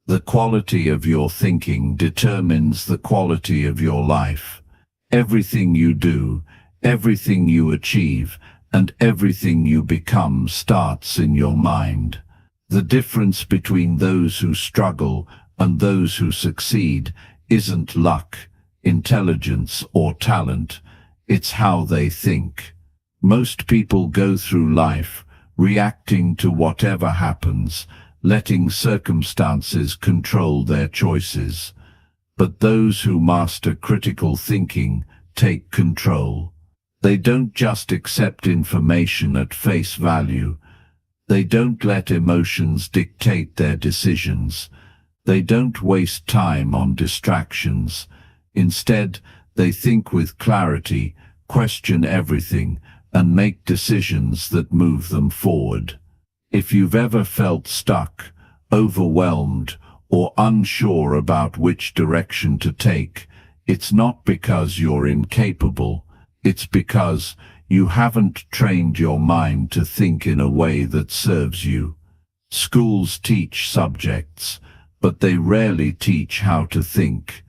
The quality of your thinking determines the quality of your life. Everything you do, everything you achieve, and everything you become starts in your mind. The difference between those who struggle and those who succeed isn't luck, intelligence, or talent. It's how they think. Most people go through life reacting to whatever happens, letting circumstances control their choices. But those who master critical thinking take control. They don't just accept information at face value. They don't let emotions dictate their decisions. They don't waste time on distractions. Instead, they think with clarity, question everything, and make decisions that move them forward. If you've ever felt stuck, overwhelmed, or unsure about which direction to take, it's not because you're incapable. It's because you haven't trained your mind to think in a way that serves you. Schools teach subjects, but they rarely teach how to think.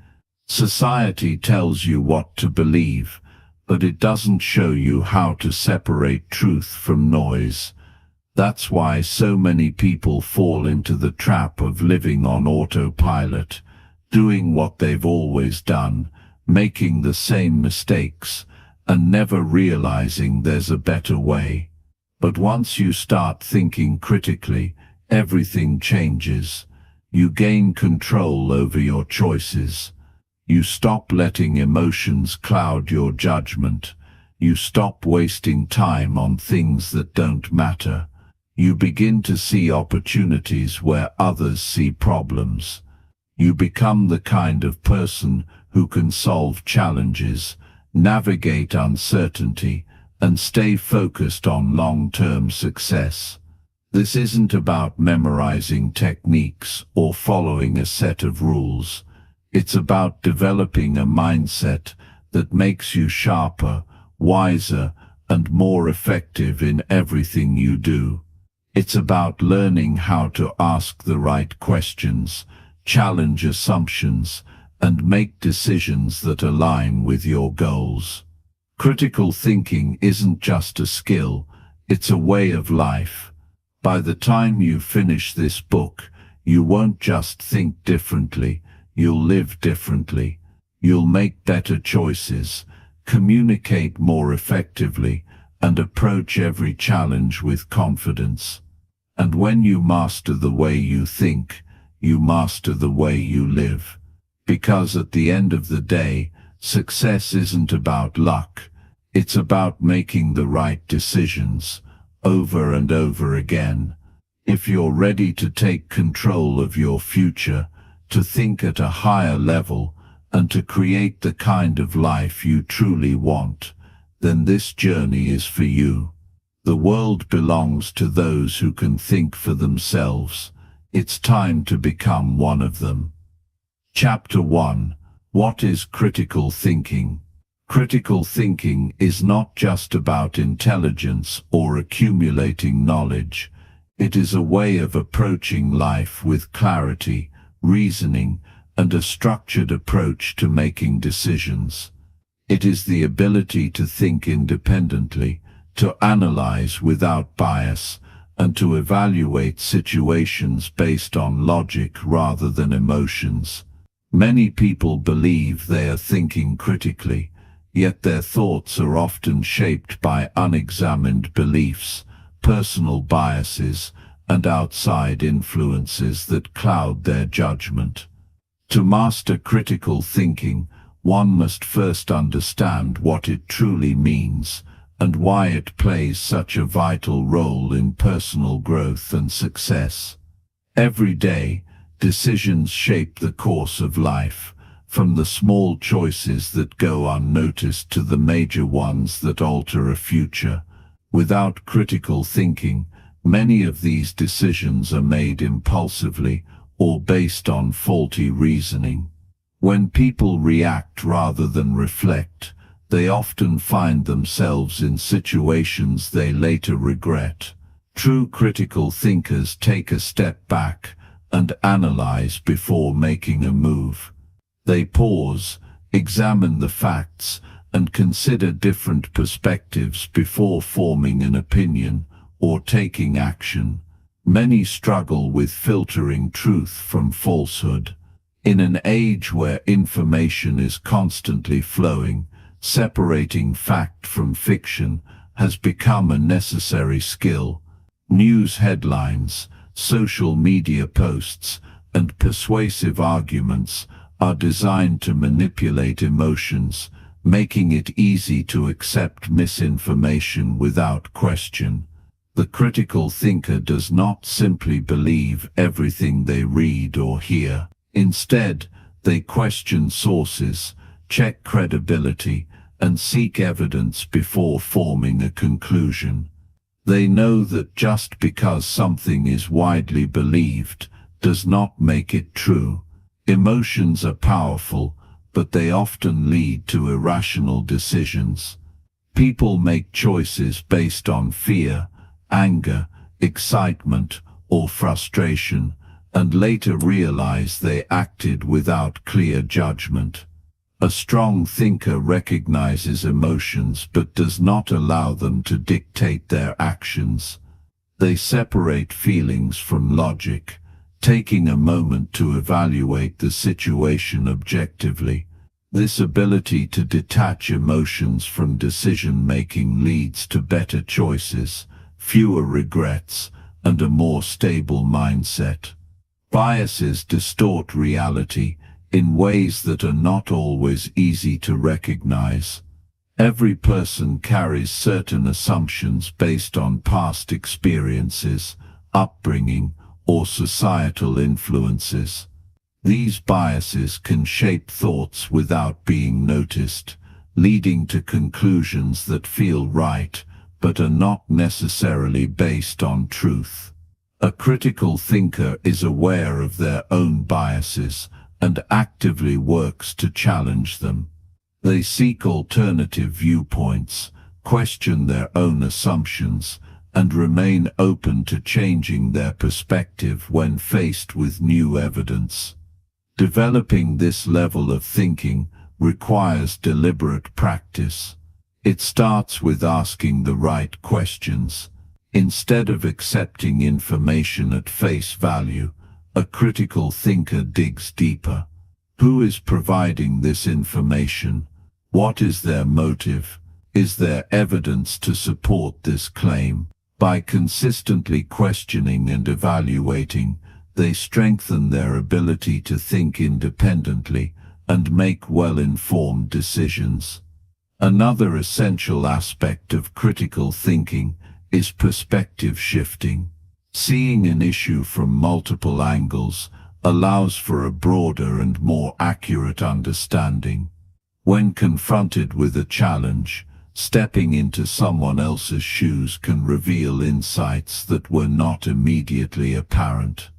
Society tells you what to believe, but it doesn't show you how to separate truth from noise. That's why so many people fall into the trap of living on autopilot, doing what they've always done, making the same mistakes, and never realizing there's a better way. But once you start thinking critically, everything changes. You gain control over your choices. You stop letting emotions cloud your judgment. You stop wasting time on things that don't matter. You begin to see opportunities where others see problems. You become the kind of person who can solve challenges, navigate uncertainty, and stay focused on long-term success. This isn't about memorizing techniques or following a set of rules. It's about developing a mindset that makes you sharper, wiser, and more effective in everything you do. It's about learning how to ask the right questions, challenge assumptions, and make decisions that align with your goals. Critical thinking isn't just a skill, it's a way of life. By the time you finish this book, you won't just think differently, you'll live differently. You'll make better choices, communicate more effectively, and approach every challenge with confidence. And when you master the way you think, you master the way you live. Because at the end of the day, success isn't about luck. It's about making the right decisions, over and over again. If you're ready to take control of your future, to think at a higher level, and to create the kind of life you truly want, then this journey is for you. The world belongs to those who can think for themselves. It's time to become one of them. Chapter 1. What is critical thinking? Critical thinking is not just about intelligence or accumulating knowledge. It is a way of approaching life with clarity, reasoning, and a structured approach to making decisions. It is the ability to think independently, to analyze without bias, and to evaluate situations based on logic rather than emotions. Many people believe they are thinking critically, yet their thoughts are often shaped by unexamined beliefs, personal biases, and outside influences that cloud their judgment. To master critical thinking, one must first understand what it truly means and why it plays such a vital role in personal growth and success. Every day, decisions shape the course of life, from the small choices that go unnoticed to the major ones that alter a future. Without critical thinking, many of these decisions are made impulsively or based on faulty reasoning. When people react rather than reflect, they often find themselves in situations they later regret. True critical thinkers take a step back, and analyze before making a move. They pause, examine the facts, and consider different perspectives before forming an opinion or taking action. Many struggle with filtering truth from falsehood. In an age where information is constantly flowing, separating fact from fiction has become a necessary skill. News headlines, social media posts, and persuasive arguments are designed to manipulate emotions, making it easy to accept misinformation without question. The critical thinker does not simply believe everything they read or hear. Instead, they question sources, check credibility, and seek evidence before forming a conclusion. They know that just because something is widely believed does not make it true. Emotions are powerful, but they often lead to irrational decisions. People make choices based on fear, anger, excitement, or frustration, and later realize they acted without clear judgment. A strong thinker recognizes emotions but does not allow them to dictate their actions. They separate feelings from logic, taking a moment to evaluate the situation objectively. This ability to detach emotions from decision-making leads to better choices, fewer regrets, and a more stable mindset. Biases distort reality in ways that are not always easy to recognize. Every person carries certain assumptions based on past experiences, upbringing, or societal influences. These biases can shape thoughts without being noticed, leading to conclusions that feel right, but are not necessarily based on truth. A critical thinker is aware of their own biases and actively works to challenge them. They seek alternative viewpoints, question their own assumptions, and remain open to changing their perspective when faced with new evidence. Developing this level of thinking requires deliberate practice. It starts with asking the right questions. Instead of accepting information at face value, a critical thinker digs deeper. Who is providing this information? What is their motive? Is there evidence to support this claim? By consistently questioning and evaluating, they strengthen their ability to think independently and make well-informed decisions. Another essential aspect of critical thinking is perspective shifting. Seeing an issue from multiple angles allows for a broader and more accurate understanding. When confronted with a challenge, stepping into someone else's shoes can reveal insights that were not immediately apparent.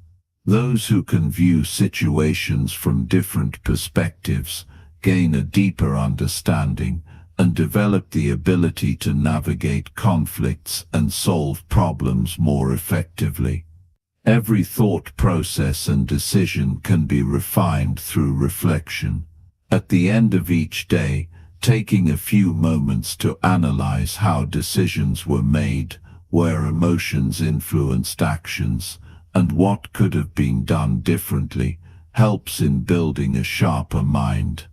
Those who can view situations from different perspectives gain a deeper understanding and develop the ability to navigate conflicts and solve problems more effectively. Every thought process and decision can be refined through reflection. At the end of each day, taking a few moments to analyze how decisions were made, where emotions influenced actions, and what could have been done differently, helps in building a sharper mind.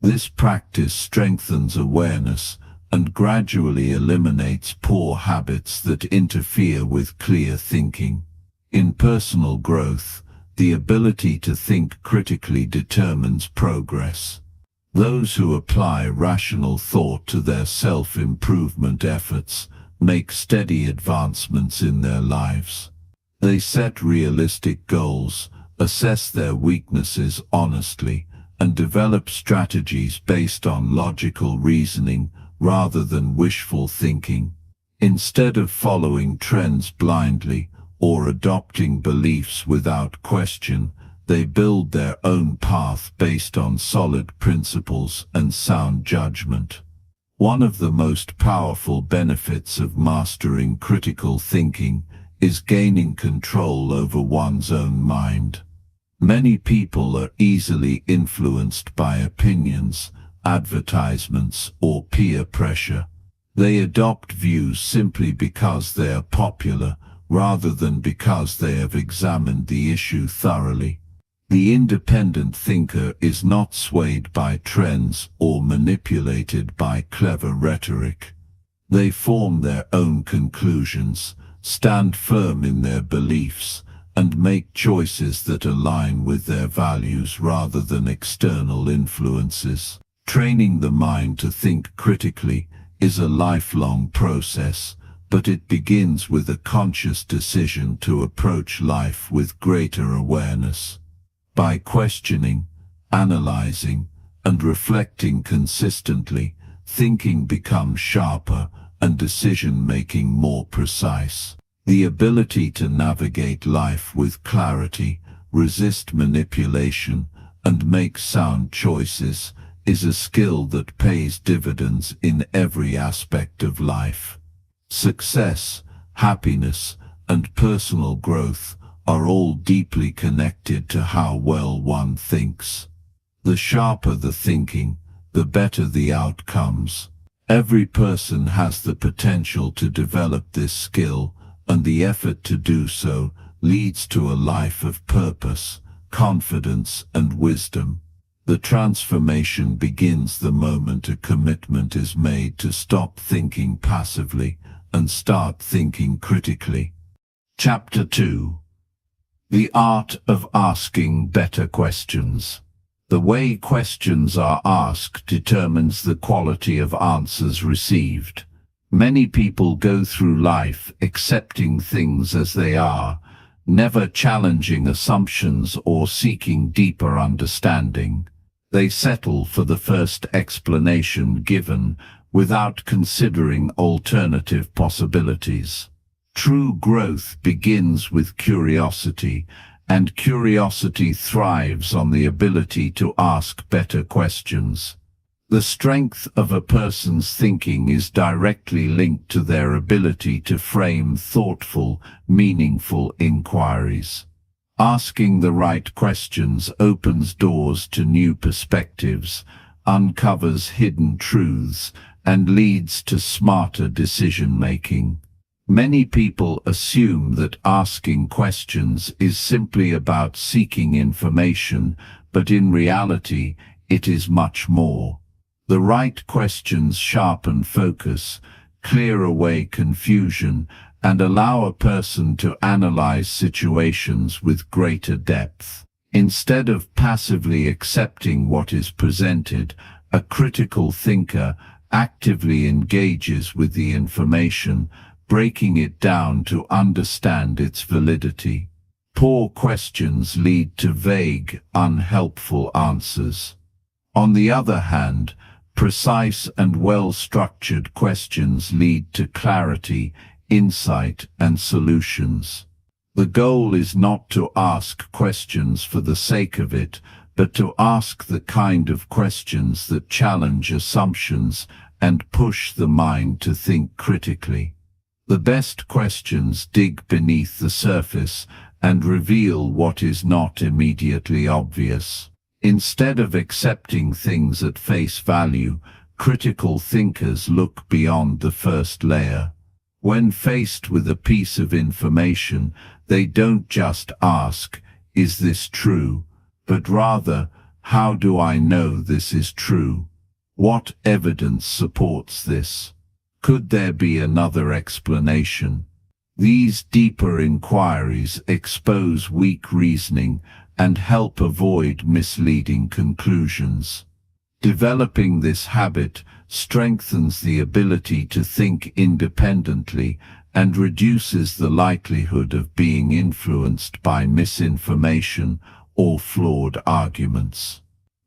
This practice strengthens awareness and gradually eliminates poor habits that interfere with clear thinking. In personal growth, the ability to think critically determines progress. Those who apply rational thought to their self-improvement efforts make steady advancements in their lives. They set realistic goals, assess their weaknesses honestly, and develop strategies based on logical reasoning rather than wishful thinking. Instead of following trends blindly or adopting beliefs without question, they build their own path based on solid principles and sound judgment. One of the most powerful benefits of mastering critical thinking is gaining control over one's own mind. Many people are easily influenced by opinions, advertisements, or peer pressure. They adopt views simply because they are popular, rather than because they have examined the issue thoroughly. The independent thinker is not swayed by trends or manipulated by clever rhetoric. They form their own conclusions, stand firm in their beliefs, and make choices that align with their values rather than external influences. Training the mind to think critically is a lifelong process, but it begins with a conscious decision to approach life with greater awareness. By questioning, analyzing, and reflecting consistently, thinking becomes sharper and decision-making more precise. The ability to navigate life with clarity, resist manipulation, and make sound choices is a skill that pays dividends in every aspect of life. Success, happiness, and personal growth are all deeply connected to how well one thinks. The sharper the thinking, the better the outcomes. Every person has the potential to develop this skill, and the effort to do so leads to a life of purpose, confidence, and wisdom. The transformation begins the moment a commitment is made to stop thinking passively and start thinking critically. Chapter 2. The Art of Asking Better Questions. The way questions are asked determines the quality of answers received. Many people go through life accepting things as they are, never challenging assumptions or seeking deeper understanding. They settle for the first explanation given without considering alternative possibilities. True growth begins with curiosity, and curiosity thrives on the ability to ask better questions. The strength of a person's thinking is directly linked to their ability to frame thoughtful, meaningful inquiries. Asking the right questions opens doors to new perspectives, uncovers hidden truths, and leads to smarter decision-making. Many people assume that asking questions is simply about seeking information, but in reality, it is much more. The right questions sharpen focus, clear away confusion, and allow a person to analyze situations with greater depth. Instead of passively accepting what is presented, a critical thinker actively engages with the information, breaking it down to understand its validity. Poor questions lead to vague, unhelpful answers. On the other hand, precise and well-structured questions lead to clarity, insight, and solutions. The goal is not to ask questions for the sake of it, but to ask the kind of questions that challenge assumptions and push the mind to think critically. The best questions dig beneath the surface and reveal what is not immediately obvious. Instead of accepting things at face value, critical thinkers look beyond the first layer. When faced with a piece of information, they don't just ask, "Is this true?" but rather, "How do I know this is true? What evidence supports this? Could there be another explanation?" These deeper inquiries expose weak reasoning and help avoid misleading conclusions. Developing this habit strengthens the ability to think independently and reduces the likelihood of being influenced by misinformation or flawed arguments.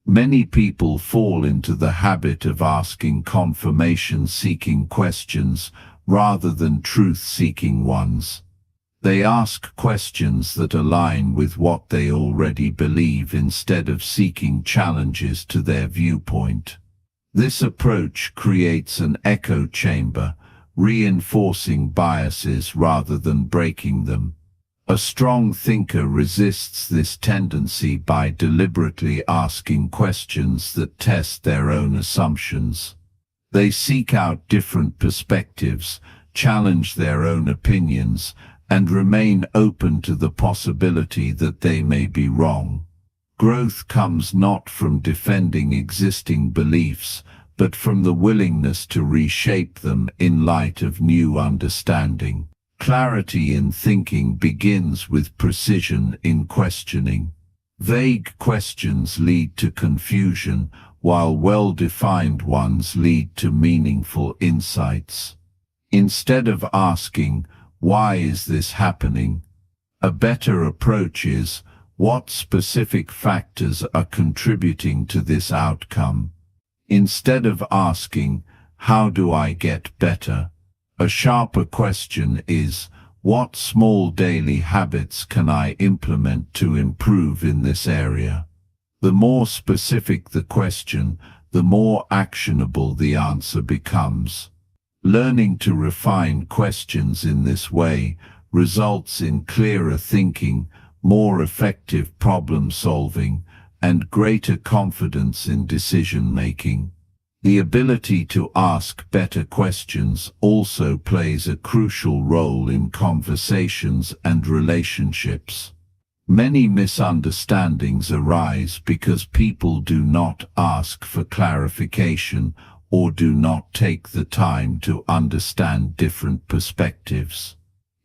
Many people fall into the habit of asking confirmation-seeking questions rather than truth-seeking ones. They ask questions that align with what they already believe instead of seeking challenges to their viewpoint. This approach creates an echo chamber reinforcing biases rather than breaking them. A strong thinker resists this tendency by deliberately asking questions that test their own assumptions. They seek out different perspectives, challenge their own opinions, and remain open to the possibility that they may be wrong. Growth comes not from defending existing beliefs, but from the willingness to reshape them in light of new understanding. Clarity in thinking begins with precision in questioning. Vague questions lead to confusion, while well-defined ones lead to meaningful insights. Instead of asking, "Why is this happening?" a better approach is, "What specific factors are contributing to this outcome?" Instead of asking, "How do I get better?" a sharper question is, "What small daily habits can I implement to improve in this area?" The more specific the question, the more actionable the answer becomes. Learning to refine questions in this way results in clearer thinking, more effective problem solving, and greater confidence in decision-making. The ability to ask better questions also plays a crucial role in conversations and relationships. Many misunderstandings arise because people do not ask for clarification or do not take the time to understand different perspectives.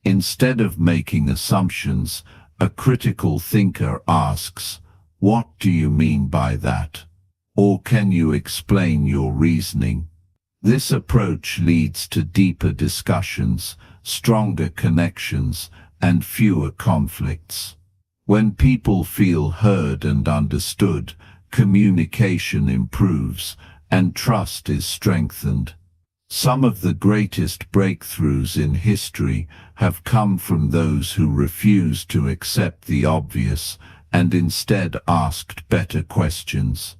Instead of making assumptions, a critical thinker asks, "What do you mean by that?" Or "Can you explain your reasoning?" This approach leads to deeper discussions, stronger connections, and fewer conflicts. When people feel heard and understood, communication improves, and trust is strengthened. Some of the greatest breakthroughs in history have come from those who refused to accept the obvious and instead asked better questions.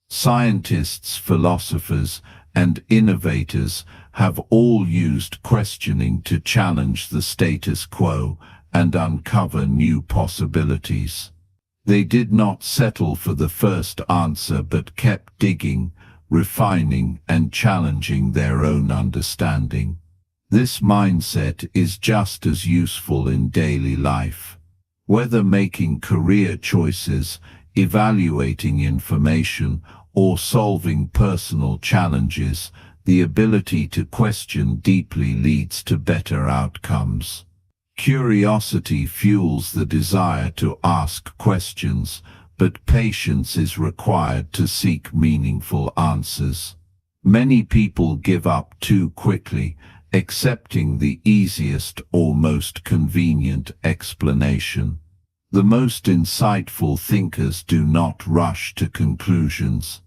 Scientists, philosophers, and innovators have all used questioning to challenge the status quo and uncover new possibilities. They did not settle for the first answer but kept digging, refining, and challenging their own understanding. This mindset is just as useful in daily life. Whether making career choices, evaluating information, or solving personal challenges, the ability to question deeply leads to better outcomes. Curiosity fuels the desire to ask questions, but patience is required to seek meaningful answers. Many people give up too quickly, accepting the easiest or most convenient explanation. The most insightful thinkers do not rush to conclusions.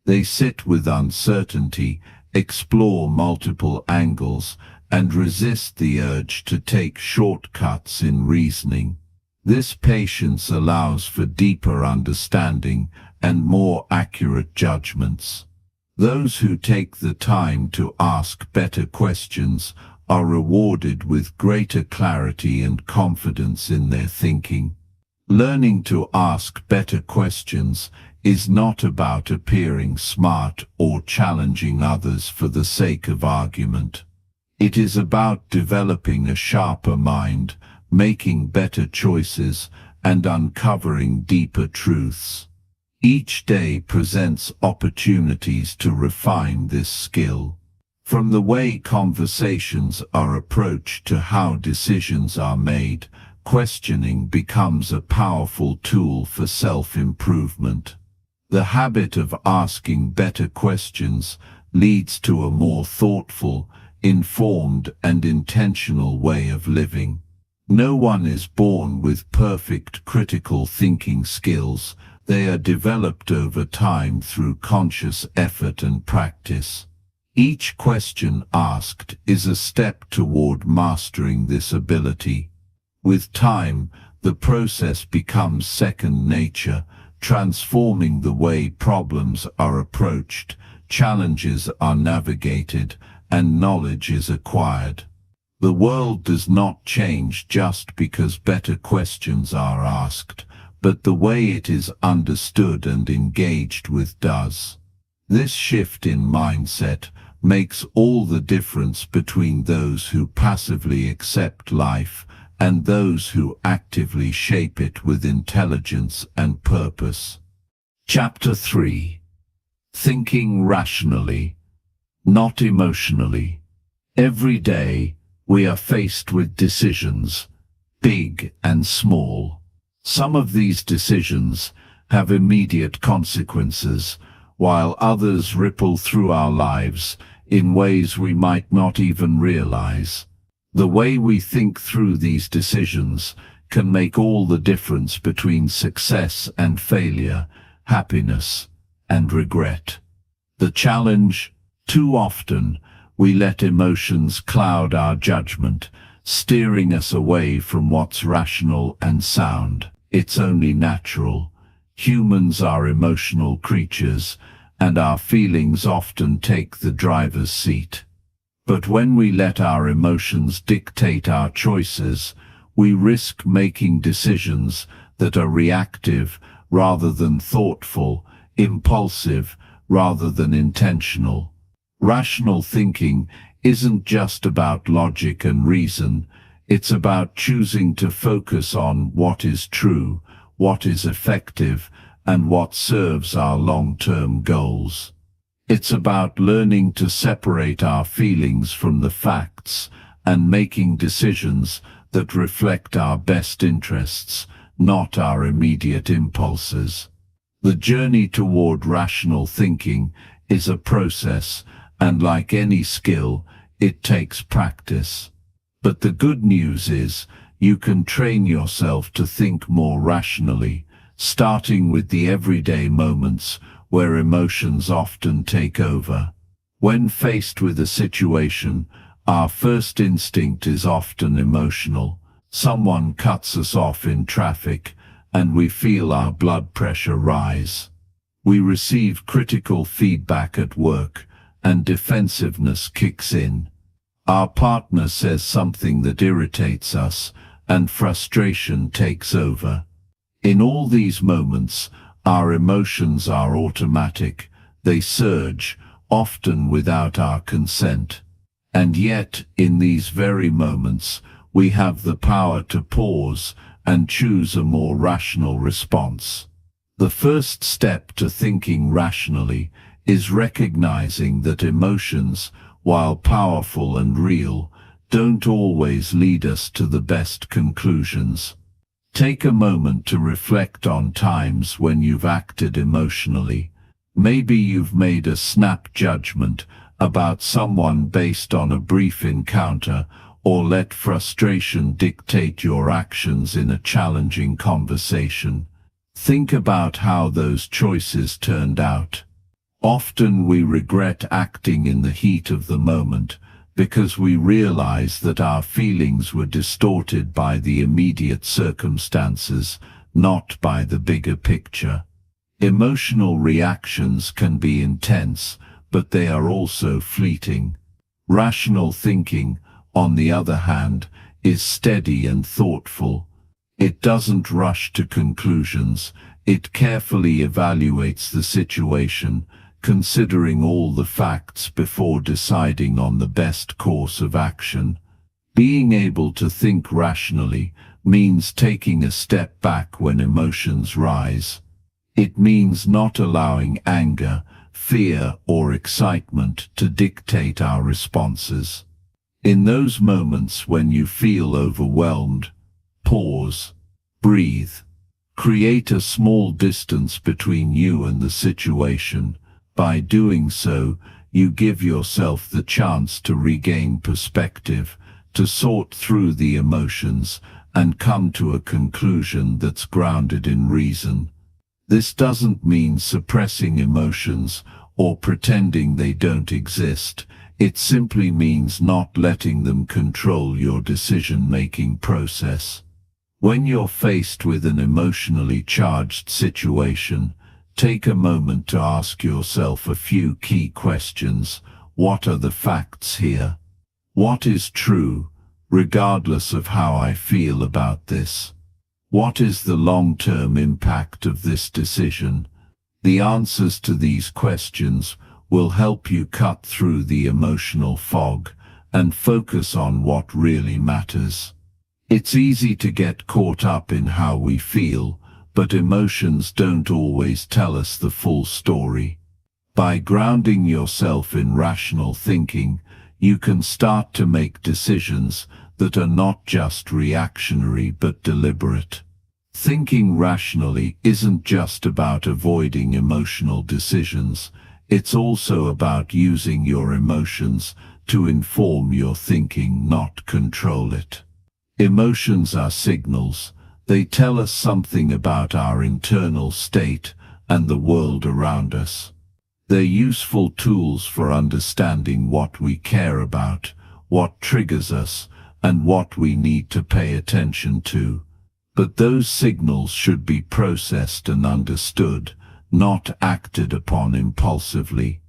They sit with uncertainty, explore multiple angles, and resist the urge to take shortcuts in reasoning. This patience allows for deeper understanding and more accurate judgments. Those who take the time to ask better questions are rewarded with greater clarity and confidence in their thinking. Learning to ask better questions is not about appearing smart or challenging others for the sake of argument. It is about developing a sharper mind, making better choices, and uncovering deeper truths. Each day presents opportunities to refine this skill. From the way conversations are approached to how decisions are made, questioning becomes a powerful tool for self-improvement. The habit of asking better questions leads to a more thoughtful, informed, and intentional way of living. No one is born with perfect critical thinking skills. They are developed over time through conscious effort and practice. Each question asked is a step toward mastering this ability. With time, the process becomes second nature, transforming the way problems are approached, challenges are navigated, and knowledge is acquired. The world does not change just because better questions are asked, but the way it is understood and engaged with does. This shift in mindset makes all the difference between those who passively accept life and those who actively shape it with intelligence and purpose. Chapter 3. Thinking rationally, not emotionally. Every day, we are faced with decisions, big and small. Some of these decisions have immediate consequences, while others ripple through our lives in ways we might not even realize. The way we think through these decisions can make all the difference between success and failure, happiness and regret. The challenge: too often, we let emotions cloud our judgment, steering us away from what's rational and sound. It's only natural. Humans are emotional creatures, and our feelings often take the driver's seat. But when we let our emotions dictate our choices, we risk making decisions that are reactive rather than thoughtful, impulsive rather than intentional. Rational thinking isn't just about logic and reason, it's about choosing to focus on what is true, what is effective, and what serves our long-term goals. It's about learning to separate our feelings from the facts and making decisions that reflect our best interests, not our immediate impulses. The journey toward rational thinking is a process, and like any skill, it takes practice. But the good news is, you can train yourself to think more rationally, starting with the everyday moments where emotions often take over. When faced with a situation, our first instinct is often emotional. Someone cuts us off in traffic, and we feel our blood pressure rise. We receive critical feedback at work, and defensiveness kicks in. Our partner says something that irritates us, and frustration takes over. In all these moments, our emotions are automatic. They surge, often without our consent. And yet, in these very moments, we have the power to pause and choose a more rational response. The first step to thinking rationally is recognizing that emotions, while powerful and real, don't always lead us to the best conclusions. Take a moment to reflect on times when you've acted emotionally. Maybe you've made a snap judgment about someone based on a brief encounter, or let frustration dictate your actions in a challenging conversation. Think about how those choices turned out. Often we regret acting in the heat of the moment, because we realize that our feelings were distorted by the immediate circumstances, not by the bigger picture. Emotional reactions can be intense, but they are also fleeting. Rational thinking, on the other hand, is steady and thoughtful. It doesn't rush to conclusions. It carefully evaluates the situation, considering all the facts before deciding on the best course of action. Being able to think rationally means taking a step back when emotions rise. It means not allowing anger, fear, or excitement to dictate our responses. In those moments when you feel overwhelmed, pause, breathe, create a small distance between you and the situation. By doing so, you give yourself the chance to regain perspective, to sort through the emotions, and come to a conclusion that's grounded in reason. This doesn't mean suppressing emotions or pretending they don't exist. It simply means not letting them control your decision-making process. When you're faced with an emotionally charged situation, take a moment to ask yourself a few key questions. What are the facts here? What is true, regardless of how I feel about this? What is the long-term impact of this decision? The answers to these questions will help you cut through the emotional fog and focus on what really matters. It's easy to get caught up in how we feel, but emotions don't always tell us the full story. By grounding yourself in rational thinking, you can start to make decisions that are not just reactionary but deliberate. Thinking rationally isn't just about avoiding emotional decisions, it's also about using your emotions to inform your thinking, not control it. Emotions are signals. They tell us something about our internal state and the world around us. They're useful tools for understanding what we care about, what triggers us, and what we need to pay attention to. But those signals should be processed and understood, not acted upon impulsively.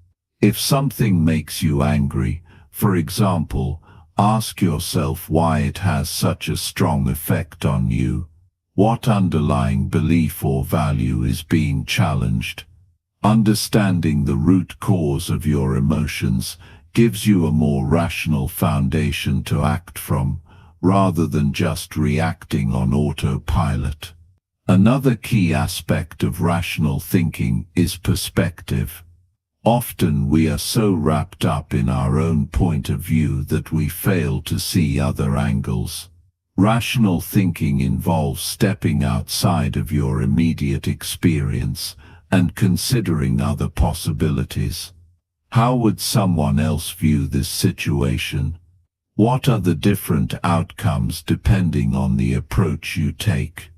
If something makes you angry, for example, ask yourself why it has such a strong effect on you. What underlying belief or value is being challenged? Understanding the root cause of your emotions gives you a more rational foundation to act from, rather than just reacting on autopilot. Another key aspect of rational thinking is perspective. Often we are so wrapped up in our own point of view that we fail to see other angles. Rational thinking involves stepping outside of your immediate experience and considering other possibilities. How would someone else view this situation? What are the different outcomes depending on the approach you take?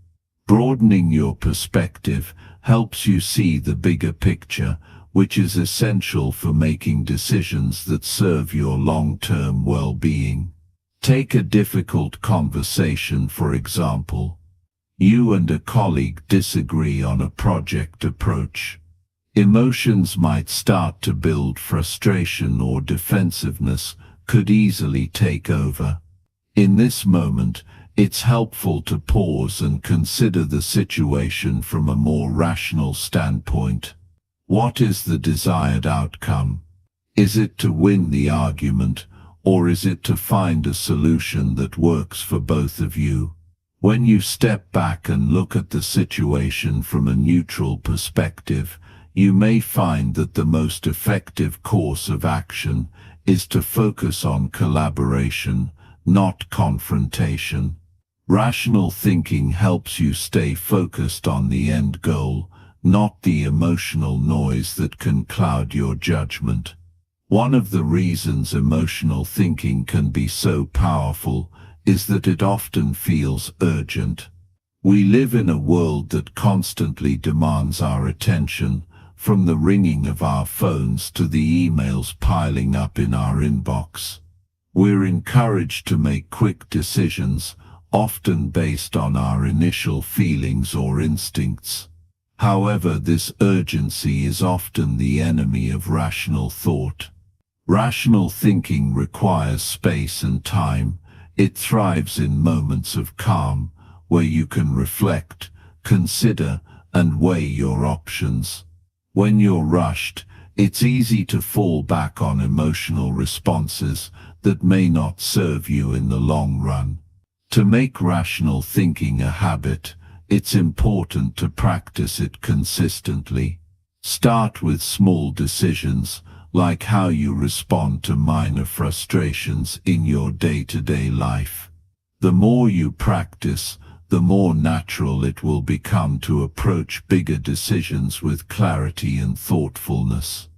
Broadening your perspective helps you see the bigger picture, which is essential for making decisions that serve your long-term well-being. Take a difficult conversation, for example. You and a colleague disagree on a project approach. Emotions might start to build. Frustration or defensiveness could easily take over. In this moment, it's helpful to pause and consider the situation from a more rational standpoint. What is the desired outcome? Is it to win the argument, or is it to find a solution that works for both of you? When you step back and look at the situation from a neutral perspective, you may find that the most effective course of action is to focus on collaboration, not confrontation. Rational thinking helps you stay focused on the end goal, not the emotional noise that can cloud your judgment. One of the reasons emotional thinking can be so powerful is that it often feels urgent. We live in a world that constantly demands our attention, from the ringing of our phones to the emails piling up in our inbox. We're encouraged to make quick decisions, often based on our initial feelings or instincts. However, this urgency is often the enemy of rational thought. Rational thinking requires space and time. It thrives in moments of calm, where you can reflect, consider, and weigh your options. When you're rushed, it's easy to fall back on emotional responses that may not serve you in the long run. To make rational thinking a habit, it's important to practice it consistently. Start with small decisions, like how you respond to minor frustrations in your day-to-day life. The more you practice, the more natural it will become to approach bigger decisions with clarity and thoughtfulness.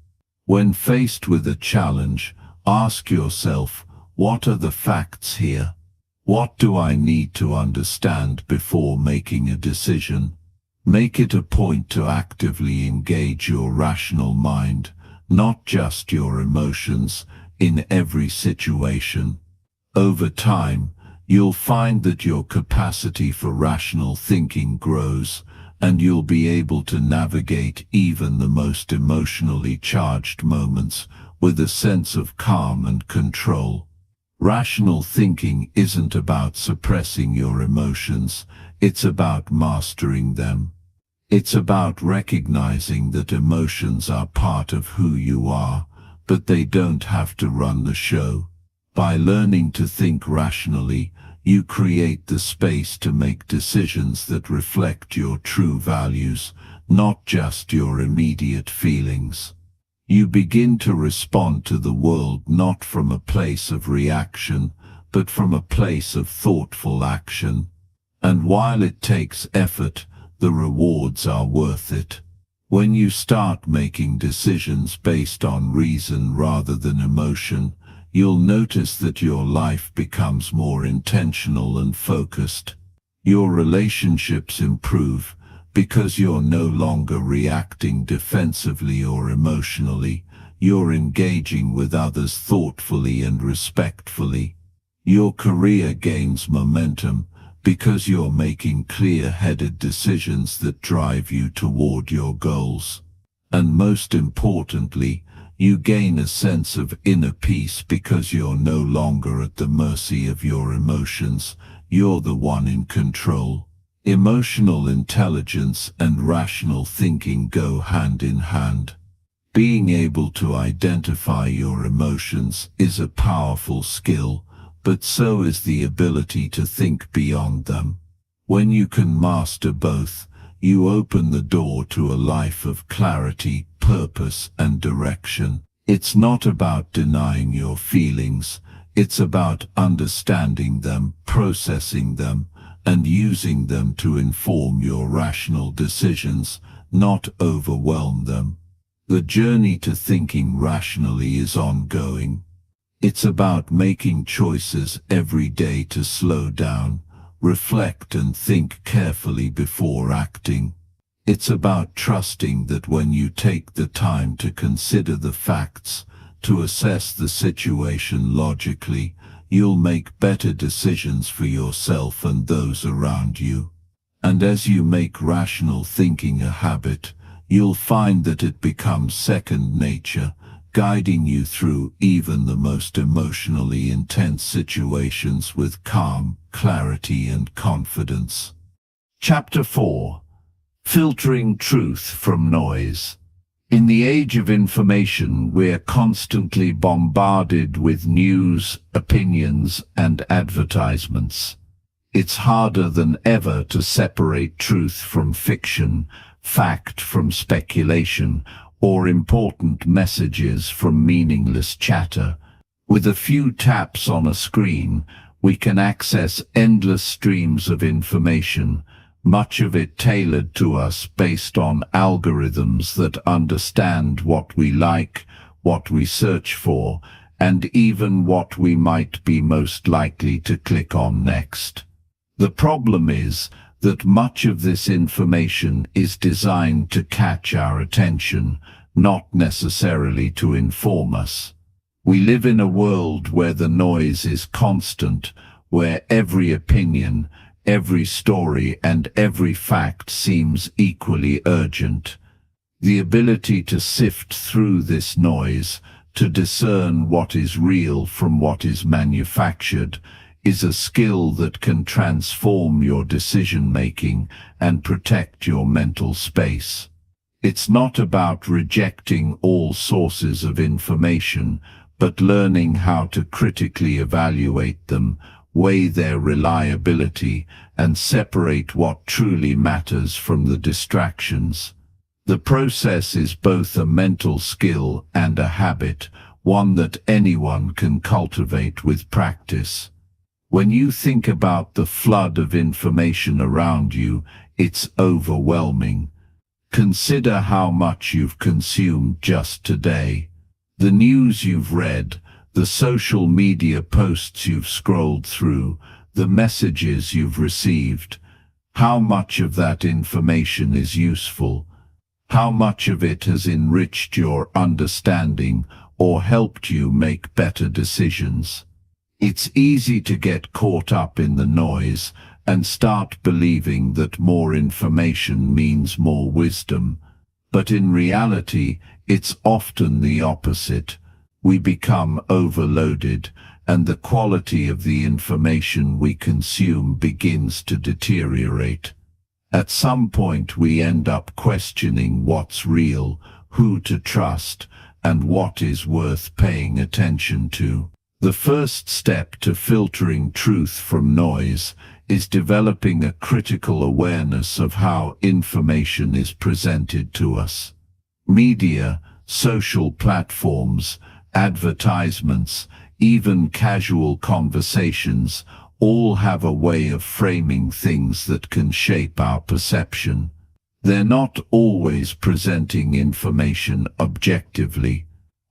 When faced with a challenge, ask yourself, what are the facts here? What do I need to understand before making a decision? Make it a point to actively engage your rational mind, not just your emotions, in every situation. Over time, you'll find that your capacity for rational thinking grows, and you'll be able to navigate even the most emotionally charged moments with a sense of calm and control. Rational thinking isn't about suppressing your emotions, it's about mastering them. It's about recognizing that emotions are part of who you are, but they don't have to run the show. By learning to think rationally, you create the space to make decisions that reflect your true values, not just your immediate feelings. You begin to respond to the world not from a place of reaction, but from a place of thoughtful action. And while it takes effort, the rewards are worth it. When you start making decisions based on reason rather than emotion, you'll notice that your life becomes more intentional and focused. Your relationships improve because you're no longer reacting defensively or emotionally. You're engaging with others thoughtfully and respectfully. Your career gains momentum because you're making clear-headed decisions that drive you toward your goals. And most importantly, you gain a sense of inner peace because you're no longer at the mercy of your emotions. You're the one in control. Emotional intelligence and rational thinking go hand in hand. Being able to identify your emotions is a powerful skill, but so is the ability to think beyond them. When you can master both, you open the door to a life of clarity, purpose, and direction. It's not about denying your feelings, it's about understanding them, processing them, and using them to inform your rational decisions, not overwhelm them. The journey to thinking rationally is ongoing. It's about making choices every day to slow down, reflect and think carefully before acting. It's about trusting that when you take the time to consider the facts, to assess the situation logically, you'll make better decisions for yourself and those around you. And as you make rational thinking a habit, you'll find that it becomes second nature, guiding you through even the most emotionally intense situations with calm, clarity, and confidence. Chapter 4. Filtering Truth from Noise. In the age of information, we're constantly bombarded with news, opinions, and advertisements. It's harder than ever to separate truth from fiction, fact from speculation, or important messages from meaningless chatter. With a few taps on a screen, we can access endless streams of information, much of it tailored to us based on algorithms that understand what we like, what we search for, and even what we might be most likely to click on next. The problem is that much of this information is designed to catch our attention, not necessarily to inform us. We live in a world where the noise is constant, where every opinion, every story, and every fact seems equally urgent. The ability to sift through this noise, to discern what is real from what is manufactured, is a skill that can transform your decision-making and protect your mental space. It's not about rejecting all sources of information, but learning how to critically evaluate them, weigh their reliability, and separate what truly matters from the distractions. The process is both a mental skill and a habit, one that anyone can cultivate with practice. When you think about the flood of information around you, it's overwhelming. Consider how much you've consumed just today. The news you've read, the social media posts you've scrolled through, the messages you've received. How much of that information is useful? How much of it has enriched your understanding or helped you make better decisions? It's easy to get caught up in the noise and start believing that more information means more wisdom. But in reality, it's often the opposite. We become overloaded, and the quality of the information we consume begins to deteriorate. At some point we end up questioning what's real, who to trust, and what is worth paying attention to. The first step to filtering truth from noise is developing a critical awareness of how information is presented to us. Media, social platforms, advertisements, even casual conversations, all have a way of framing things that can shape our perception. They're not always presenting information objectively.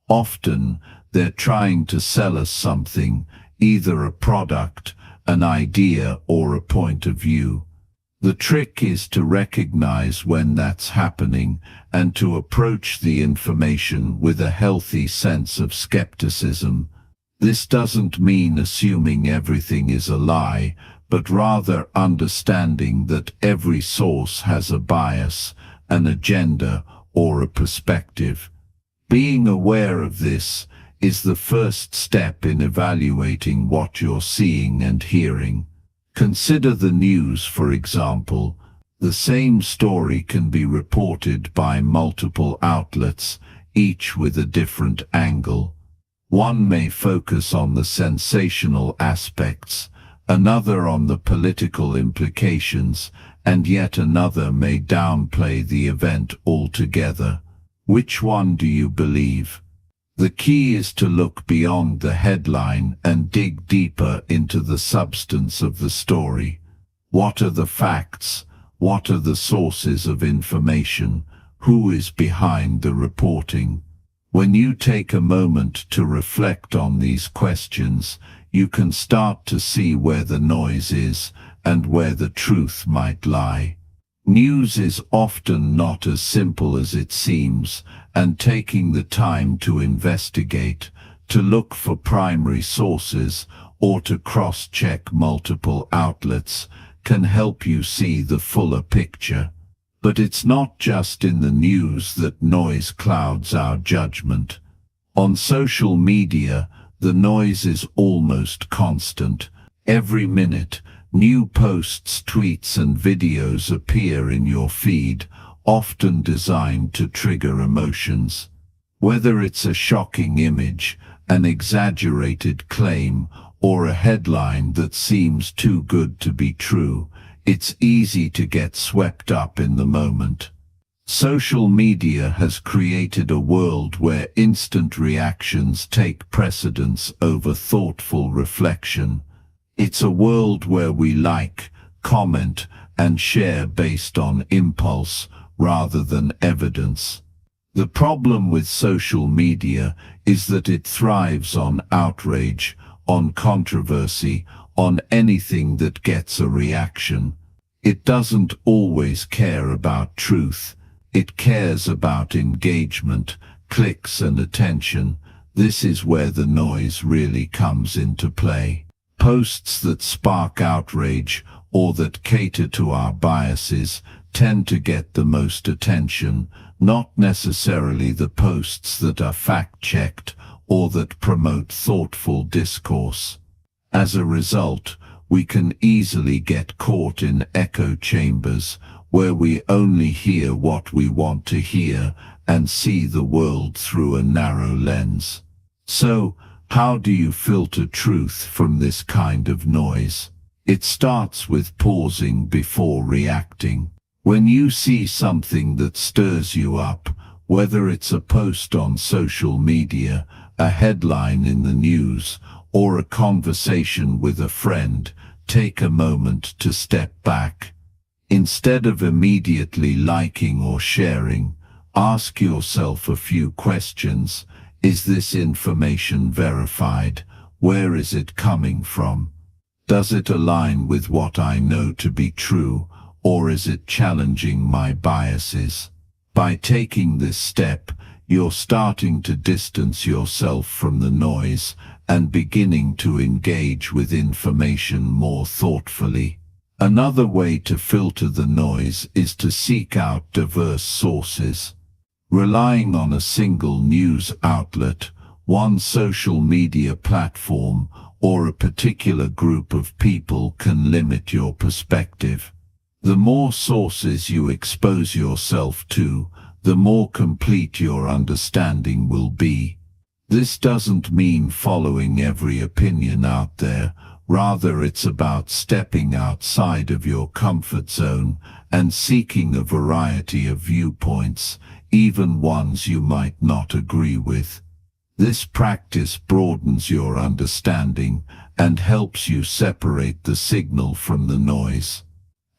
Often, they're trying to sell us something, either a product, an idea, or a point of view. The trick is to recognize when that's happening and to approach the information with a healthy sense of skepticism. This doesn't mean assuming everything is a lie, but rather understanding that every source has a bias, an agenda, or a perspective. Being aware of this is the first step in evaluating what you're seeing and hearing. Consider the news, for example. The same story can be reported by multiple outlets, each with a different angle. One may focus on the sensational aspects, another on the political implications, and yet another may downplay the event altogether. Which one do you believe? The key is to look beyond the headline and dig deeper into the substance of the story. What are the facts? What are the sources of information? Who is behind the reporting? When you take a moment to reflect on these questions, you can start to see where the noise is and where the truth might lie. News is often not as simple as it seems, and taking the time to investigate, to look for primary sources, or to cross-check multiple outlets can help you see the fuller picture. But it's not just in the news that noise clouds our judgment. On social media, the noise is almost constant. Every minute, new posts, tweets, and videos appear in your feed, often designed to trigger emotions. Whether it's a shocking image, an exaggerated claim, or a headline that seems too good to be true, it's easy to get swept up in the moment. Social media has created a world where instant reactions take precedence over thoughtful reflection. It's a world where we like, comment, and share based on impulse rather than evidence. The problem with social media is that it thrives on outrage, on controversy, on anything that gets a reaction. It doesn't always care about truth. It cares about engagement, clicks, and attention. This is where the noise really comes into play. Posts that spark outrage or that cater to our biases tend to get the most attention, not necessarily the posts that are fact-checked or that promote thoughtful discourse. As a result, we can easily get caught in echo chambers where we only hear what we want to hear and see the world through a narrow lens. So, how do you filter truth from this kind of noise? It starts with pausing before reacting. When you see something that stirs you up, whether it's a post on social media, a headline in the news, or a conversation with a friend, take a moment to step back. Instead of immediately liking or sharing, ask yourself a few questions. Is this information verified? Where is it coming from? Does it align with what I know to be true, or is it challenging my biases? By taking this step, you're starting to distance yourself from the noise and beginning to engage with information more thoughtfully. Another way to filter the noise is to seek out diverse sources. Relying on a single news outlet One social media platform or a particular group of people can limit your perspective. The more sources you expose yourself to, the more complete your understanding will be. This doesn't mean following every opinion out there. Rather, it's about stepping outside of your comfort zone and seeking a variety of viewpoints, even ones you might not agree with. This practice broadens your understanding and helps you separate the signal from the noise.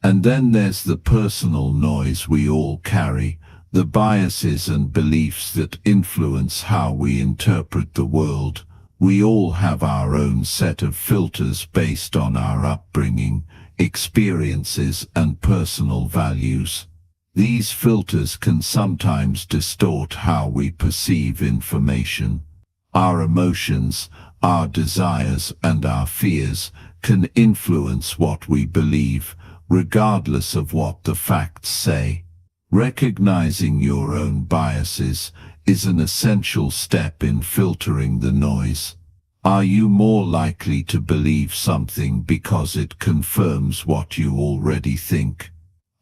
And then there's the personal noise we all carry, the biases and beliefs that influence how we interpret the world. We all have our own set of filters based on our upbringing, experiences, and personal values. These filters can sometimes distort how we perceive information. Our emotions, our desires, and our fears can influence what we believe, regardless of what the facts say. Recognizing your own biases is an essential step in filtering the noise. Are you more likely to believe something because it confirms what you already think?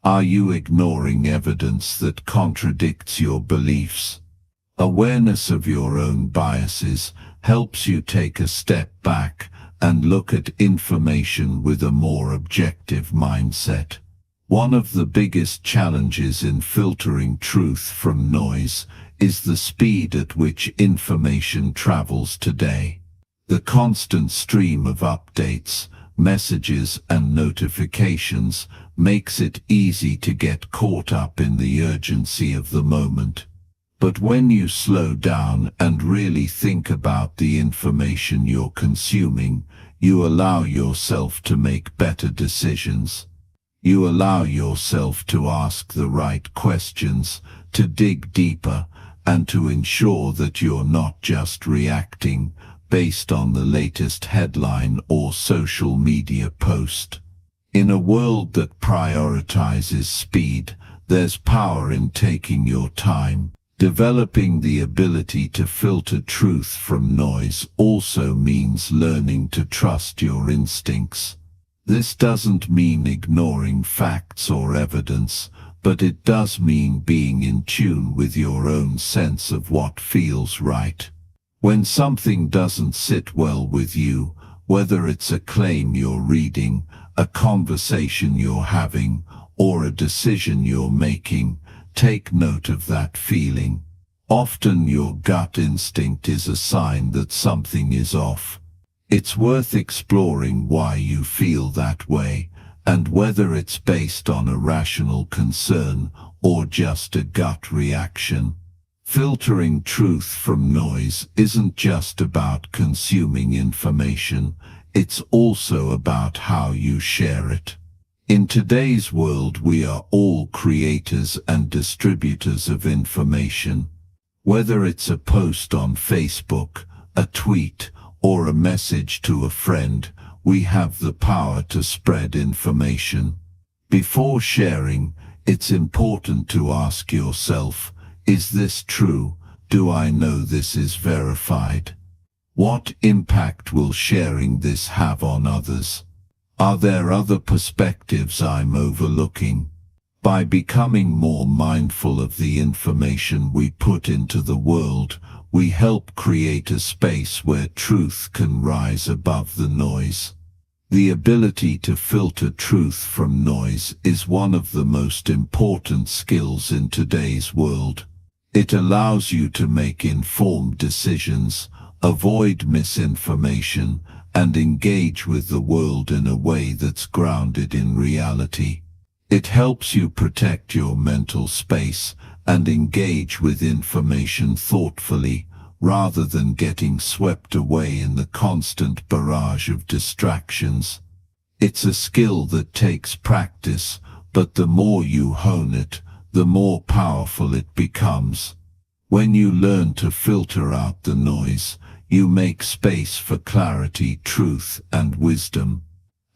Are you ignoring evidence that contradicts your beliefs? Awareness of your own biases helps you take a step back and look at information with a more objective mindset. One of the biggest challenges in filtering truth from noise is the speed at which information travels today. The constant stream of updates, messages, and notifications makes it easy to get caught up in the urgency of the moment. But when you slow down and really think about the information you're consuming, you allow yourself to make better decisions. You allow yourself to ask the right questions, to dig deeper, and to ensure that you're not just reacting based on the latest headline or social media post. In a world that prioritizes speed, there's power in taking your time. Developing the ability to filter truth from noise also means learning to trust your instincts. This doesn't mean ignoring facts or evidence, but it does mean being in tune with your own sense of what feels right. When something doesn't sit well with you, whether it's a claim you're reading, a conversation you're having, or a decision you're making, take note of that feeling. Often your gut instinct is a sign that something is off. It's worth exploring why you feel that way, and whether it's based on a rational concern or just a gut reaction. Filtering truth from noise isn't just about consuming information, it's also about how you share it. In today's world, we are all creators and distributors of information. Whether it's a post on Facebook, a tweet, or a message to a friend, we have the power to spread information. Before sharing, it's important to ask yourself, is this true? Do I know this is verified? What impact will sharing this have on others? Are there other perspectives I'm overlooking? By becoming more mindful of the information we put into the world, we help create a space where truth can rise above the noise. The ability to filter truth from noise is one of the most important skills in today's world. It allows you to make informed decisions, avoid misinformation, and engage with the world in a way that's grounded in reality. It helps you protect your mental space and engage with information thoughtfully, rather than getting swept away in the constant barrage of distractions. It's a skill that takes practice, but the more you hone it, the more powerful it becomes. When you learn to filter out the noise, you make space for clarity, truth, and wisdom.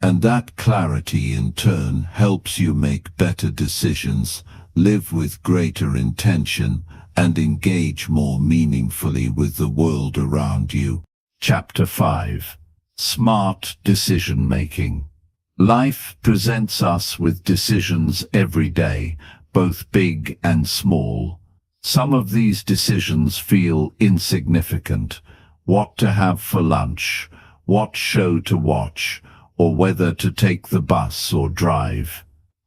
And that clarity in turn helps you make better decisions, live with greater intention, and engage more meaningfully with the world around you. Chapter 5. Smart Decision Making. Life presents us with decisions every day, both big and small. Some of these decisions feel insignificant: what to have for lunch, what show to watch, or whether to take the bus or drive.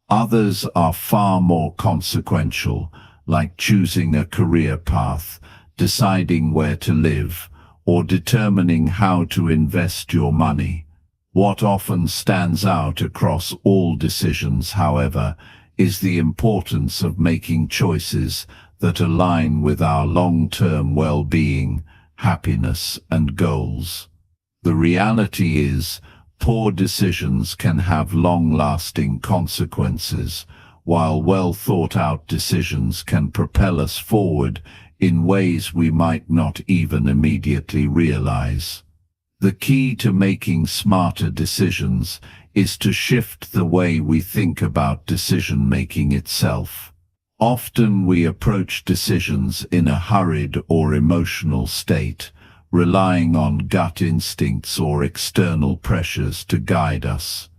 Others are far more consequential, like choosing a career path, deciding where to live, or determining how to invest your money. What often stands out across all decisions, however, is the importance of making choices that align with our long-term well-being, happiness, and goals. The reality is, poor decisions can have long-lasting consequences, while well-thought-out decisions can propel us forward in ways we might not even immediately realize. The key to making smarter decisions is to shift the way we think about decision-making itself. Often we approach decisions in a hurried or emotional state, relying on gut instincts or external pressures to guide us.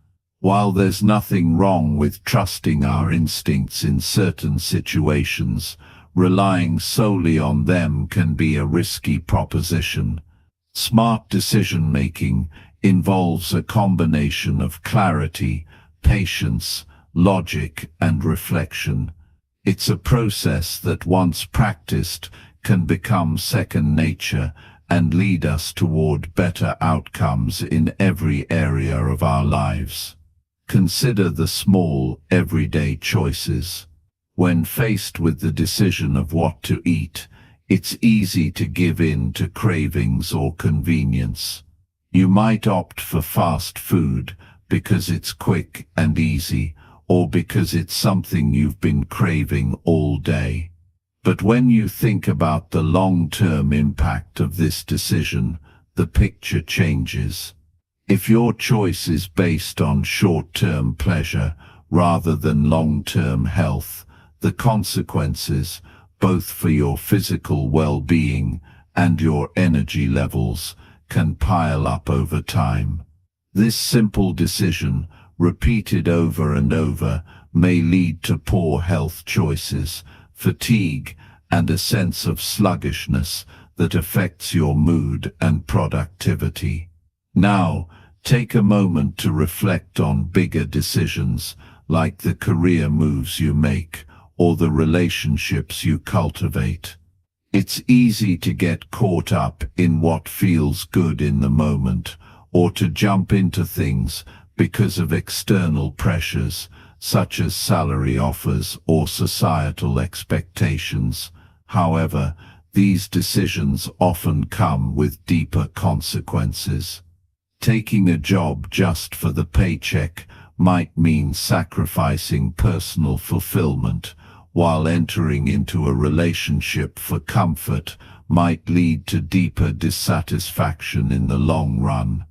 While there's nothing wrong with trusting our instincts in certain situations, relying solely on them can be a risky proposition. Smart decision-making involves a combination of clarity, patience, logic, and reflection. It's a process that, once practiced, can become second nature and lead us toward better outcomes in every area of our lives. Consider the small, everyday choices. When faced with the decision of what to eat, it's easy to give in to cravings or convenience. You might opt for fast food because it's quick and easy, or because it's something you've been craving all day. But when you think about the long-term impact of this decision, the picture changes. If your choice is based on short-term pleasure rather than long-term health, the consequences, both for your physical well-being and your energy levels, can pile up over time. This simple decision, repeated over and over, may lead to poor health choices, fatigue, and a sense of sluggishness that affects your mood and productivity. Now, take a moment to reflect on bigger decisions, like the career moves you make, or the relationships you cultivate. It's easy to get caught up in what feels good in the moment, or to jump into things because of external pressures, such as salary offers or societal expectations. However, these decisions often come with deeper consequences. Taking a job just for the paycheck might mean sacrificing personal fulfillment, while entering into a relationship for comfort might lead to deeper dissatisfaction in the long run.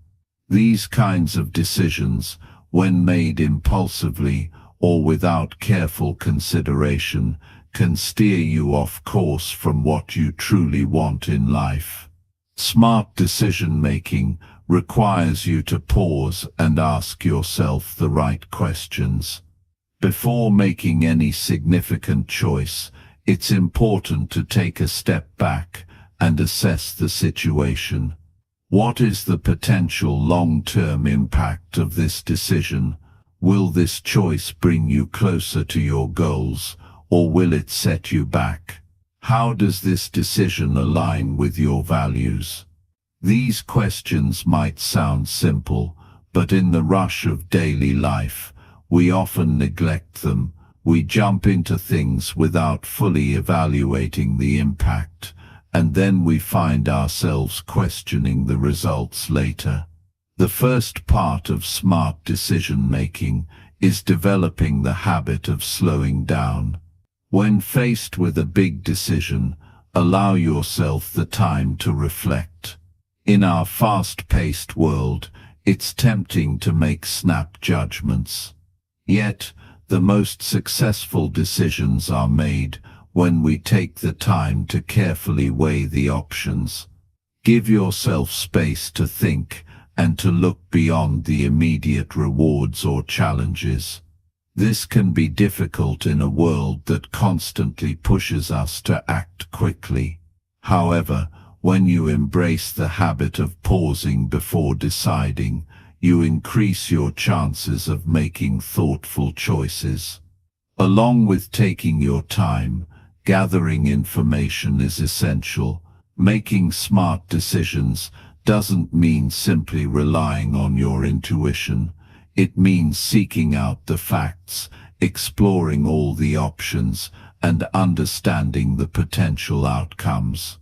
These kinds of decisions, when made impulsively or without careful consideration, can steer you off course from what you truly want in life. Smart decision-making requires you to pause and ask yourself the right questions. Before making any significant choice, it's important to take a step back and assess the situation. What is the potential long-term impact of this decision? Will this choice bring you closer to your goals, or will it set you back? How does this decision align with your values? These questions might sound simple, but in the rush of daily life, we often neglect them. We jump into things without fully evaluating the impact, and then we find ourselves questioning the results later. The first part of smart decision-making is developing the habit of slowing down. When faced with a big decision, allow yourself the time to reflect. In our fast-paced world, it's tempting to make snap judgments. Yet, the most successful decisions are made when we take the time to carefully weigh the options. Give yourself space to think and to look beyond the immediate rewards or challenges. This can be difficult in a world that constantly pushes us to act quickly. However, when you embrace the habit of pausing before deciding, you increase your chances of making thoughtful choices. Along with taking your time, gathering information is essential. Making smart decisions doesn't mean simply relying on your intuition. It means seeking out the facts, exploring all the options, and understanding the potential outcomes.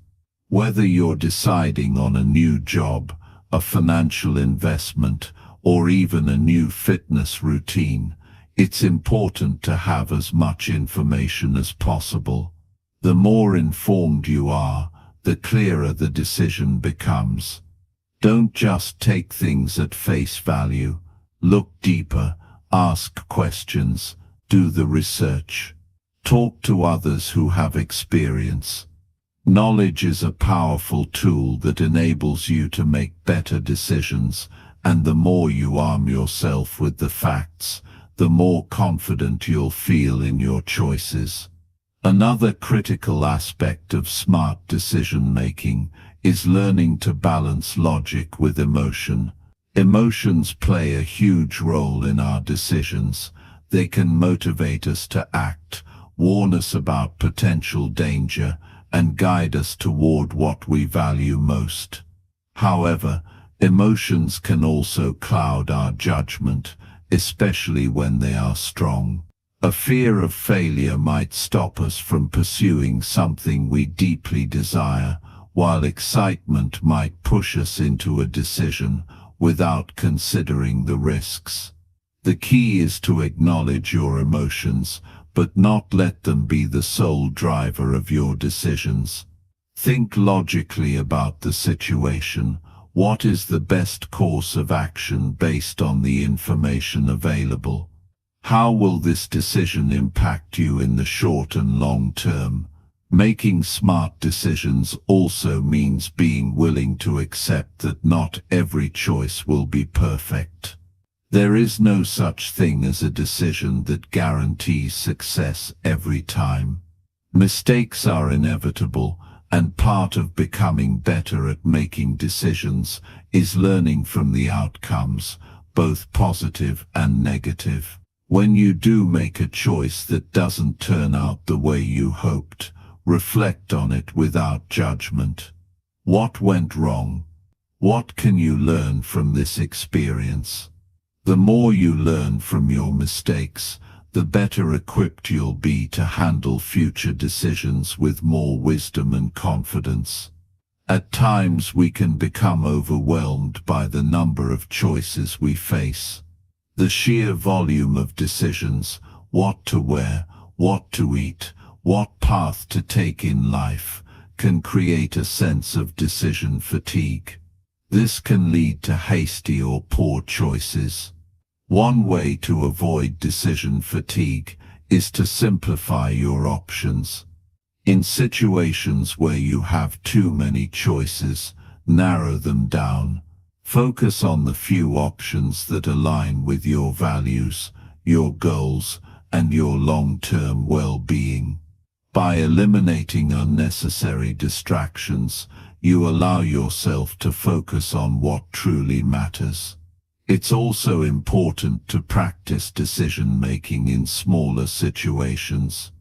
Whether you're deciding on a new job, a financial investment, or even a new fitness routine, it's important to have as much information as possible. The more informed you are, the clearer the decision becomes. Don't just take things at face value. Look deeper, ask questions, do the research. Talk to others who have experience. Knowledge is a powerful tool that enables you to make better decisions, and the more you arm yourself with the facts, the more confident you'll feel in your choices. Another critical aspect of smart decision-making is learning to balance logic with emotion. Emotions play a huge role in our decisions. They can motivate us to act, warn us about potential danger, and guide us toward what we value most. However, emotions can also cloud our judgment, especially when they are strong. A fear of failure might stop us from pursuing something we deeply desire, while excitement might push us into a decision without considering the risks. The key is to acknowledge your emotions, but not let them be the sole driver of your decisions. Think logically about the situation. What is the best course of action based on the information available? How will this decision impact you in the short and long term? Making smart decisions also means being willing to accept that not every choice will be perfect. There is no such thing as a decision that guarantees success every time. Mistakes are inevitable, and part of becoming better at making decisions is learning from the outcomes, both positive and negative. When you do make a choice that doesn't turn out the way you hoped, reflect on it without judgment. What went wrong? What can you learn from this experience? The more you learn from your mistakes, the better equipped you'll be to handle future decisions with more wisdom and confidence. At times we can become overwhelmed by the number of choices we face. The sheer volume of decisions, what to wear, what to eat, what path to take in life, can create a sense of decision fatigue. This can lead to hasty or poor choices. One way to avoid decision fatigue is to simplify your options. In situations where you have too many choices, narrow them down. Focus on the few options that align with your values, your goals, and your long-term well-being. By eliminating unnecessary distractions, you allow yourself to focus on what truly matters. It's also important to practice decision-making in smaller situations.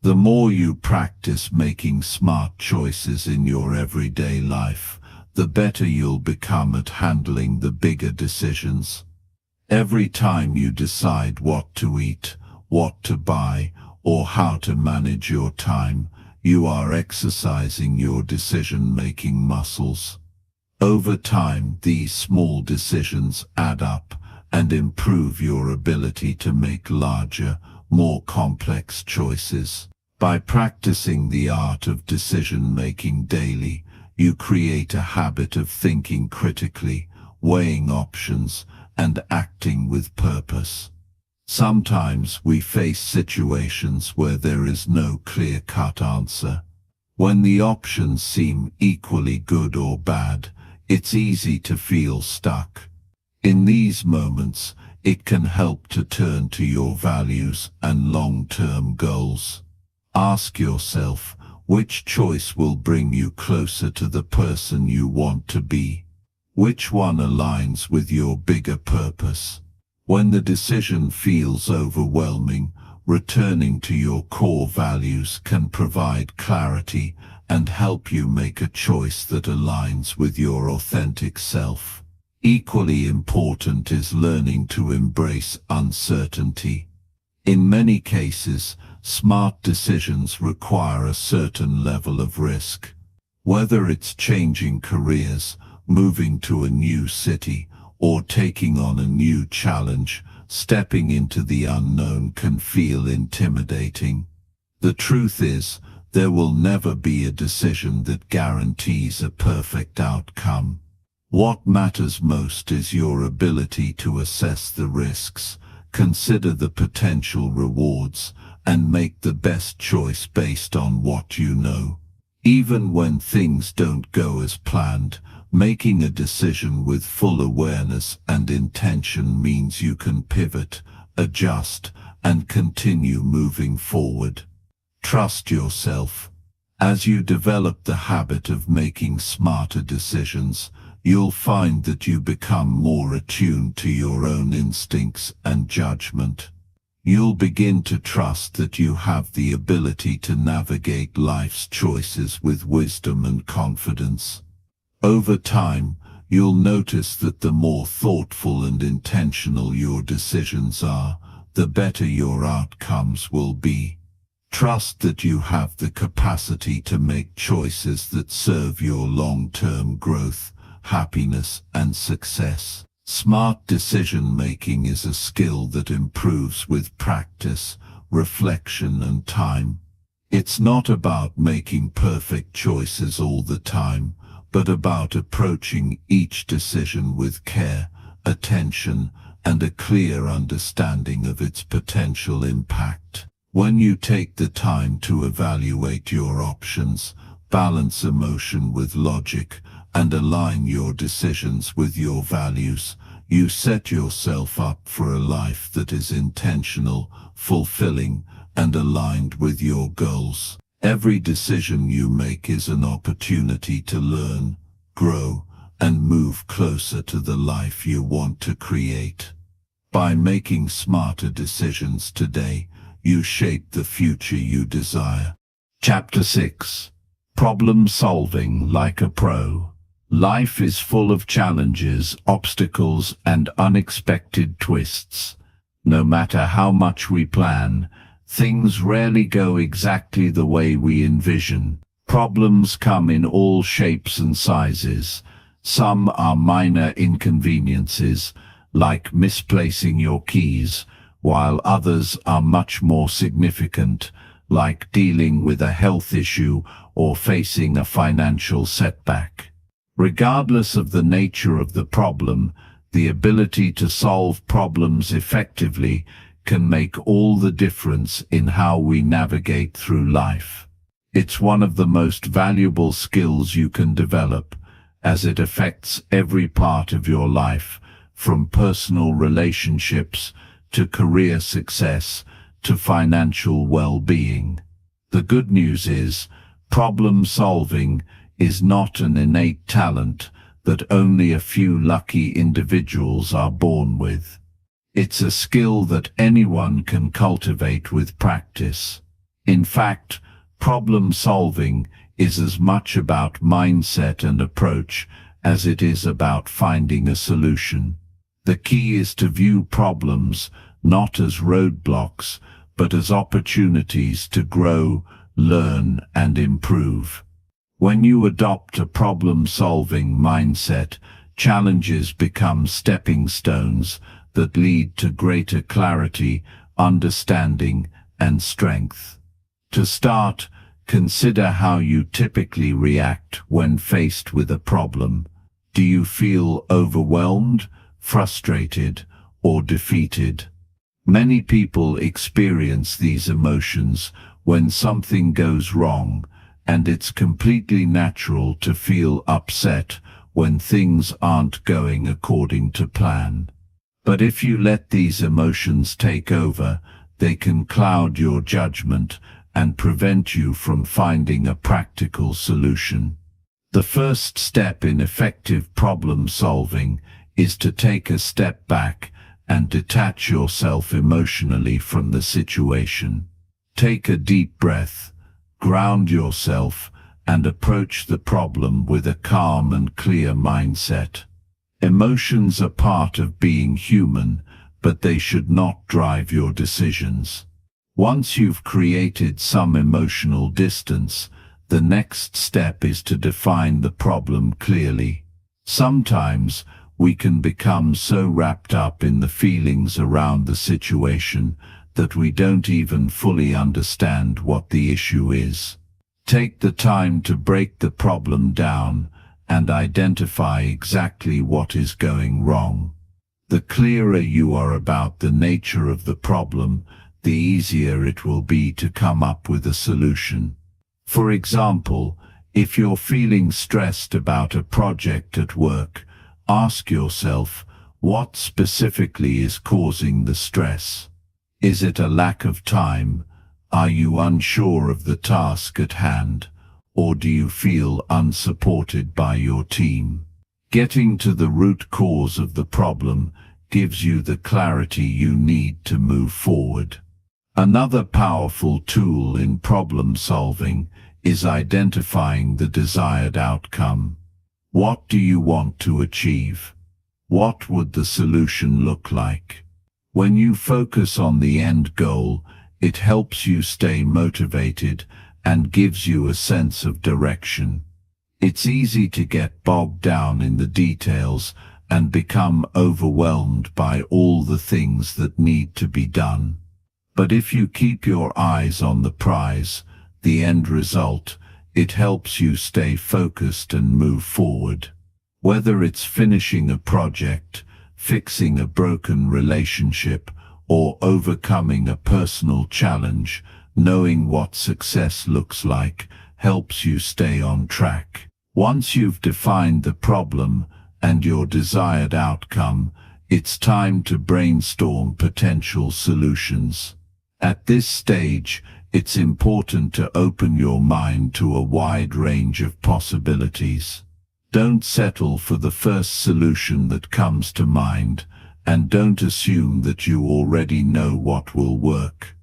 The more you practice making smart choices in your everyday life, the better you'll become at handling the bigger decisions. Every time you decide what to eat, what to buy, or how to manage your time, you are exercising your decision-making muscles. Over time, these small decisions add up and improve your ability to make larger, more complex choices. By practicing the art of decision-making daily, you create a habit of thinking critically, weighing options, and acting with purpose. Sometimes we face situations where there is no clear-cut answer. When the options seem equally good or bad, it's easy to feel stuck. In these moments, it can help to turn to your values and long-term goals. Ask yourself, which choice will bring you closer to the person you want to be? Which one aligns with your bigger purpose? When the decision feels overwhelming, returning to your core values can provide clarity and help you make a choice that aligns with your authentic self. Equally important is learning to embrace uncertainty. In many cases, smart decisions require a certain level of risk. Whether it's changing careers, moving to a new city, or taking on a new challenge, stepping into the unknown can feel intimidating. The truth is, there will never be a decision that guarantees a perfect outcome. What matters most is your ability to assess the risks, consider the potential rewards, and make the best choice based on what you know. Even when things don't go as planned, making a decision with full awareness and intention means you can pivot, adjust, and continue moving forward. Trust yourself. As you develop the habit of making smarter decisions, you'll find that you become more attuned to your own instincts and judgment. You'll begin to trust that you have the ability to navigate life's choices with wisdom and confidence. Over time, you'll notice that the more thoughtful and intentional your decisions are, the better your outcomes will be. Trust that you have the capacity to make choices that serve your long-term growth, happiness, and success. Smart decision-making is a skill that improves with practice, reflection, and time. It's not about making perfect choices all the time, but about approaching each decision with care, attention, and a clear understanding of its potential impact. When you take the time to evaluate your options, balance emotion with logic, and align your decisions with your values, you set yourself up for a life that is intentional, fulfilling, and aligned with your goals. Every decision you make is an opportunity to learn, grow, and move closer to the life you want to create. By making smarter decisions today, you shape the future you desire. Chapter 6. Problem Solving Like a Pro. Life is full of challenges, obstacles, and unexpected twists. No matter how much we plan, things rarely go exactly the way we envision. Problems come in all shapes and sizes. Some are minor inconveniences, like misplacing your keys, while others are much more significant, like dealing with a health issue or facing a financial setback. Regardless of the nature of the problem, the ability to solve problems effectively can make all the difference in how we navigate through life. It's one of the most valuable skills you can develop, as it affects every part of your life, from personal relationships to career success to financial well-being. The good news is, problem solving is not an innate talent that only a few lucky individuals are born with. It's a skill that anyone can cultivate with practice. In fact, problem solving is as much about mindset and approach as it is about finding a solution. The key is to view problems not as roadblocks, but as opportunities to grow, learn, and improve. When you adopt a problem-solving mindset, challenges become stepping stones that lead to greater clarity, understanding, and strength. To start, consider how you typically react when faced with a problem. Do you feel overwhelmed, frustrated, or defeated? Many people experience these emotions when something goes wrong, and it's completely natural to feel upset when things aren't going according to plan. But if you let these emotions take over, they can cloud your judgment and prevent you from finding a practical solution. The first step in effective problem solving is to take a step back and detach yourself emotionally from the situation. Take a deep breath, ground yourself, and approach the problem with a calm and clear mindset. Emotions are part of being human, but they should not drive your decisions. Once you've created some emotional distance, the next step is to define the problem clearly. Sometimes we can become so wrapped up in the feelings around the situation that we don't even fully understand what the issue is. Take the time to break the problem down and identify exactly what is going wrong. The clearer you are about the nature of the problem, the easier it will be to come up with a solution. For example, if you're feeling stressed about a project at work, ask yourself, what specifically is causing the stress? Is it a lack of time? Are you unsure of the task at hand? Or do you feel unsupported by your team? Getting to the root cause of the problem gives you the clarity you need to move forward. Another powerful tool in problem solving is identifying the desired outcome. What do you want to achieve? What would the solution look like? When you focus on the end goal, it helps you stay motivated and gives you a sense of direction. It's easy to get bogged down in the details and become overwhelmed by all the things that need to be done. But if you keep your eyes on the prize, the end result, it helps you stay focused and move forward. Whether it's finishing a project, fixing a broken relationship, or overcoming a personal challenge, knowing what success looks like helps you stay on track. Once you've defined the problem and your desired outcome, it's time to brainstorm potential solutions. At this stage, it's important to open your mind to a wide range of possibilities. Don't settle for the first solution that comes to mind, and don't assume that you already know what will work.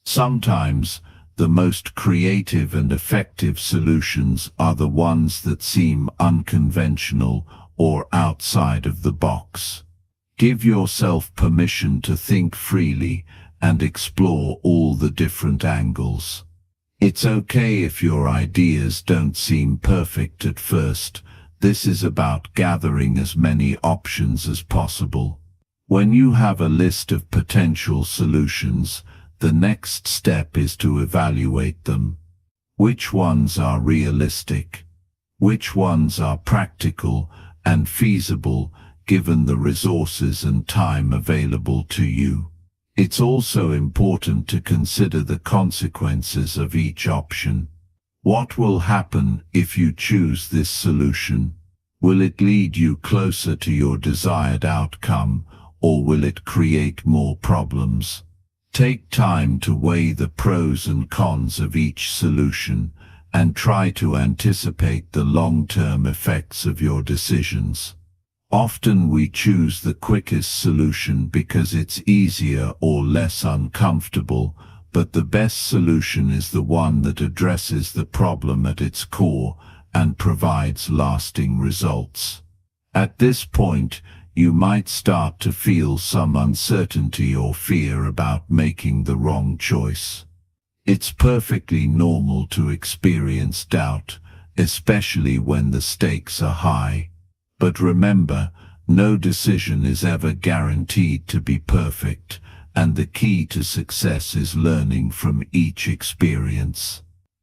Sometimes, the most creative and effective solutions are the ones that seem unconventional or outside of the box. Give yourself permission to think freely and explore all the different angles. It's okay if your ideas don't seem perfect at first. This is about gathering as many options as possible. When you have a list of potential solutions, the next step is to evaluate them. Which ones are realistic? Which ones are practical and feasible given the resources and time available to you? It's also important to consider the consequences of each option. What will happen if you choose this solution? Will it lead you closer to your desired outcome, or will it create more problems? Take time to weigh the pros and cons of each solution and try to anticipate the long-term effects of your decisions. Often we choose the quickest solution because it's easier or less uncomfortable, but the best solution is the one that addresses the problem at its core and provides lasting results. At this point, you might start to feel some uncertainty or fear about making the wrong choice. It's perfectly normal to experience doubt, especially when the stakes are high. But remember, no decision is ever guaranteed to be perfect, and the key to success is learning from each experience.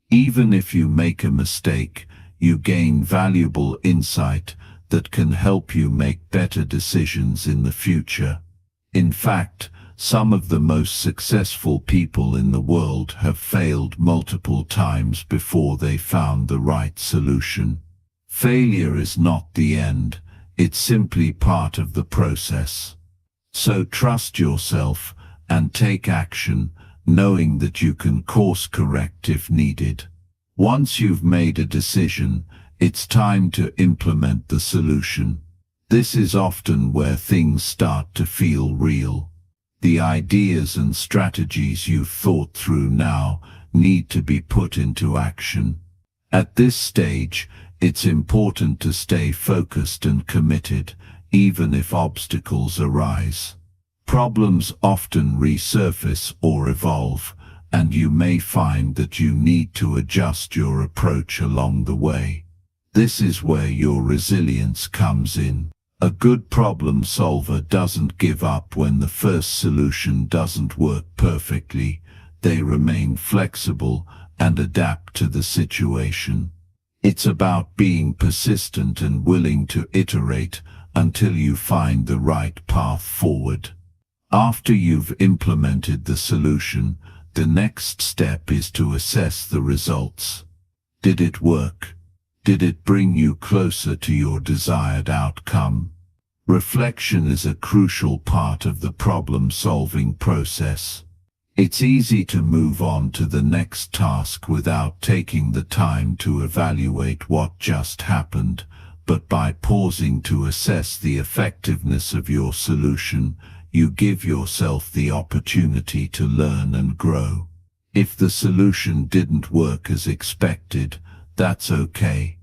Even if you make a mistake, you gain valuable insight that can help you make better decisions in the future. In fact, Some of the most successful people in the world have failed multiple times before they found the right solution. Failure is not the end, it's simply part of the process. So trust yourself and take action, knowing that you can course correct if needed. Once you've made a decision, it's time to implement the solution. This is often where things start to feel real. The ideas and strategies you've thought through now need to be put into action. At this stage, it's important to stay focused and committed, even if obstacles arise. Problems often resurface or evolve, and you may find that you need to adjust your approach along the way. This is where your resilience comes in. A good problem solver doesn't give up when the first solution doesn't work perfectly. They remain flexible and adapt to the situation. It's about being persistent and willing to iterate until you find the right path forward. After you've implemented the solution, the next step is to assess the results. Did it work? Did it bring you closer to your desired outcome? Reflection is a crucial part of the problem-solving process. It's easy to move on to the next task without taking the time to evaluate what just happened, but by pausing to assess the effectiveness of your solution, you give yourself the opportunity to learn and grow. If the solution didn't work as expected, that's okay.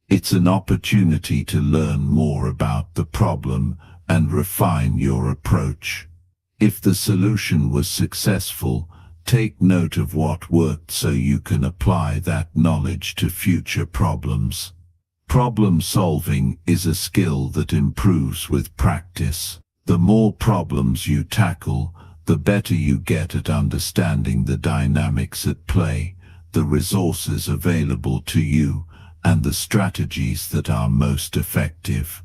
It's an opportunity to learn more about the problem and refine your approach. If the solution was successful, take note of what worked so you can apply that knowledge to future problems. Problem solving is a skill that improves with practice. The more problems you tackle, the better you get at understanding the dynamics at play, the resources available to you, and the strategies that are most effective.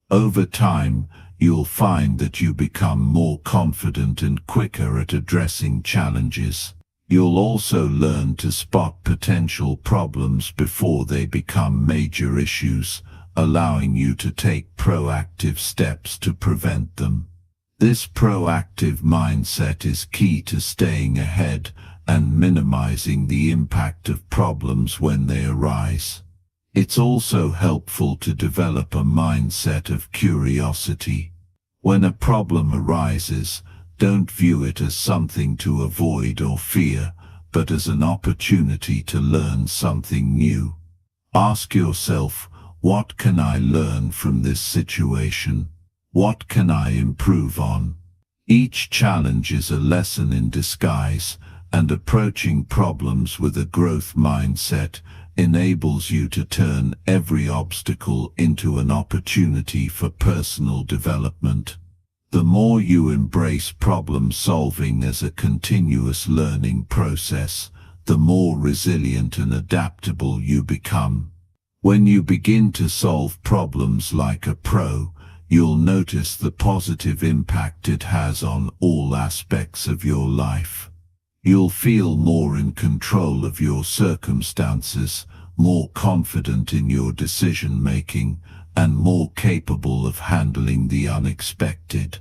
Over time, you'll find that you become more confident and quicker at addressing challenges. You'll also learn to spot potential problems before they become major issues, allowing you to take proactive steps to prevent them. This proactive mindset is key to staying ahead and minimizing the impact of problems when they arise. It's also helpful to develop a mindset of curiosity. When a problem arises, don't view it as something to avoid or fear, but as an opportunity to learn something new. Ask yourself, what can I learn from this situation? What can I improve on? Each challenge is a lesson in disguise, and approaching problems with a growth mindset enables you to turn every obstacle into an opportunity for personal development. The more you embrace problem solving as a continuous learning process, the more resilient and adaptable you become. When you begin to solve problems like a pro, you'll notice the positive impact it has on all aspects of your life. You'll feel more in control of your circumstances, more confident in your decision-making, and more capable of handling the unexpected.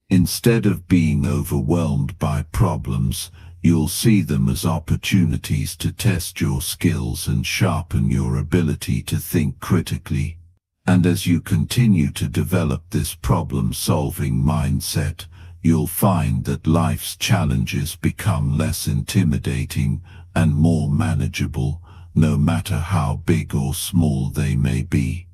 Instead of being overwhelmed by problems, you'll see them as opportunities to test your skills and sharpen your ability to think critically. And as you continue to develop this problem-solving mindset, you'll find that life's challenges become less intimidating and more manageable, no matter how big or small they may be.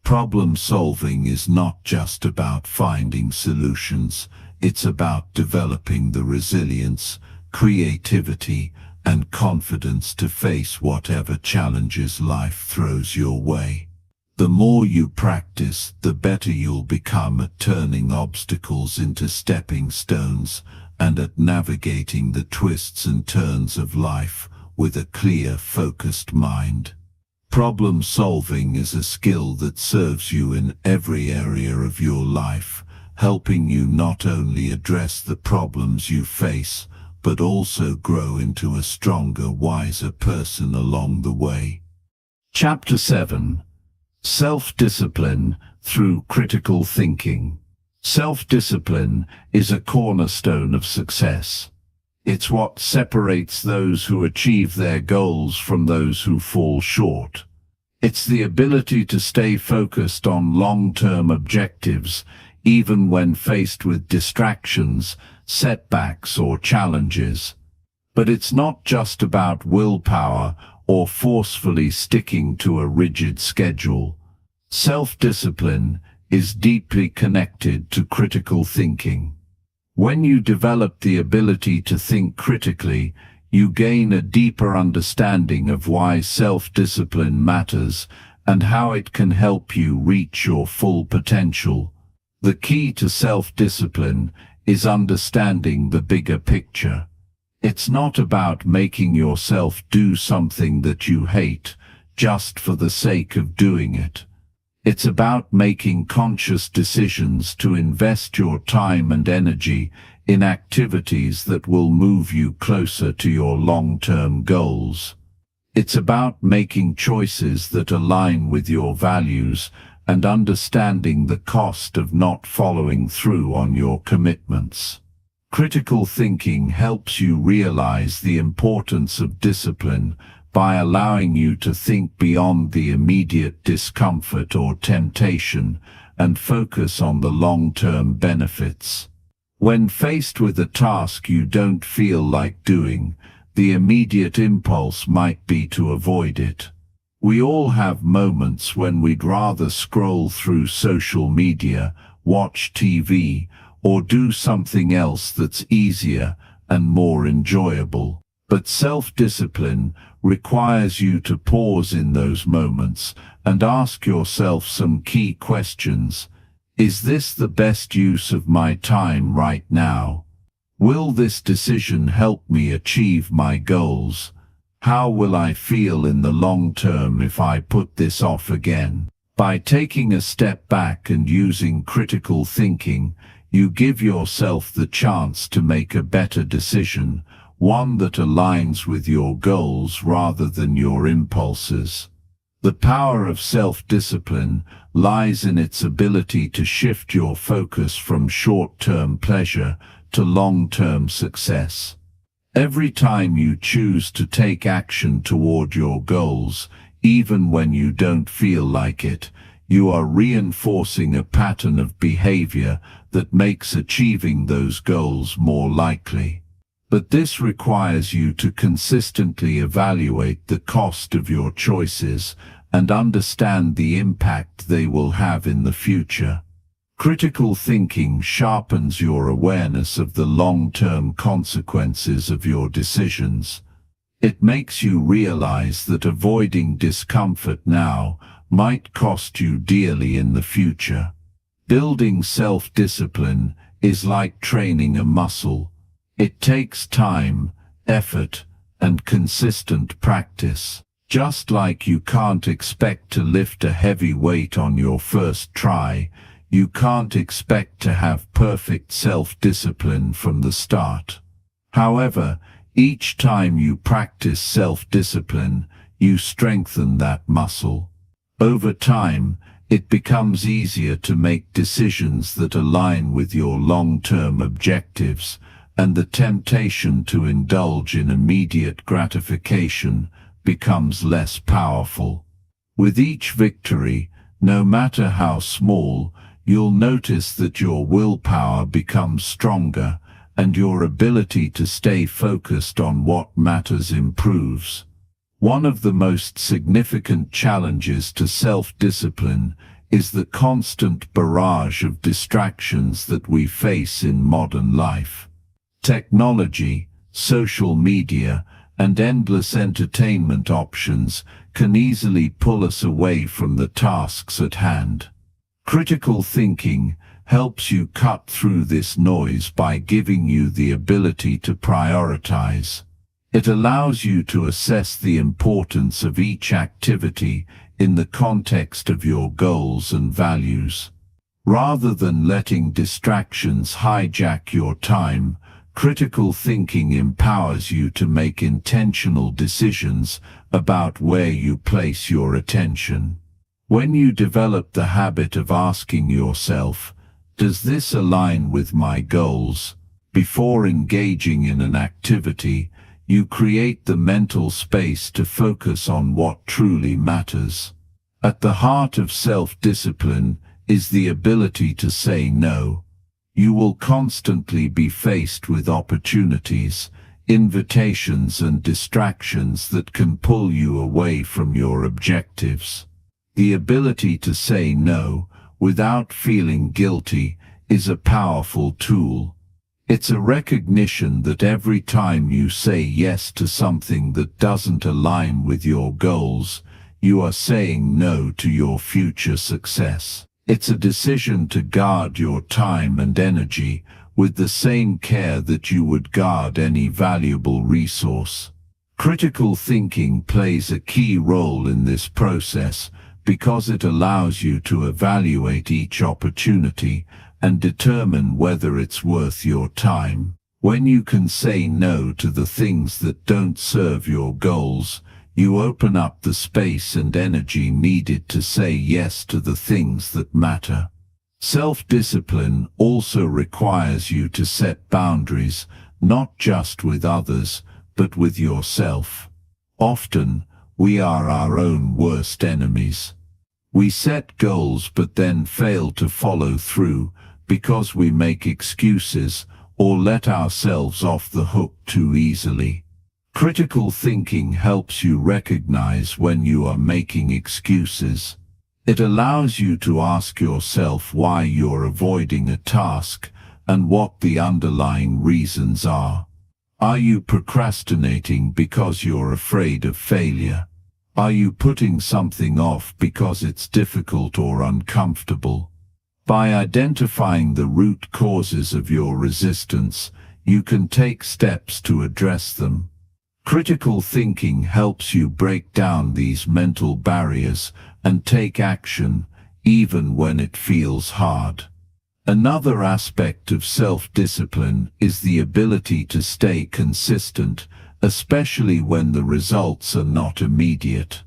Problem solving is not just about finding solutions, it's about developing the resilience, creativity, and confidence to face whatever challenges life throws your way. The more you practice, the better you'll become at turning obstacles into stepping stones and at navigating the twists and turns of life with a clear, focused mind. Problem solving is a skill that serves you in every area of your life, helping you not only address the problems you face, but also grow into a stronger, wiser person along the way. Chapter 7. Self-discipline through critical thinking. Self-discipline is a cornerstone of success. It's what separates those who achieve their goals from those who fall short. It's the ability to stay focused on long-term objectives, even when faced with distractions, setbacks, or challenges. But it's not just about willpower or forcefully sticking to a rigid schedule. Self-discipline is deeply connected to critical thinking. When you develop the ability to think critically, you gain a deeper understanding of why self-discipline matters and how it can help you reach your full potential. The key to self-discipline is understanding the bigger picture. It's not about making yourself do something that you hate just for the sake of doing it. It's about making conscious decisions to invest your time and energy in activities that will move you closer to your long-term goals. It's about making choices that align with your values and understanding the cost of not following through on your commitments. Critical thinking helps you realize the importance of discipline by allowing you to think beyond the immediate discomfort or temptation and focus on the long-term benefits. When faced with a task you don't feel like doing, the immediate impulse might be to avoid it. We all have moments when we'd rather scroll through social media, watch TV, or do something else that's easier and more enjoyable. But self-discipline requires you to pause in those moments and ask yourself some key questions. Is this the best use of my time right now? Will this decision help me achieve my goals? How will I feel in the long term if I put this off again? By taking a step back and using critical thinking, you give yourself the chance to make a better decision, one that aligns with your goals rather than your impulses. The power of self-discipline lies in its ability to shift your focus from short-term pleasure to long-term success. Every time you choose to take action toward your goals, even when you don't feel like it, you are reinforcing a pattern of behavior that makes achieving those goals more likely. But this requires you to consistently evaluate the cost of your choices and understand the impact they will have in the future. Critical thinking sharpens your awareness of the long-term consequences of your decisions. It makes you realize that avoiding discomfort now might cost you dearly in the future. Building self-discipline is like training a muscle. It takes time, effort, and consistent practice. Just like you can't expect to lift a heavy weight on your first try, you can't expect to have perfect self-discipline from the start. However, each time you practice self-discipline, you strengthen that muscle. Over time, it becomes easier to make decisions that align with your long-term objectives, and the temptation to indulge in immediate gratification becomes less powerful. With each victory, no matter how small, you'll notice that your willpower becomes stronger and your ability to stay focused on what matters improves. One of the most significant challenges to self-discipline is the constant barrage of distractions that we face in modern life. Technology, social media, and endless entertainment options can easily pull us away from the tasks at hand. Critical thinking helps you cut through this noise by giving you the ability to prioritize. It allows you to assess the importance of each activity in the context of your goals and values. Rather than letting distractions hijack your time, critical thinking empowers you to make intentional decisions about where you place your attention. When you develop the habit of asking yourself, "Does this align with my goals?" before engaging in an activity, you create the mental space to focus on what truly matters. At the heart of self-discipline is the ability to say no. You will constantly be faced with opportunities, invitations and distractions that can pull you away from your objectives. The ability to say no without feeling guilty is a powerful tool. It's a recognition that every time you say yes to something that doesn't align with your goals, you are saying no to your future success. It's a decision to guard your time and energy with the same care that you would guard any valuable resource. Critical thinking plays a key role in this process because it allows you to evaluate each opportunity and determine whether it's worth your time. When you can say no to the things that don't serve your goals, you open up the space and energy needed to say yes to the things that matter. Self-discipline also requires you to set boundaries, not just with others, but with yourself. Often, we are our own worst enemies. We set goals but then fail to follow through because we make excuses or let ourselves off the hook too easily. Critical thinking helps you recognize when you are making excuses. It allows you to ask yourself why you're avoiding a task and what the underlying reasons are. Are you procrastinating because you're afraid of failure? Are you putting something off because it's difficult or uncomfortable? By identifying the root causes of your resistance, you can take steps to address them. Critical thinking helps you break down these mental barriers and take action, even when it feels hard. Another aspect of self-discipline is the ability to stay consistent, especially when the results are not immediate.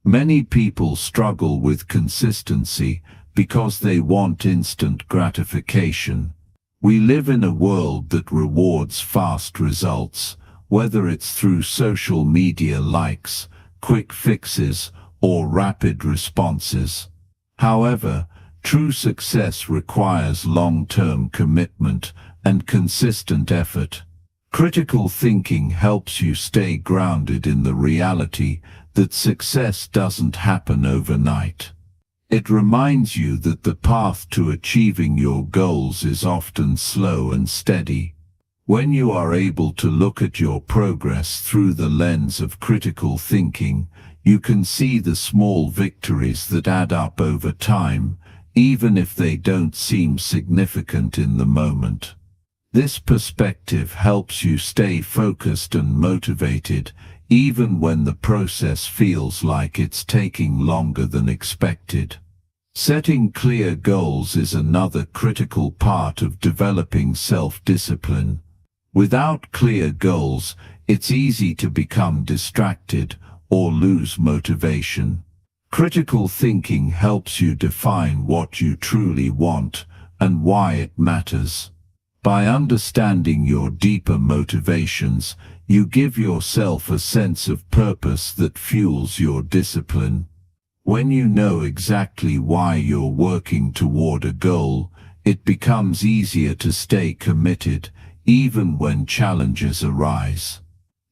Many people struggle with consistency because they want instant gratification. We live in a world that rewards fast results, whether it's through social media likes, quick fixes, or rapid responses. However, true success requires long-term commitment and consistent effort. Critical thinking helps you stay grounded in the reality that success doesn't happen overnight. It reminds you that the path to achieving your goals is often slow and steady. When you are able to look at your progress through the lens of critical thinking, you can see the small victories that add up over time, even if they don't seem significant in the moment. This perspective helps you stay focused and motivated, even when the process feels like it's taking longer than expected. Setting clear goals is another critical part of developing self-discipline. Without clear goals, it's easy to become distracted or lose motivation. Critical thinking helps you define what you truly want and why it matters. By understanding your deeper motivations, you give yourself a sense of purpose that fuels your discipline. When you know exactly why you're working toward a goal, it becomes easier to stay committed, even when challenges arise.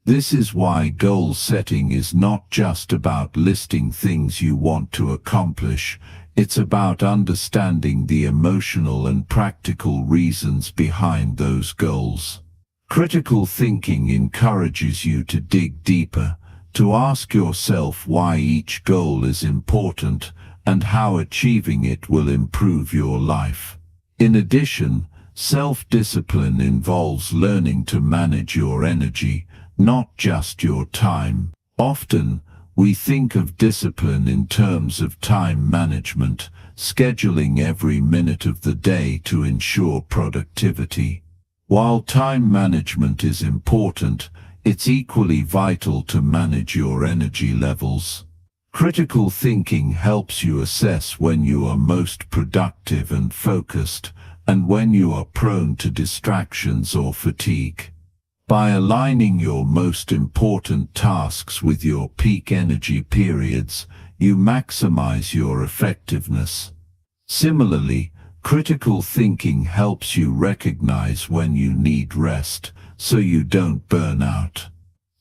This is why goal setting is not just about listing things you want to accomplish, it's about understanding the emotional and practical reasons behind those goals. Critical thinking encourages you to dig deeper, to ask yourself why each goal is important and how achieving it will improve your life. In addition, self-discipline involves learning to manage your energy, not just your time. Often, We think of discipline in terms of time management, scheduling every minute of the day to ensure productivity. While time management is important, it's equally vital to manage your energy levels. Critical thinking helps you assess when you are most productive and focused, and when you are prone to distractions or fatigue. By aligning your most important tasks with your peak energy periods, you maximize your effectiveness. Similarly, critical thinking helps you recognize when you need rest, so you don't burn out.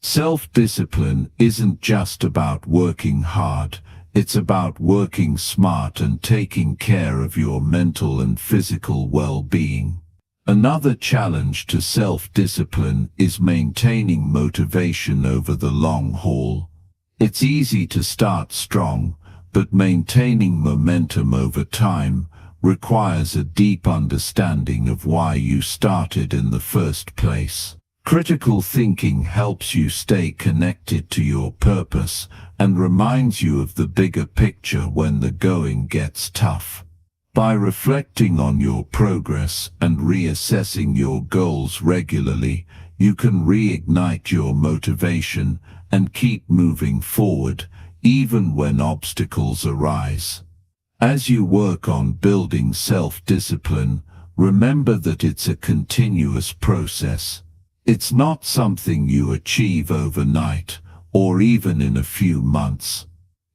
Self-discipline isn't just about working hard, it's about working smart and taking care of your mental and physical well-being. Another challenge to self-discipline is maintaining motivation over the long haul. It's easy to start strong, but maintaining momentum over time requires a deep understanding of why you started in the first place. Critical thinking helps you stay connected to your purpose and reminds you of the bigger picture when the going gets tough. By reflecting on your progress and reassessing your goals regularly, you can reignite your motivation and keep moving forward, even when obstacles arise. As you work on building self-discipline, remember that it's a continuous process. It's not something you achieve overnight, or even in a few months.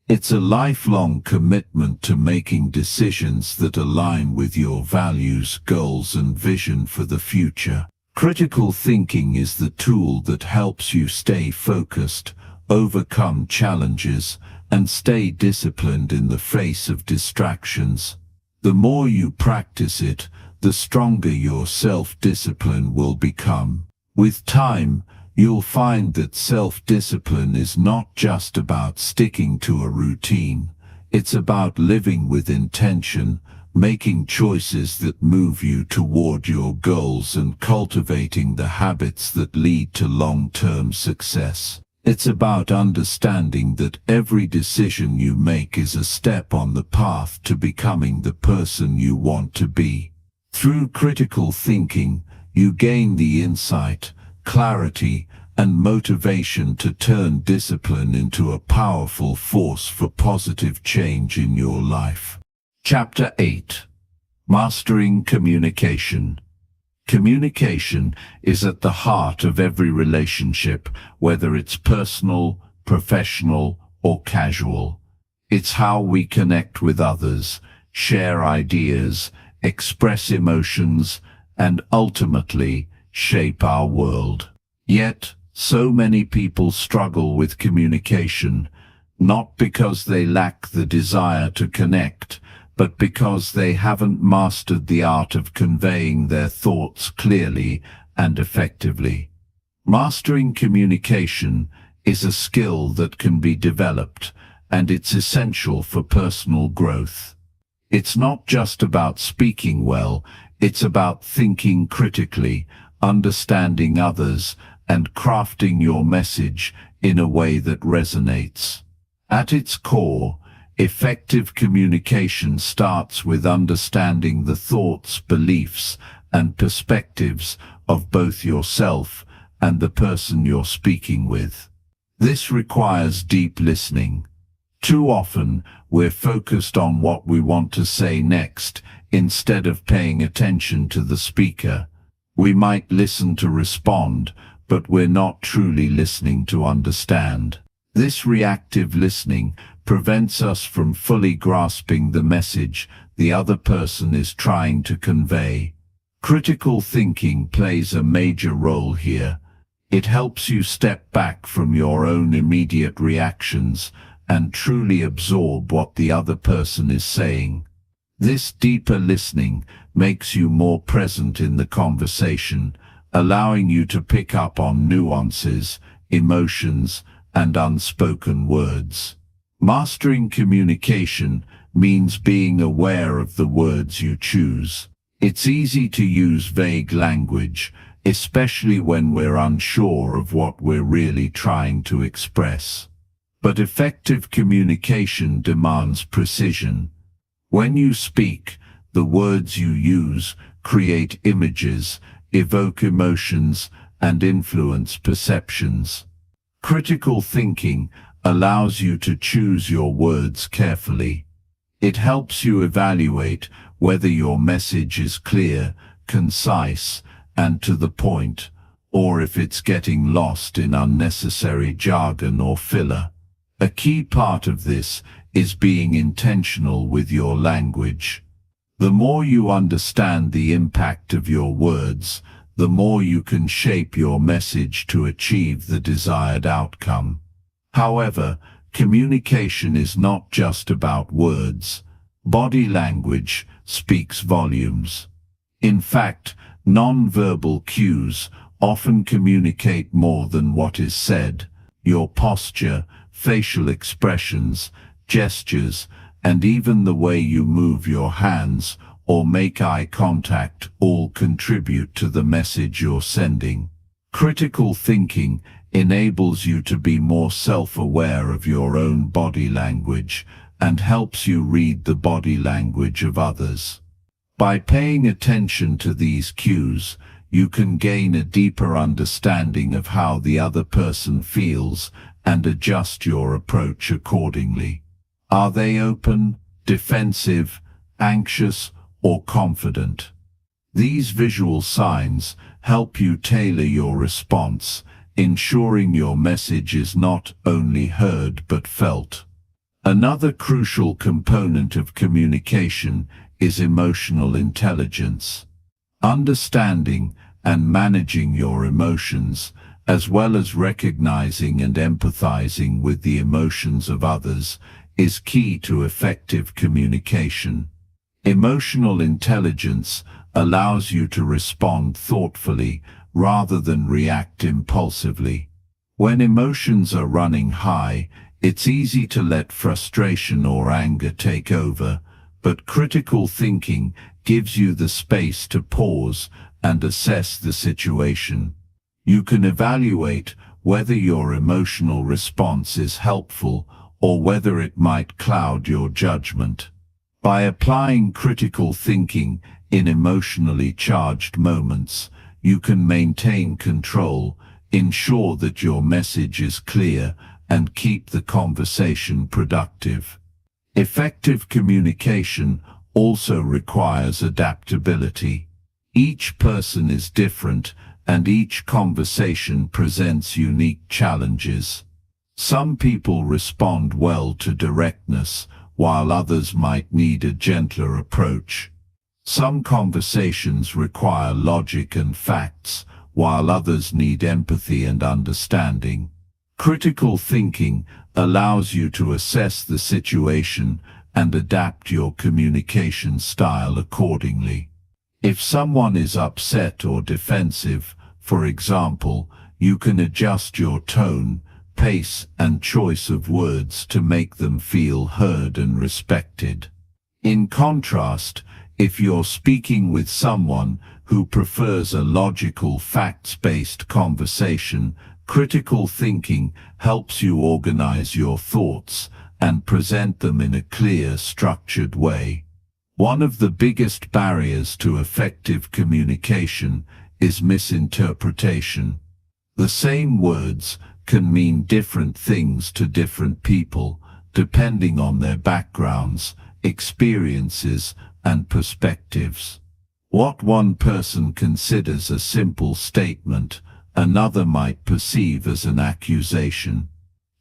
It's a lifelong commitment to making decisions that align with your values, goals, and vision for the future. Critical thinking is the tool that helps you stay focused, overcome challenges, and stay disciplined in the face of distractions. The more you practice it, the stronger your self-discipline will become. With time, you'll find that self-discipline is not just about sticking to a routine. It's about living with intention, making choices that move you toward your goals and cultivating the habits that lead to long-term success. It's about understanding that every decision you make is a step on the path to becoming the person you want to be. Through critical thinking, you gain the insight, clarity, and motivation to turn discipline into a powerful force for positive change in your life. Chapter 8. Mastering Communication. Communication is at the heart of every relationship, whether it's personal, professional, or casual. It's how we connect with others, share ideas, express emotions, and ultimately shape our world. Yet, so many people struggle with communication, not because they lack the desire to connect, but because they haven't mastered the art of conveying their thoughts clearly and effectively. Mastering communication is a skill that can be developed, and it's essential for personal growth. It's not just about speaking well, it's about thinking critically, understanding others, and crafting your message in a way that resonates. At its core, effective communication starts with understanding the thoughts, beliefs, and perspectives of both yourself and the person you're speaking with. This requires deep listening. Too often, we're focused on what we want to say next, instead of paying attention to the speaker. We might listen to respond, but we're not truly listening to understand. This reactive listening prevents us from fully grasping the message the other person is trying to convey. Critical thinking plays a major role here. It helps you step back from your own immediate reactions and truly absorb what the other person is saying. This deeper listening makes you more present in the conversation, allowing you to pick up on nuances, emotions, and unspoken words. Mastering communication means being aware of the words you choose. It's easy to use vague language, especially when we're unsure of what we're really trying to express. But effective communication demands precision. When you speak, the words you use create images, evoke emotions, and influence perceptions. Critical thinking allows you to choose your words carefully. It helps you evaluate whether your message is clear, concise, and to the point, or if it's getting lost in unnecessary jargon or filler. A key part of this is being intentional with your language. The more you understand the impact of your words, the more you can shape your message to achieve the desired outcome. However, communication is not just about words. Body language speaks volumes. In fact, non-verbal cues often communicate more than what is said. Your posture, facial expressions, gestures, and even the way you move your hands or make eye contact all contribute to the message you're sending. Critical thinking enables you to be more self-aware of your own body language and helps you read the body language of others. By paying attention to these cues, you can gain a deeper understanding of how the other person feels and adjust your approach accordingly. Are they open, defensive, anxious, or confident? These visual signs help you tailor your response, ensuring your message is not only heard but felt. Another crucial component of communication is emotional intelligence. Understanding and managing your emotions, as well as recognizing and empathizing with the emotions of others, is key to effective communication. Emotional intelligence allows you to respond thoughtfully rather than react impulsively. When emotions are running high, it's easy to let frustration or anger take over, but critical thinking gives you the space to pause and assess the situation. You can evaluate whether your emotional response is helpful or whether it might cloud your judgment. By applying critical thinking in emotionally charged moments, you can maintain control, ensure that your message is clear, and keep the conversation productive. Effective communication also requires adaptability. Each person is different, and each conversation presents unique challenges. Some people respond well to directness, while others might need a gentler approach. Some conversations require logic and facts, while others need empathy and understanding. Critical thinking allows you to assess the situation and adapt your communication style accordingly. If someone is upset or defensive, for example, you can adjust your tone, pace, and choice of words to make them feel heard and respected. In contrast, if you're speaking with someone who prefers a logical, facts-based conversation, critical thinking helps you organize your thoughts and present them in a clear, structured way. One of the biggest barriers to effective communication is misinterpretation. The same words can mean different things to different people, depending on their backgrounds, experiences, and perspectives. What one person considers a simple statement, another might perceive as an accusation.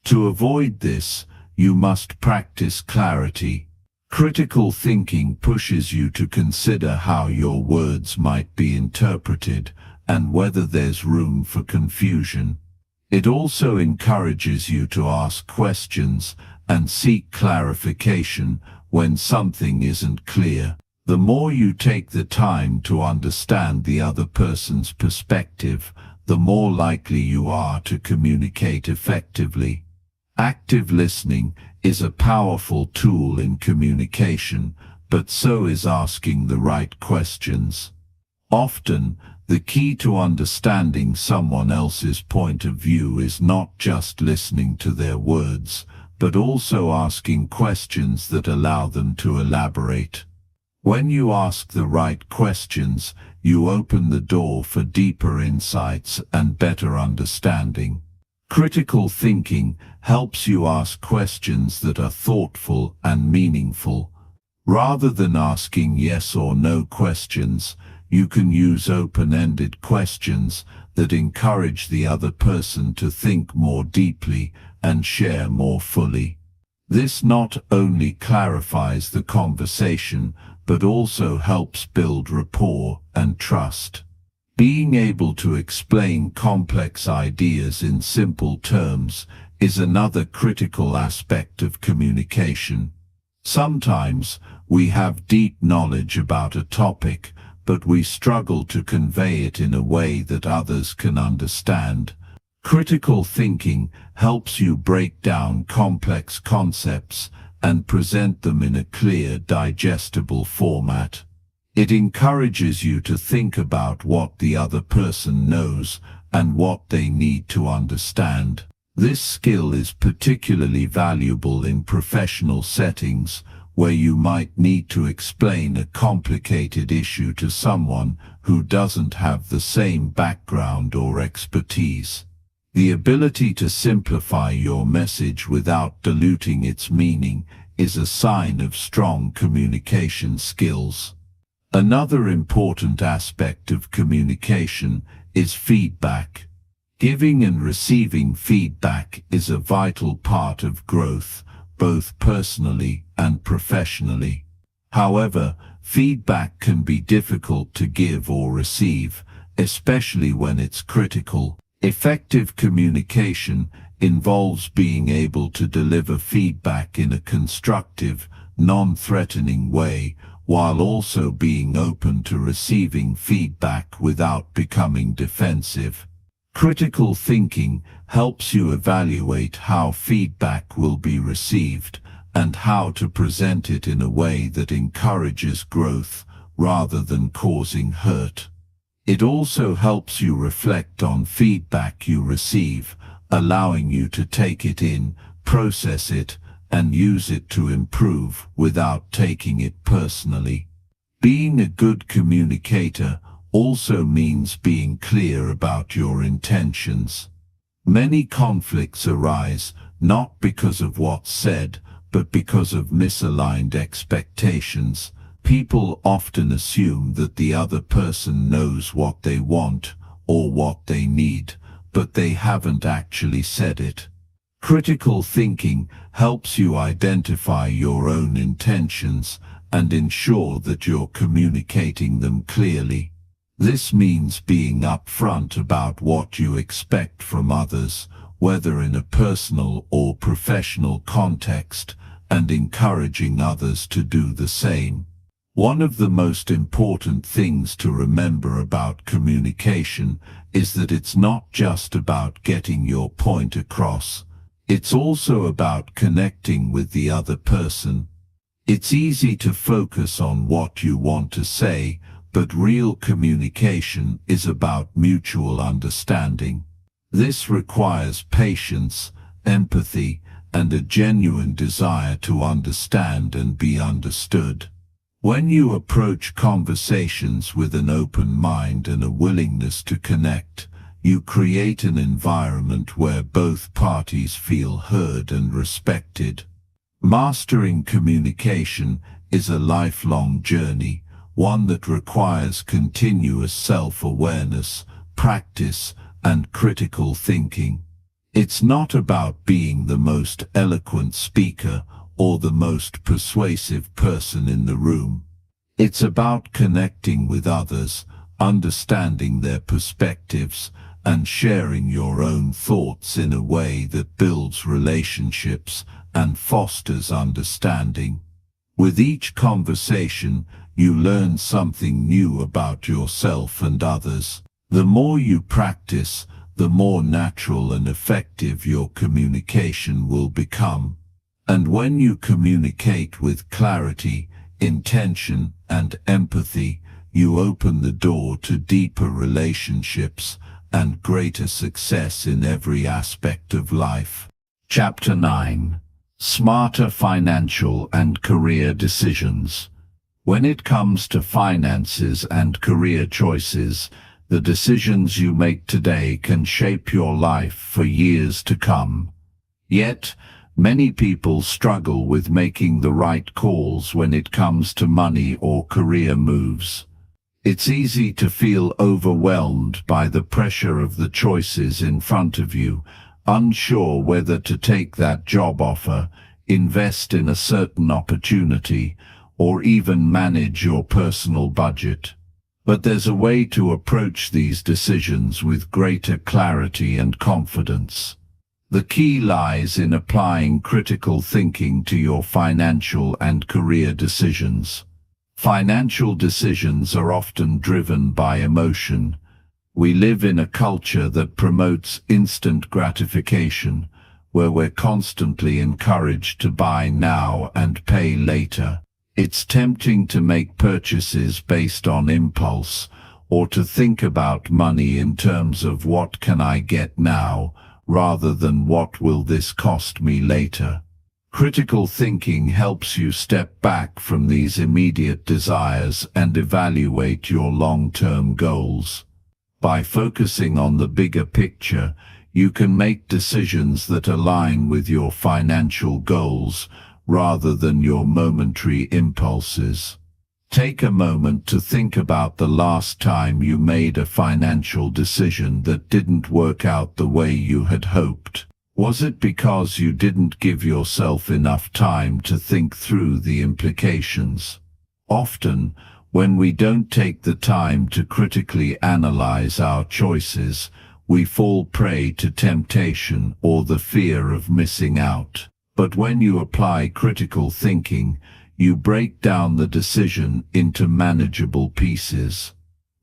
To avoid this, you must practice clarity. Critical thinking pushes you to consider how your words might be interpreted and whether there's room for confusion. It also encourages you to ask questions and seek clarification when something isn't clear. The more you take the time to understand the other person's perspective, the more likely you are to communicate effectively. Active listening is a powerful tool in communication, but so is asking the right questions. Often, the key to understanding someone else's point of view is not just listening to their words, but also asking questions that allow them to elaborate. When you ask the right questions, you open the door for deeper insights and better understanding. Critical thinking helps you ask questions that are thoughtful and meaningful. Rather than asking yes or no questions, you can use open-ended questions that encourage the other person to think more deeply and share more fully. This not only clarifies the conversation, but also helps build rapport and trust. Being able to explain complex ideas in simple terms is another critical aspect of communication. Sometimes we have deep knowledge about a topic, but we struggle to convey it in a way that others can understand. Critical thinking helps you break down complex concepts and present them in a clear, digestible format. It encourages you to think about what the other person knows and what they need to understand. This skill is particularly valuable in professional settings, where you might need to explain a complicated issue to someone who doesn't have the same background or expertise. The ability to simplify your message without diluting its meaning is a sign of strong communication skills. Another important aspect of communication is feedback. Giving and receiving feedback is a vital part of growth, both personally and professionally. However, feedback can be difficult to give or receive, especially when it's critical. Effective communication involves being able to deliver feedback in a constructive, non-threatening way, while also being open to receiving feedback without becoming defensive. Critical thinking helps you evaluate how feedback will be received and how to present it in a way that encourages growth rather than causing hurt. It also helps you reflect on feedback you receive, allowing you to take it in, process it, and use it to improve without taking it personally. Being a good communicator also means being clear about your intentions. Many conflicts arise not because of what's said, but because of misaligned expectations. People often assume that the other person knows what they want or what they need, but they haven't actually said it. Critical thinking helps you identify your own intentions and ensure that you're communicating them clearly. This means being upfront about what you expect from others, whether in a personal or professional context, and encouraging others to do the same. One of the most important things to remember about communication is that it's not just about getting your point across. It's also about connecting with the other person. It's easy to focus on what you want to say, but real communication is about mutual understanding. This requires patience, empathy, and a genuine desire to understand and be understood. When you approach conversations with an open mind and a willingness to connect, you create an environment where both parties feel heard and respected. Mastering communication is a lifelong journey, one that requires continuous self-awareness, practice, and critical thinking. It's not about being the most eloquent speaker or the most persuasive person in the room. It's about connecting with others, understanding their perspectives, and sharing your own thoughts in a way that builds relationships and fosters understanding. With each conversation, you learn something new about yourself and others. The more you practice, the more natural and effective your communication will become. And when you communicate with clarity, intention, and empathy, you open the door to deeper relationships and greater success in every aspect of life. Chapter 9. Smarter Financial and Career Decisions. When it comes to finances and career choices, the decisions you make today can shape your life for years to come. Yet, many people struggle with making the right calls when it comes to money or career moves. It's easy to feel overwhelmed by the pressure of the choices in front of you, unsure whether to take that job offer, invest in a certain opportunity, or even manage your personal budget. But there's a way to approach these decisions with greater clarity and confidence. The key lies in applying critical thinking to your financial and career decisions. Financial decisions are often driven by emotion. We live in a culture that promotes instant gratification, where we're constantly encouraged to buy now and pay later. It's tempting to make purchases based on impulse, or to think about money in terms of what can I get now, rather than what will this cost me later. Critical thinking helps you step back from these immediate desires and evaluate your long-term goals. By focusing on the bigger picture, you can make decisions that align with your financial goals rather than your momentary impulses. Take a moment to think about the last time you made a financial decision that didn't work out the way you had hoped. Was it because you didn't give yourself enough time to think through the implications? Often, when we don't take the time to critically analyze our choices, we fall prey to temptation or the fear of missing out. But when you apply critical thinking, you break down the decision into manageable pieces.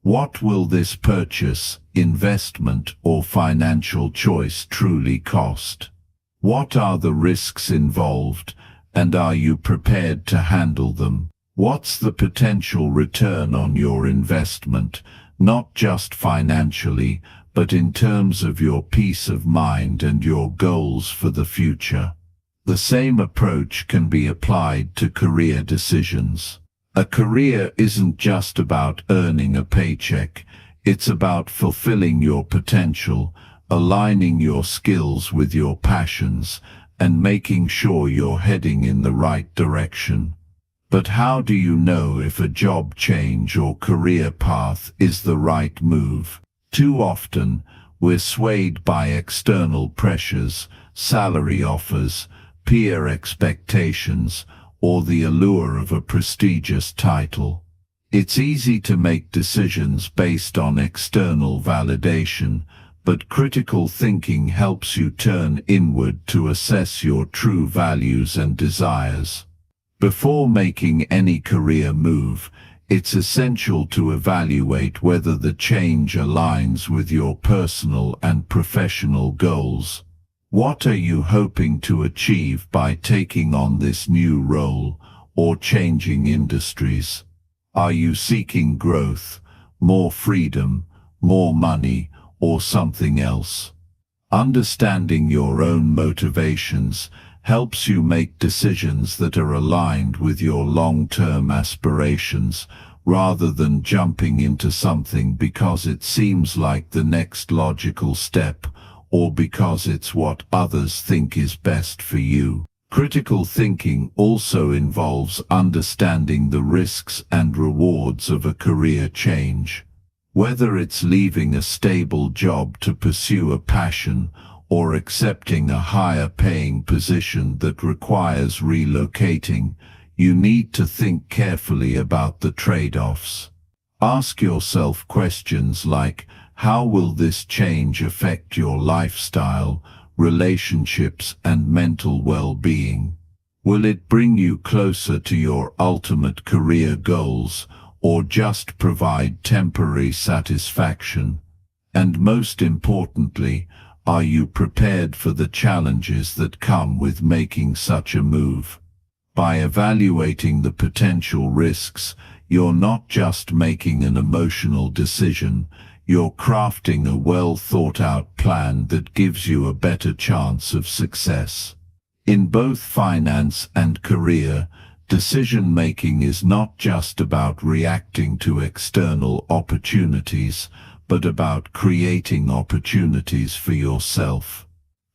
What will this purchase, investment, or financial choice truly cost? What are the risks involved, and are you prepared to handle them? What's the potential return on your investment, not just financially, but in terms of your peace of mind and your goals for the future? The same approach can be applied to career decisions. A career isn't just about earning a paycheck, it's about fulfilling your potential, aligning your skills with your passions, and making sure you're heading in the right direction. But how do you know if a job change or career path is the right move? Too often, we're swayed by external pressures, salary offers, peer expectations, or the allure of a prestigious title. It's easy to make decisions based on external validation, but critical thinking helps you turn inward to assess your true values and desires. Before making any career move, it's essential to evaluate whether the change aligns with your personal and professional goals. What are you hoping to achieve by taking on this new role or changing industries? Are you seeking growth, more freedom, more money, or something else? Understanding your own motivations helps you make decisions that are aligned with your long-term aspirations, rather than jumping into something because it seems like the next logical step, or because it's what others think is best for you. Critical thinking also involves understanding the risks and rewards of a career change. Whether it's leaving a stable job to pursue a passion, or accepting a higher-paying position that requires relocating, you need to think carefully about the trade-offs. Ask yourself questions like, how will this change affect your lifestyle, relationships, and mental well-being? Will it bring you closer to your ultimate career goals, or just provide temporary satisfaction? And most importantly, are you prepared for the challenges that come with making such a move? By evaluating the potential risks, You're not just making an emotional decision, you're crafting a well-thought-out plan that gives you a better chance of success. In both finance and career, decision-making is not just about reacting to external opportunities, but about creating opportunities for yourself.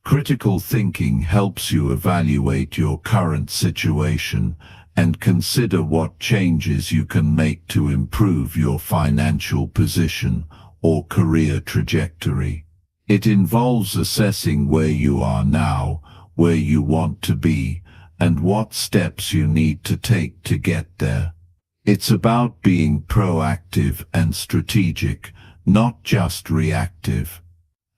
Critical thinking helps you evaluate your current situation and consider what changes you can make to improve your financial position or career trajectory. It involves assessing where you are now, where you want to be, and what steps you need to take to get there. It's about being proactive and strategic, not just reactive.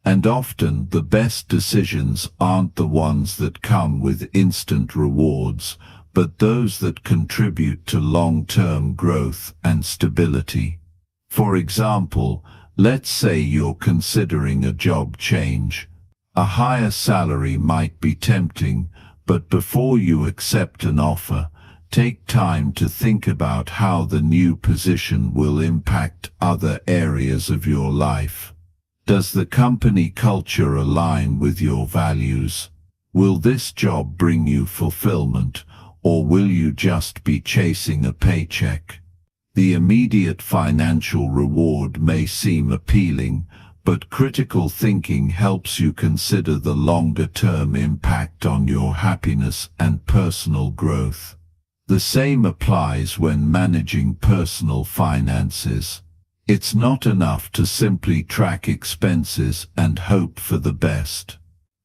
And often the best decisions aren't the ones that come with instant rewards, but those that contribute to long-term growth and stability. For example, let's say you're considering a job change. A higher salary might be tempting, but before you accept an offer, take time to think about how the new position will impact other areas of your life. Does the company culture align with your values? Will this job bring you fulfillment, or will you just be chasing a paycheck? The immediate financial reward may seem appealing, but critical thinking helps you consider the longer-term impact on your happiness and personal growth. The same applies when managing personal finances. It's not enough to simply track expenses and hope for the best.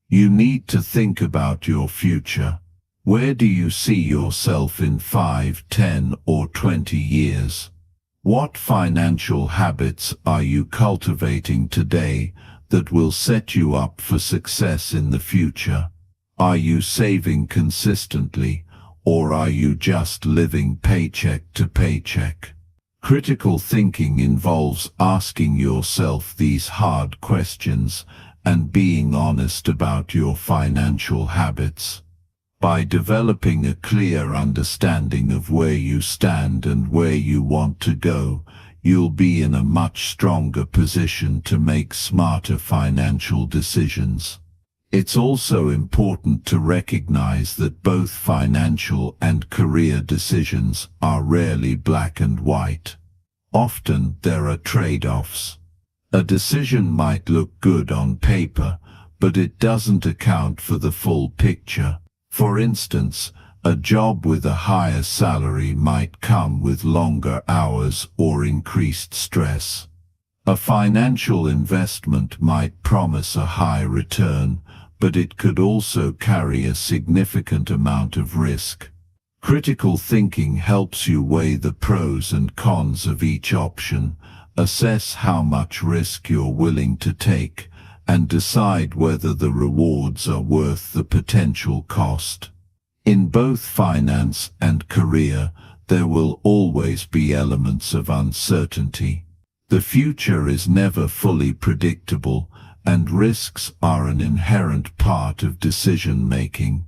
You need to think about your future. Where do you see yourself in 5, 10, or 20 years? What financial habits are you cultivating today that will set you up for success in the future? Are you saving consistently, or are you just living paycheck to paycheck? Critical thinking involves asking yourself these hard questions and being honest about your financial habits. By developing a clear understanding of where you stand and where you want to go, you'll be in a much stronger position to make smarter financial decisions. It's also important to recognize that both financial and career decisions are rarely black and white. Often there are trade-offs. A decision might look good on paper, but it doesn't account for the full picture. For instance, a job with a higher salary might come with longer hours or increased stress. A financial investment might promise a high return, but it could also carry a significant amount of risk. Critical thinking helps you weigh the pros and cons of each option, assess how much risk you're willing to take, and decide whether the rewards are worth the potential cost. In both finance and career, there will always be elements of uncertainty. The future is never fully predictable, and risks are an inherent part of decision-making.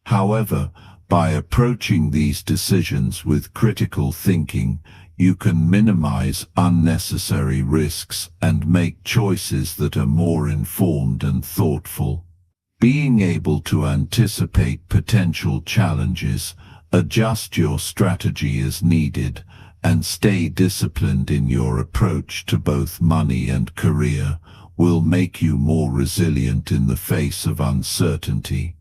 However, by approaching these decisions with critical thinking, you can minimize unnecessary risks and make choices that are more informed and thoughtful. Being able to anticipate potential challenges, adjust your strategy as needed, and stay disciplined in your approach to both money and career will make you more resilient in the face of uncertainty.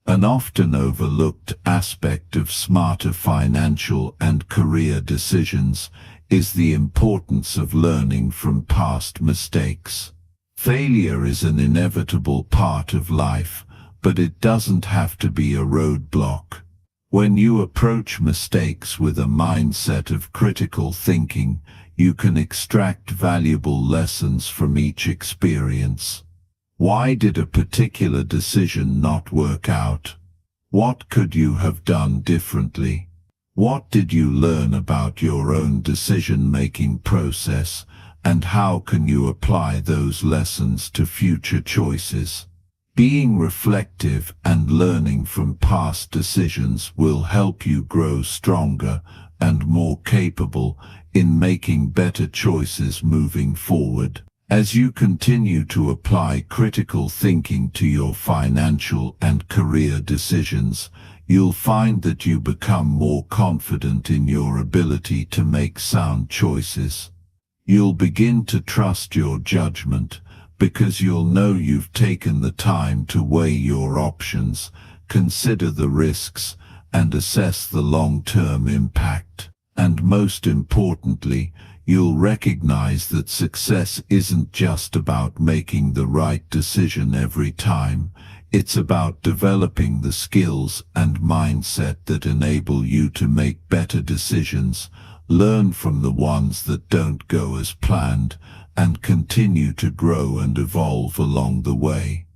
An often overlooked aspect of smarter financial and career decisions is the importance of learning from past mistakes. Failure is an inevitable part of life, but it doesn't have to be a roadblock. When you approach mistakes with a mindset of critical thinking, you can extract valuable lessons from each experience. Why did a particular decision not work out? What could you have done differently? What did you learn about your own decision-making process, and how can you apply those lessons to future choices? Being reflective and learning from past decisions will help you grow stronger and more capable in making better choices moving forward. As you continue to apply critical thinking to your financial and career decisions, you'll find that you become more confident in your ability to make sound choices. You'll begin to trust your judgment because you'll know you've taken the time to weigh your options, consider the risks, and assess the long-term impact. And most importantly, you'll recognize that success isn't just about making the right decision every time. It's about developing the skills and mindset that enable you to make better decisions, learn from the ones that don't go as planned, and continue to grow and evolve along the way.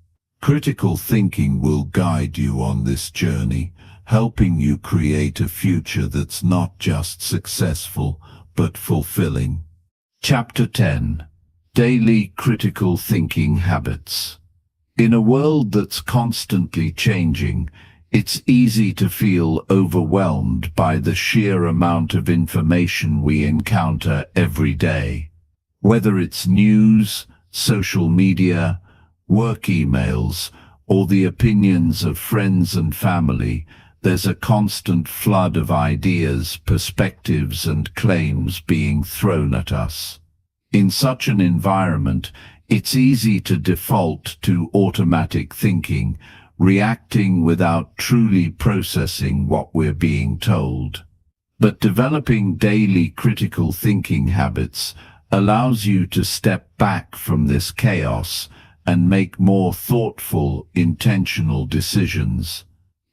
Critical thinking will guide you on this journey, helping you create a future that's not just successful, but fulfilling. Chapter 10. Daily Critical Thinking Habits. In a world that's constantly changing, it's easy to feel overwhelmed by the sheer amount of information we encounter every day. Whether it's news, social media, work emails, or the opinions of friends and family, there's a constant flood of ideas, perspectives, and claims being thrown at us. In such an environment, it's easy to default to automatic thinking, reacting without truly processing what we're being told. But developing daily critical thinking habits allows you to step back from this chaos and make more thoughtful, intentional decisions.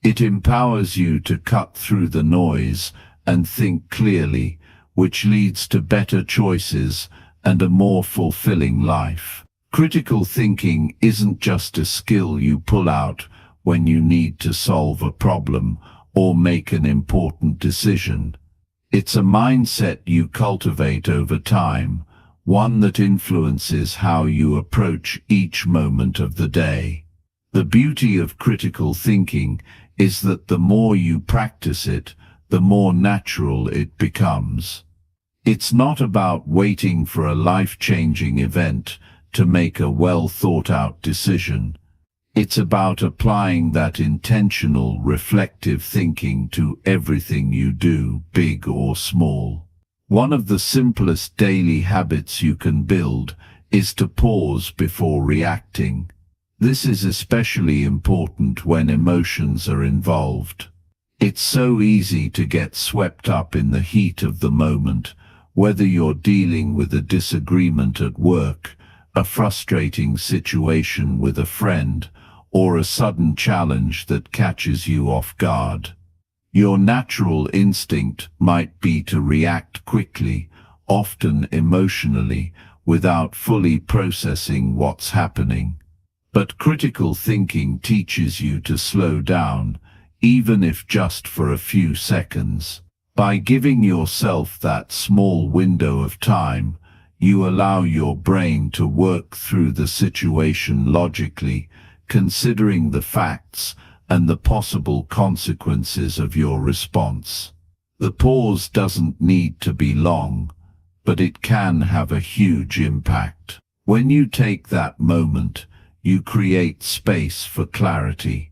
It empowers you to cut through the noise and think clearly, which leads to better choices and a more fulfilling life. Critical thinking isn't just a skill you pull out when you need to solve a problem or make an important decision. It's a mindset you cultivate over time, one that influences how you approach each moment of the day. The beauty of critical thinking is that the more you practice it, the more natural it becomes. It's not about waiting for a life-changing event to make a well-thought-out decision. It's about applying that intentional, reflective thinking to everything you do, big or small. One of the simplest daily habits you can build is to pause before reacting. This is especially important when emotions are involved. It's so easy to get swept up in the heat of the moment, whether you're dealing with a disagreement at work, a frustrating situation with a friend, or a sudden challenge that catches you off guard. Your natural instinct might be to react quickly, often emotionally, without fully processing what's happening. But critical thinking teaches you to slow down, even if just for a few seconds. By giving yourself that small window of time, you allow your brain to work through the situation logically, considering the facts and the possible consequences of your response. The pause doesn't need to be long, but it can have a huge impact. When you take that moment, you create space for clarity.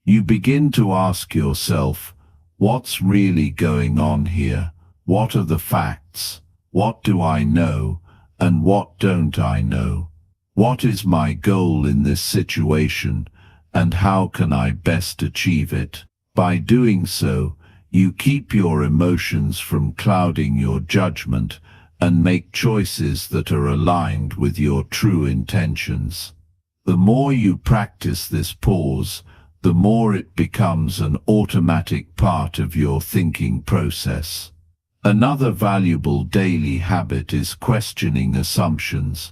You begin to ask yourself, what's really going on here? What are the facts? What do I know? And what don't I know? What is my goal in this situation? And how can I best achieve it? By doing so, you keep your emotions from clouding your judgment and make choices that are aligned with your true intentions. The more you practice this pause, the more it becomes an automatic part of your thinking process. Another valuable daily habit is questioning assumptions.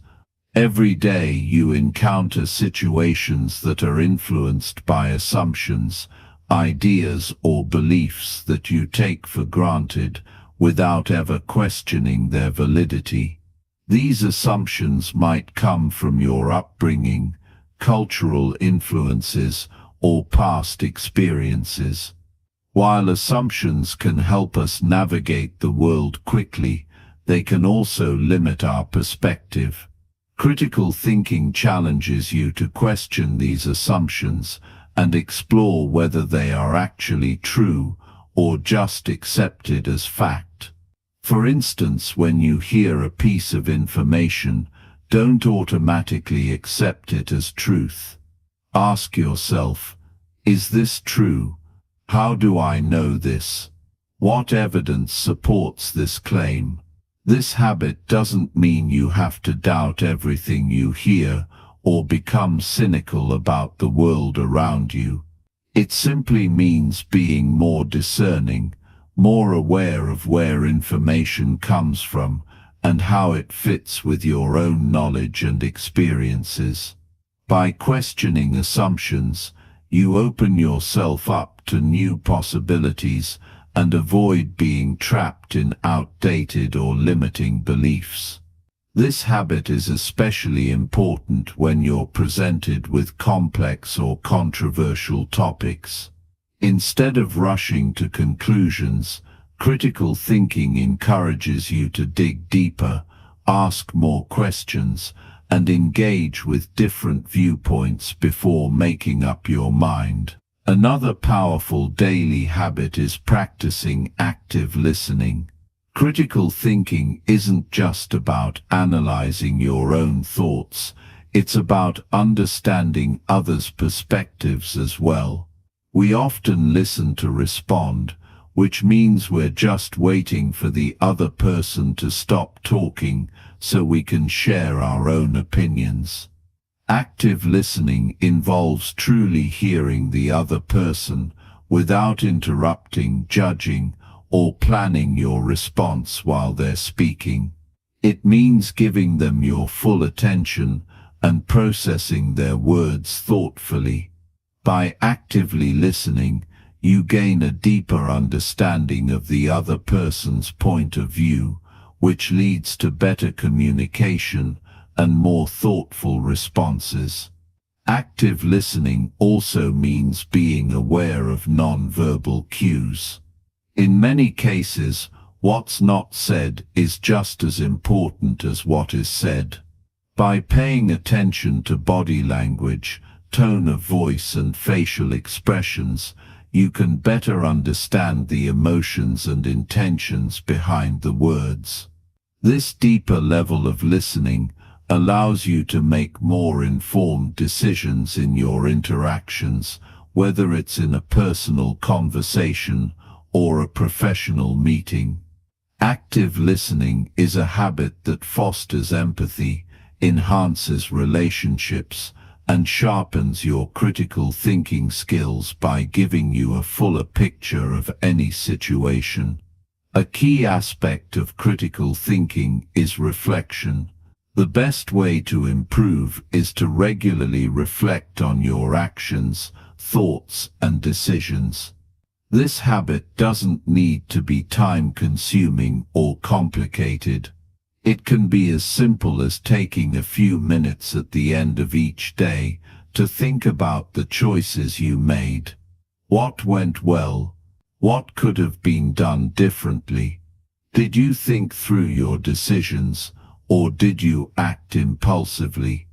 Every day you encounter situations that are influenced by assumptions, ideas or beliefs that you take for granted without ever questioning their validity. These assumptions might come from your upbringing, cultural influences, or past experiences. While assumptions can help us navigate the world quickly, they can also limit our perspective. Critical thinking challenges you to question these assumptions and explore whether they are actually true or just accepted as fact. For instance, when you hear a piece of information, don't automatically accept it as truth. Ask yourself, is this true? How do I know this? What evidence supports this claim? This habit doesn't mean you have to doubt everything you hear or become cynical about the world around you. It simply means being more discerning, more aware of where information comes from and how it fits with your own knowledge and experiences. By questioning assumptions, you open yourself up to new possibilities and avoid being trapped in outdated or limiting beliefs. This habit is especially important when you're presented with complex or controversial topics. Instead of rushing to conclusions, critical thinking encourages you to dig deeper, ask more questions, and engage with different viewpoints before making up your mind. Another powerful daily habit is practicing active listening. Critical thinking isn't just about analyzing your own thoughts, it's about understanding others' perspectives as well. We often listen to respond, which means we're just waiting for the other person to stop talking so we can share our own opinions. Active listening involves truly hearing the other person without interrupting, judging, or planning your response while they're speaking. It means giving them your full attention and processing their words thoughtfully. By actively listening, you gain a deeper understanding of the other person's point of view, which leads to better communication and more thoughtful responses. Active listening also means being aware of non-verbal cues. In many cases, what's not said is just as important as what is said. By paying attention to body language, tone of voice, and facial expressions, you can better understand the emotions and intentions behind the words. This deeper level of listening allows you to make more informed decisions in your interactions, whether it's in a personal conversation or a professional meeting. Active listening is a habit that fosters empathy, enhances relationships, and sharpens your critical thinking skills by giving you a fuller picture of any situation. A key aspect of critical thinking is reflection. The best way to improve is to regularly reflect on your actions, thoughts, and decisions. This habit doesn't need to be time-consuming or complicated. It can be as simple as taking a few minutes at the end of each day to think about the choices you made. What went well? What could have been done differently? Did you think through your decisions, or did you act impulsively?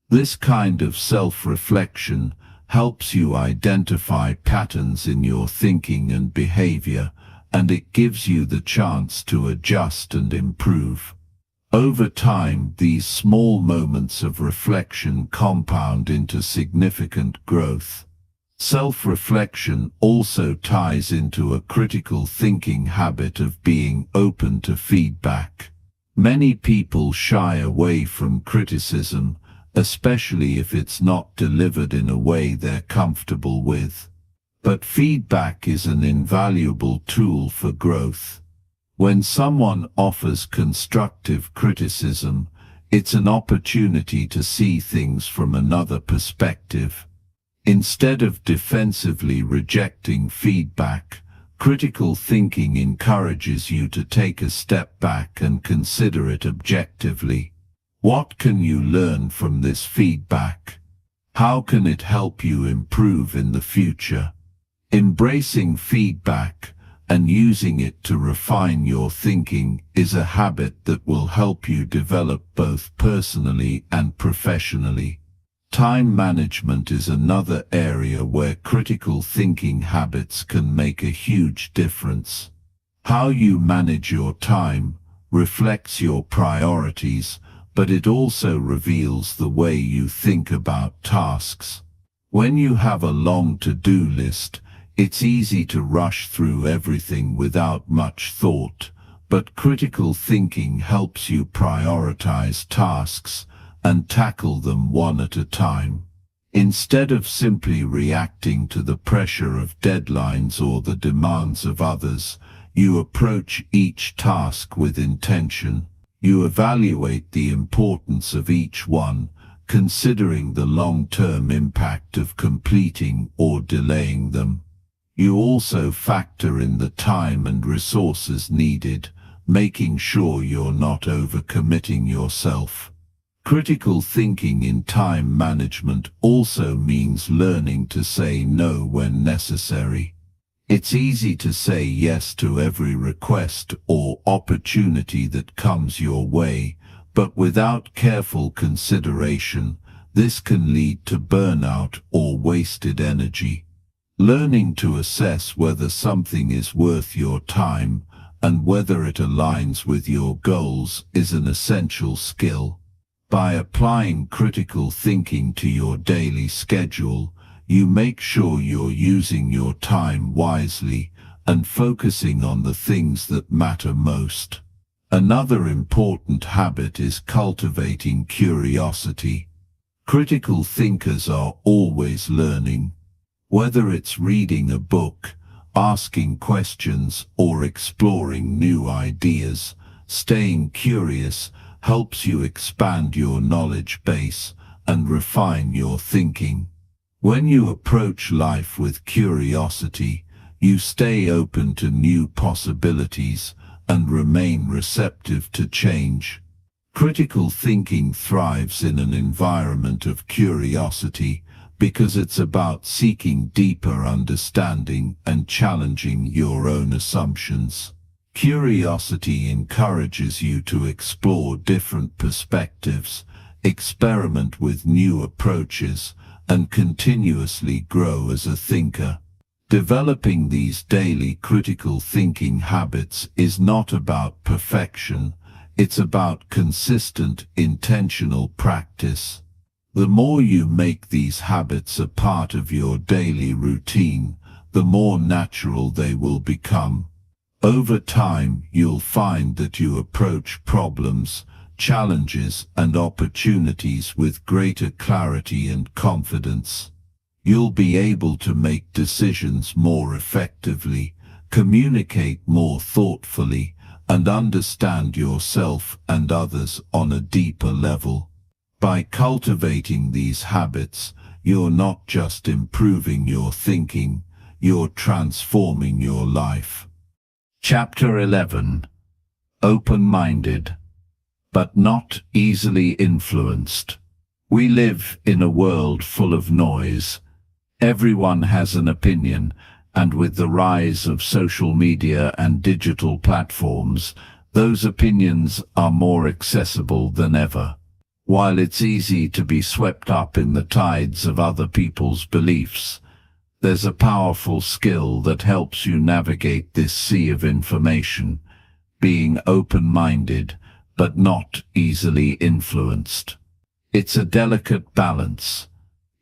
This kind of self-reflection helps you identify patterns in your thinking and behavior, and it gives you the chance to adjust and improve. Over time, these small moments of reflection compound into significant growth. Self-reflection also ties into a critical thinking habit of being open to feedback. Many people shy away from criticism, especially if it's not delivered in a way they're comfortable with. But feedback is an invaluable tool for growth. When someone offers constructive criticism, it's an opportunity to see things from another perspective. Instead of defensively rejecting feedback, critical thinking encourages you to take a step back and consider it objectively. What can you learn from this feedback? How can it help you improve in the future? Embracing feedback and using it to refine your thinking is a habit that will help you develop both personally and professionally. Time management is another area where critical thinking habits can make a huge difference. How you manage your time reflects your priorities, but it also reveals the way you think about tasks. When you have a long to-do list, it's easy to rush through everything without much thought, but critical thinking helps you prioritize tasks and tackle them one at a time. Instead of simply reacting to the pressure of deadlines or the demands of others, you approach each task with intention. You evaluate the importance of each one, considering the long-term impact of completing or delaying them. You also factor in the time and resources needed, making sure you're not overcommitting yourself. Critical thinking in time management also means learning to say no when necessary. It's easy to say yes to every request or opportunity that comes your way, but without careful consideration, this can lead to burnout or wasted energy. Learning to assess whether something is worth your time and whether it aligns with your goals is an essential skill. By applying critical thinking to your daily schedule, you make sure you're using your time wisely and focusing on the things that matter most. Another important habit is cultivating curiosity. Critical thinkers are always learning. Whether it's reading a book, asking questions, or exploring new ideas, staying curious helps you expand your knowledge base and refine your thinking. When you approach life with curiosity, you stay open to new possibilities and remain receptive to change. Critical thinking thrives in an environment of curiosity because it's about seeking deeper understanding and challenging your own assumptions. Curiosity encourages you to explore different perspectives, experiment with new approaches, and continuously grow as a thinker. Developing these daily critical thinking habits is not about perfection, it's about consistent, intentional practice. The more you make these habits a part of your daily routine, the more natural they will become. Over time, you'll find that you approach problems, challenges, and opportunities with greater clarity and confidence. You'll be able to make decisions more effectively, communicate more thoughtfully, and understand yourself and others on a deeper level. By cultivating these habits, you're not just improving your thinking, you're transforming your life. Chapter 11. Open-minded, but not easily influenced. We live in a world full of noise. Everyone has an opinion, and with the rise of social media and digital platforms, those opinions are more accessible than ever. While it's easy to be swept up in the tides of other people's beliefs, there's a powerful skill that helps you navigate this sea of information, being open-minded, but not easily influenced. It's a delicate balance,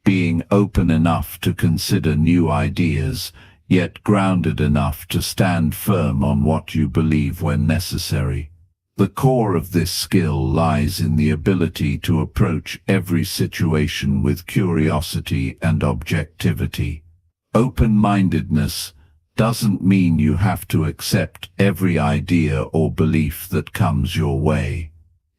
being open enough to consider new ideas, yet grounded enough to stand firm on what you believe when necessary. The core of this skill lies in the ability to approach every situation with curiosity and objectivity. Open-mindedness doesn't mean you have to accept every idea or belief that comes your way.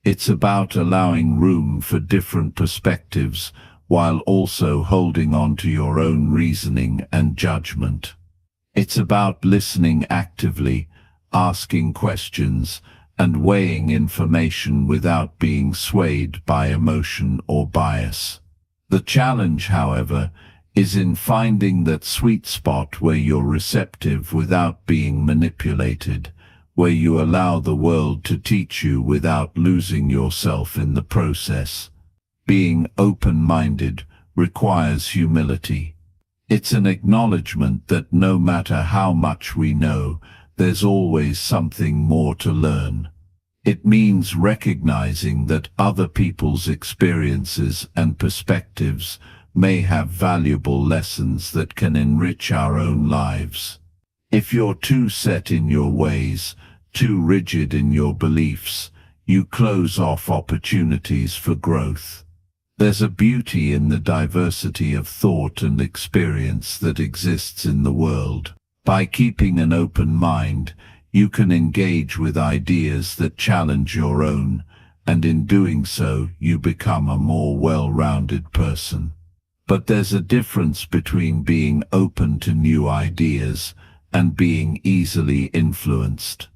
It's about allowing room for different perspectives while also holding on to your own reasoning and judgment. It's about listening actively, asking questions, and weighing information without being swayed by emotion or bias. The challenge, however, is in finding that sweet spot where you're receptive without being manipulated, where you allow the world to teach you without losing yourself in the process. Being open-minded requires humility. It's an acknowledgement that no matter how much we know, there's always something more to learn. It means recognizing that other people's experiences and perspectives may have valuable lessons that can enrich our own lives. If you're too set in your ways, too rigid in your beliefs, you close off opportunities for growth. There's a beauty in the diversity of thought and experience that exists in the world. By keeping an open mind, you can engage with ideas that challenge your own, and in doing so, you become a more well-rounded person. But there's a difference between being open to new ideas and being easily influenced.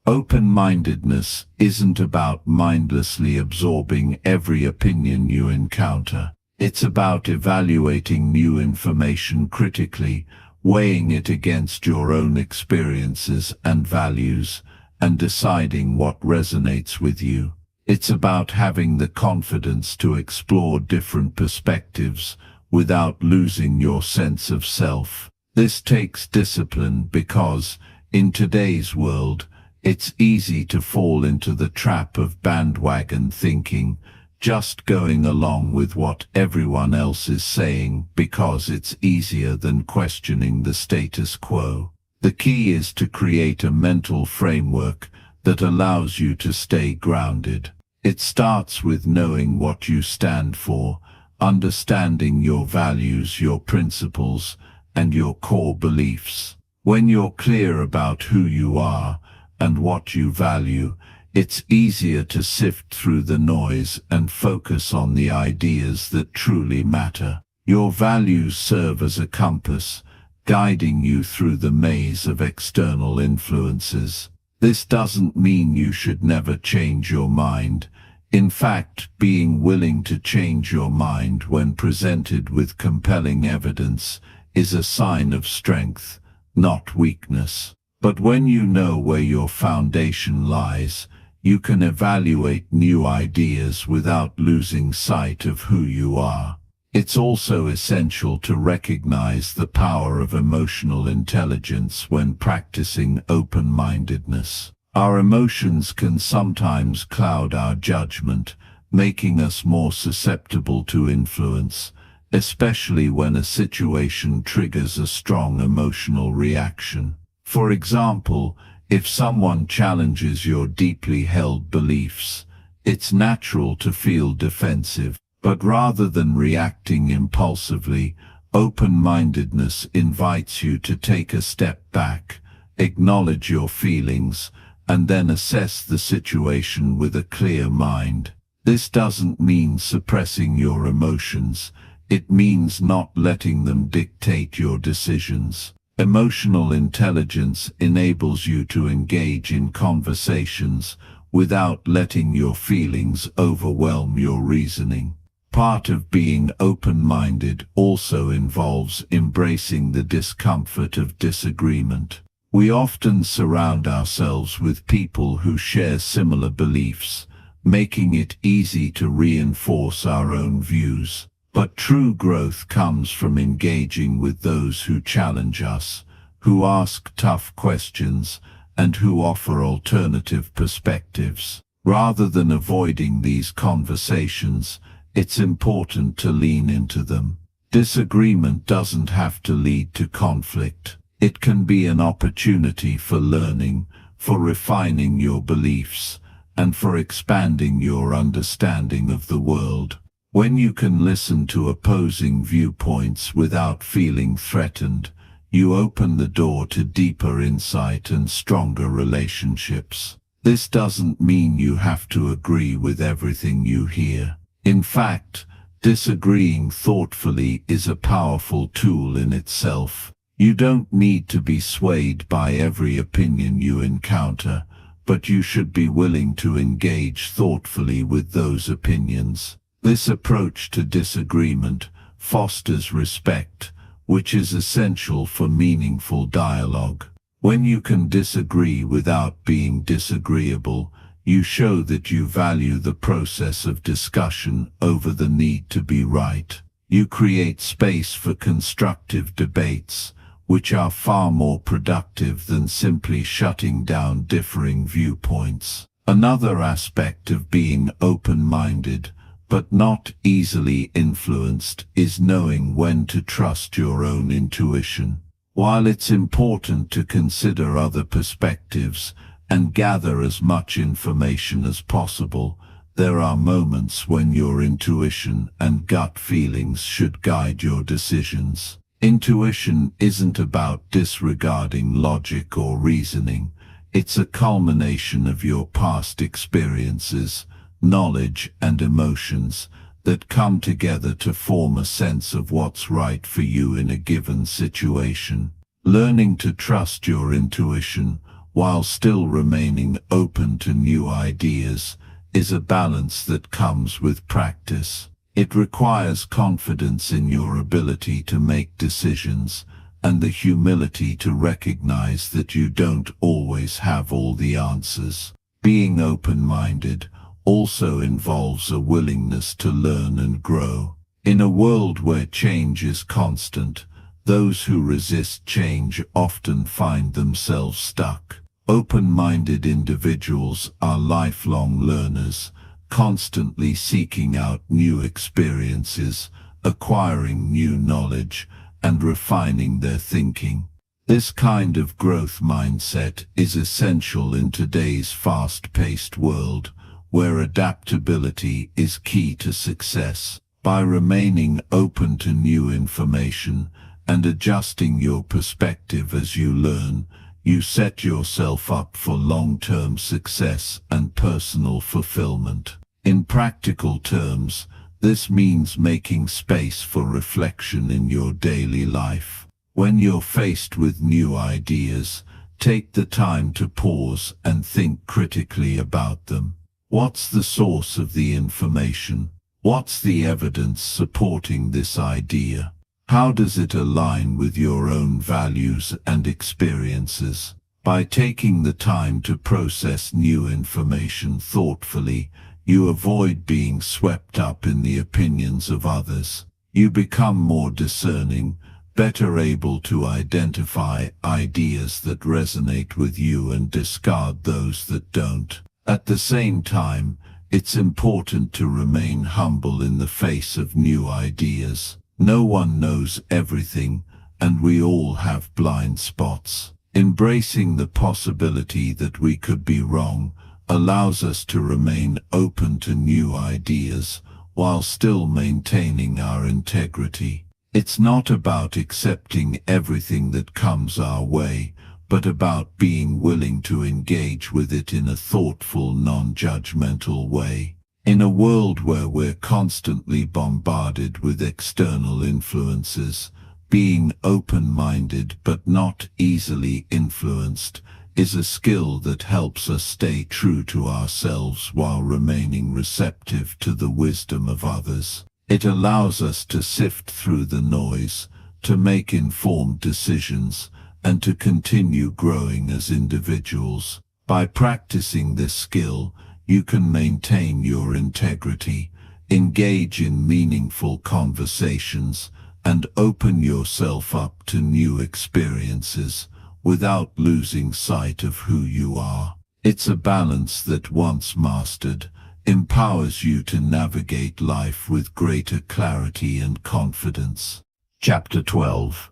Open-mindedness isn't about mindlessly absorbing every opinion you encounter. It's about evaluating new information critically, weighing it against your own experiences and values, and deciding what resonates with you. It's about having the confidence to explore different perspectives without losing your sense of self. This takes discipline because, in today's world, it's easy to fall into the trap of bandwagon thinking, just going along with what everyone else is saying because it's easier than questioning the status quo. The key is to create a mental framework that allows you to stay grounded. It starts with knowing what you stand for, understanding your values, your principles, and your core beliefs. When you're clear about who you are and what you value, it's easier to sift through the noise and focus on the ideas that truly matter. Your values serve as a compass, guiding you through the maze of external influences. This doesn't mean you should never change your mind. In fact, being willing to change your mind when presented with compelling evidence is a sign of strength, not weakness. But when you know where your foundation lies, you can evaluate new ideas without losing sight of who you are. It's also essential to recognize the power of emotional intelligence when practicing open-mindedness. Our emotions can sometimes cloud our judgment, making us more susceptible to influence, especially when a situation triggers a strong emotional reaction. For example, if someone challenges your deeply held beliefs, it's natural to feel defensive. But rather than reacting impulsively, open-mindedness invites you to take a step back, acknowledge your feelings, and then assess the situation with a clear mind. This doesn't mean suppressing your emotions. It means not letting them dictate your decisions. Emotional intelligence enables you to engage in conversations without letting your feelings overwhelm your reasoning. Part of being open-minded also involves embracing the discomfort of disagreement. We often surround ourselves with people who share similar beliefs, making it easy to reinforce our own views. But true growth comes from engaging with those who challenge us, who ask tough questions, and who offer alternative perspectives. Rather than avoiding these conversations, it's important to lean into them. Disagreement doesn't have to lead to conflict. It can be an opportunity for learning, for refining your beliefs, and for expanding your understanding of the world. When you can listen to opposing viewpoints without feeling threatened, you open the door to deeper insight and stronger relationships. This doesn't mean you have to agree with everything you hear. In fact, disagreeing thoughtfully is a powerful tool in itself. You don't need to be swayed by every opinion you encounter, but you should be willing to engage thoughtfully with those opinions. This approach to disagreement fosters respect, which is essential for meaningful dialogue. When you can disagree without being disagreeable, you show that you value the process of discussion over the need to be right. You create space for constructive debates, which are far more productive than simply shutting down differing viewpoints. Another aspect of being open-minded, but not easily influenced, is knowing when to trust your own intuition. While it's important to consider other perspectives and gather as much information as possible, there are moments when your intuition and gut feelings should guide your decisions. Intuition isn't about disregarding logic or reasoning. It's a culmination of your past experiences, knowledge, and emotions that come together to form a sense of what's right for you in a given situation. Learning to trust your intuition while still remaining open to new ideas is a balance that comes with practice. It requires confidence in your ability to make decisions and the humility to recognize that you don't always have all the answers. Being open-minded also involves a willingness to learn and grow. In a world where change is constant, those who resist change often find themselves stuck. Open-minded individuals are lifelong learners, constantly seeking out new experiences, acquiring new knowledge, and refining their thinking. This kind of growth mindset is essential in today's fast-paced world, where adaptability is key to success. By remaining open to new information and adjusting your perspective as you learn, you set yourself up for long-term success and personal fulfillment. In practical terms, this means making space for reflection in your daily life. When you're faced with new ideas, take the time to pause and think critically about them. What's the source of the information? What's the evidence supporting this idea? How does it align with your own values and experiences? By taking the time to process new information thoughtfully, you avoid being swept up in the opinions of others. You become more discerning, better able to identify ideas that resonate with you and discard those that don't. At the same time, it's important to remain humble in the face of new ideas. No one knows everything, and we all have blind spots. Embracing the possibility that we could be wrong allows us to remain open to new ideas while still maintaining our integrity. It's not about accepting everything that comes our way, but about being willing to engage with it in a thoughtful, non-judgmental way. In a world where we're constantly bombarded with external influences, being open-minded but not easily influenced is a skill that helps us stay true to ourselves while remaining receptive to the wisdom of others. It allows us to sift through the noise, to make informed decisions, and to continue growing as individuals. By practicing this skill, you can maintain your integrity, engage in meaningful conversations, and open yourself up to new experiences without losing sight of who you are. It's a balance that, once mastered, empowers you to navigate life with greater clarity and confidence. Chapter 12.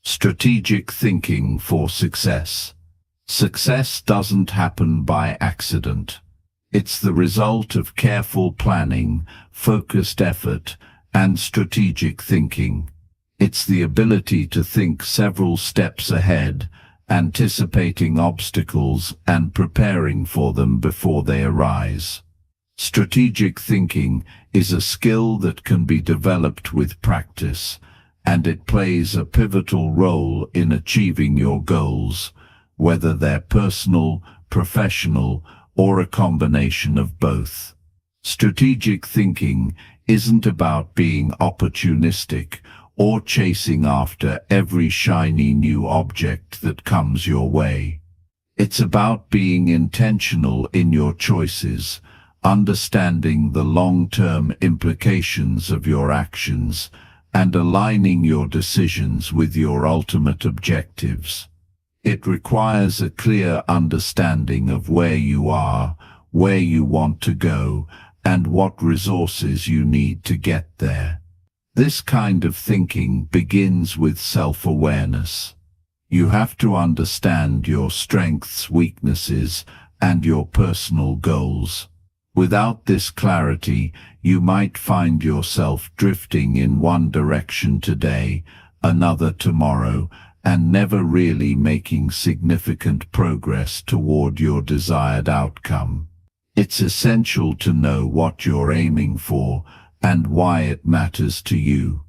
Strategic Thinking for Success. Success doesn't happen by accident. It's the result of careful planning, focused effort, and strategic thinking. It's the ability to think several steps ahead, anticipating obstacles and preparing for them before they arise. Strategic thinking is a skill that can be developed with practice, and it plays a pivotal role in achieving your goals, whether they're personal, professional, or a combination of both. Strategic thinking isn't about being opportunistic or chasing after every shiny new object that comes your way. It's about being intentional in your choices, understanding the long-term implications of your actions, and aligning your decisions with your ultimate objectives. It requires a clear understanding of where you are, where you want to go, and what resources you need to get there. This kind of thinking begins with self-awareness. You have to understand your strengths, weaknesses, and your personal goals. Without this clarity, you might find yourself drifting in one direction today, another tomorrow, and never really making significant progress toward your desired outcome. It's essential to know what you're aiming for and why it matters to you.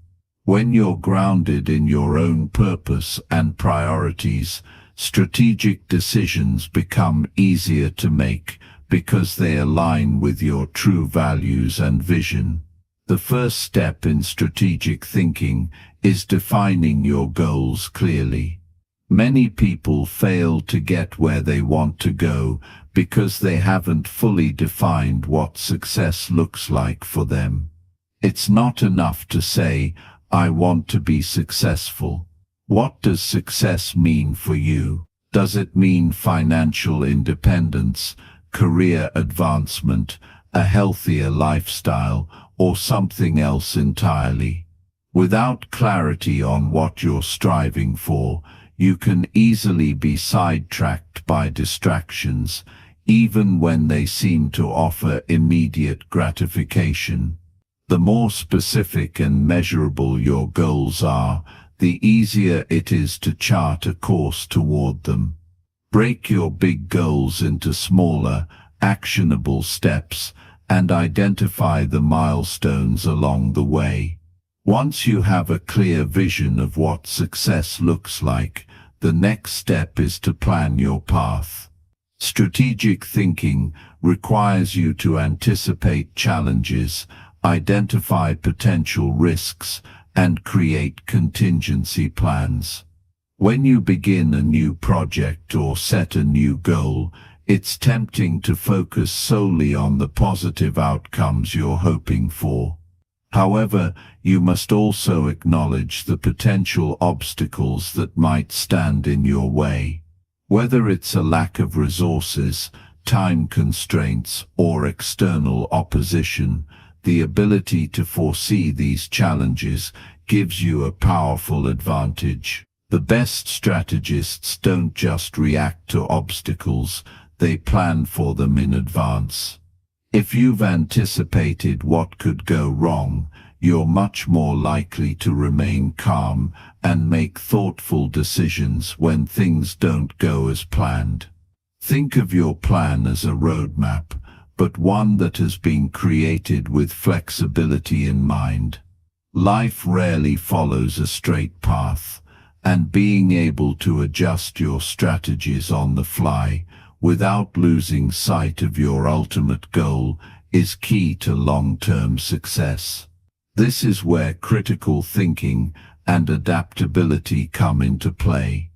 When you're grounded in your own purpose and priorities, strategic decisions become easier to make because they align with your true values and vision. The first step in strategic thinking is defining your goals clearly. Many people fail to get where they want to go because they haven't fully defined what success looks like for them. It's not enough to say, "I want to be successful." What does success mean for you? Does it mean financial independence, career advancement, a healthier lifestyle, or something else entirely? Without clarity on what you're striving for, you can easily be sidetracked by distractions, even when they seem to offer immediate gratification. The more specific and measurable your goals are, the easier it is to chart a course toward them. Break your big goals into smaller, actionable steps and identify the milestones along the way. Once you have a clear vision of what success looks like, the next step is to plan your path. Strategic thinking requires you to anticipate challenges, identify potential risks, and create contingency plans. When you begin a new project or set a new goal, it's tempting to focus solely on the positive outcomes you're hoping for. However, you must also acknowledge the potential obstacles that might stand in your way. Whether it's a lack of resources, time constraints, or external opposition, the ability to foresee these challenges gives you a powerful advantage. The best strategists don't just react to obstacles, they plan for them in advance. If you've anticipated what could go wrong, you're much more likely to remain calm and make thoughtful decisions when things don't go as planned. Think of your plan as a roadmap, but one that has been created with flexibility in mind. Life rarely follows a straight path, and being able to adjust your strategies on the fly without losing sight of your ultimate goal is key to long-term success. This is where critical thinking and adaptability come into play.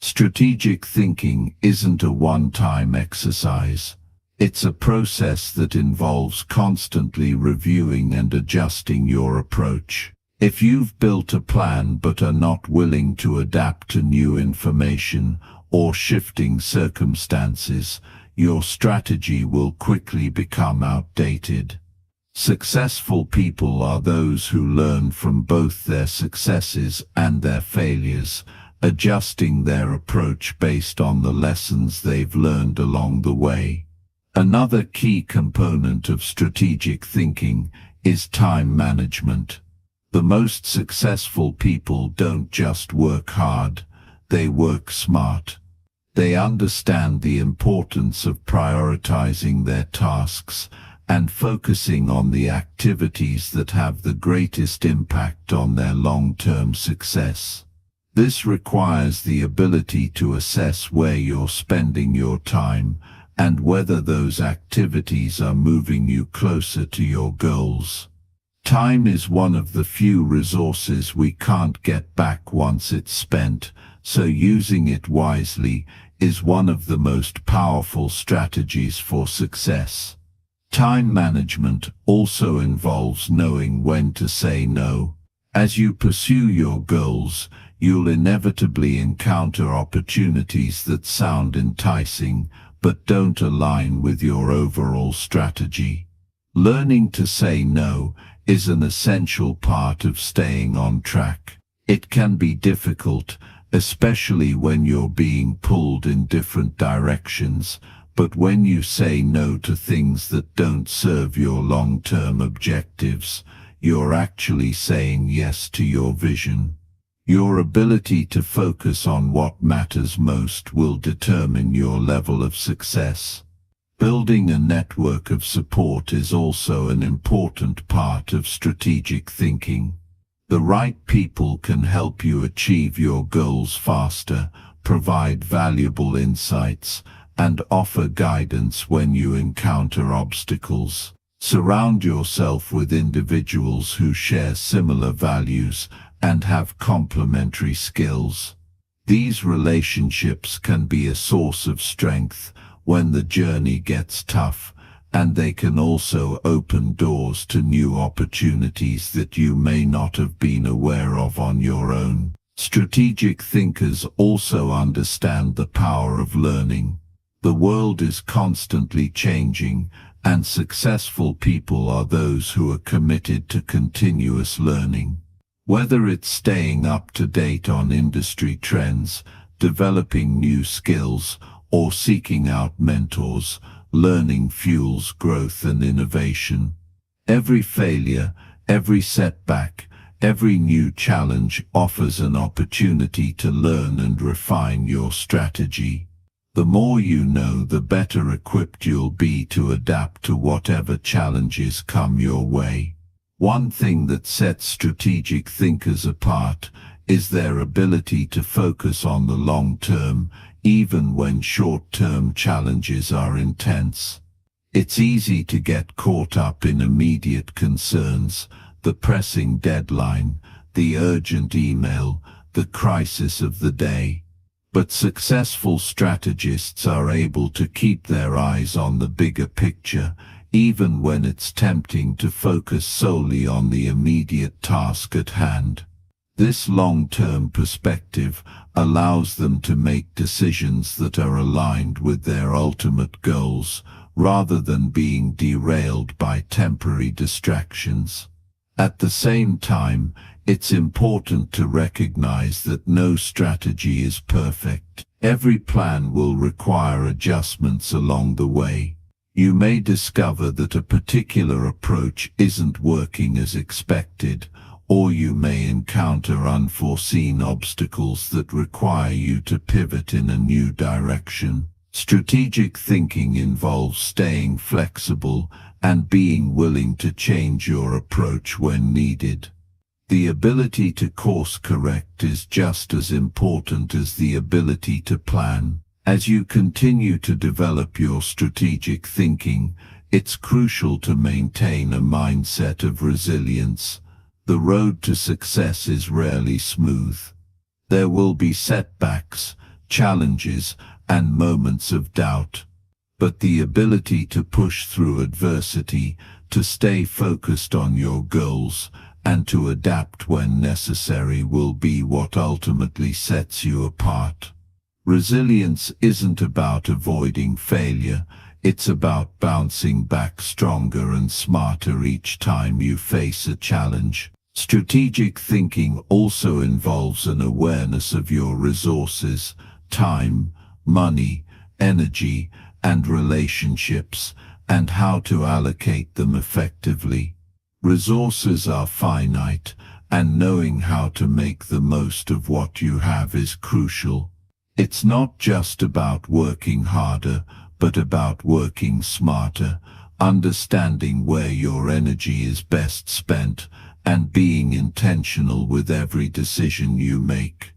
Strategic thinking isn't a one-time exercise. It's a process that involves constantly reviewing and adjusting your approach. If you've built a plan but are not willing to adapt to new information or shifting circumstances, your strategy will quickly become outdated. Successful people are those who learn from both their successes and their failures, adjusting their approach based on the lessons they've learned along the way. Another key component of strategic thinking is time management. The most successful people don't just work hard, they work smart. They understand the importance of prioritizing their tasks and focusing on the activities that have the greatest impact on their long-term success. This requires the ability to assess where you're spending your time and whether those activities are moving you closer to your goals. Time is one of the few resources we can't get back once it's spent, so using it wisely is one of the most powerful strategies for success. Time management also involves knowing when to say no. As you pursue your goals, you'll inevitably encounter opportunities that sound enticing but don't align with your overall strategy. Learning to say no is an essential part of staying on track. It can be difficult, especially when you're being pulled in different directions, but when you say no to things that don't serve your long-term objectives, you're actually saying yes to your vision. Your ability to focus on what matters most will determine your level of success. Building a network of support is also an important part of strategic thinking. The right people can help you achieve your goals faster, provide valuable insights, and offer guidance when you encounter obstacles. Surround yourself with individuals who share similar values and have complementary skills. These relationships can be a source of strength when the journey gets tough, and they can also open doors to new opportunities that you may not have been aware of on your own. Strategic thinkers also understand the power of learning. The world is constantly changing, and successful people are those who are committed to continuous learning. Whether it's staying up to date on industry trends, developing new skills, or seeking out mentors, learning fuels growth and innovation. Every failure, every setback, every new challenge offers an opportunity to learn and refine your strategy. The more you know, the better equipped you'll be to adapt to whatever challenges come your way. One thing that sets strategic thinkers apart is their ability to focus on the long term, even when short-term challenges are intense. It's easy to get caught up in immediate concerns, the pressing deadline, the urgent email, the crisis of the day. But successful strategists are able to keep their eyes on the bigger picture, even when it's tempting to focus solely on the immediate task at hand. This long-term perspective allows them to make decisions that are aligned with their ultimate goals, rather than being derailed by temporary distractions. At the same time, it's important to recognize that no strategy is perfect. Every plan will require adjustments along the way. You may discover that a particular approach isn't working as expected, or you may encounter unforeseen obstacles that require you to pivot in a new direction. Strategic thinking involves staying flexible and being willing to change your approach when needed. The ability to course correct is just as important as the ability to plan. As you continue to develop your strategic thinking, it's crucial to maintain a mindset of resilience. The road to success is rarely smooth. There will be setbacks, challenges, and moments of doubt. But the ability to push through adversity, to stay focused on your goals, and to adapt when necessary will be what ultimately sets you apart. Resilience isn't about avoiding failure, it's about bouncing back stronger and smarter each time you face a challenge. Strategic thinking also involves an awareness of your resources, time, money, energy, and relationships, and how to allocate them effectively. Resources are finite, and knowing how to make the most of what you have is crucial. It's not just about working harder, but about working smarter, understanding where your energy is best spent, and being intentional with every decision you make.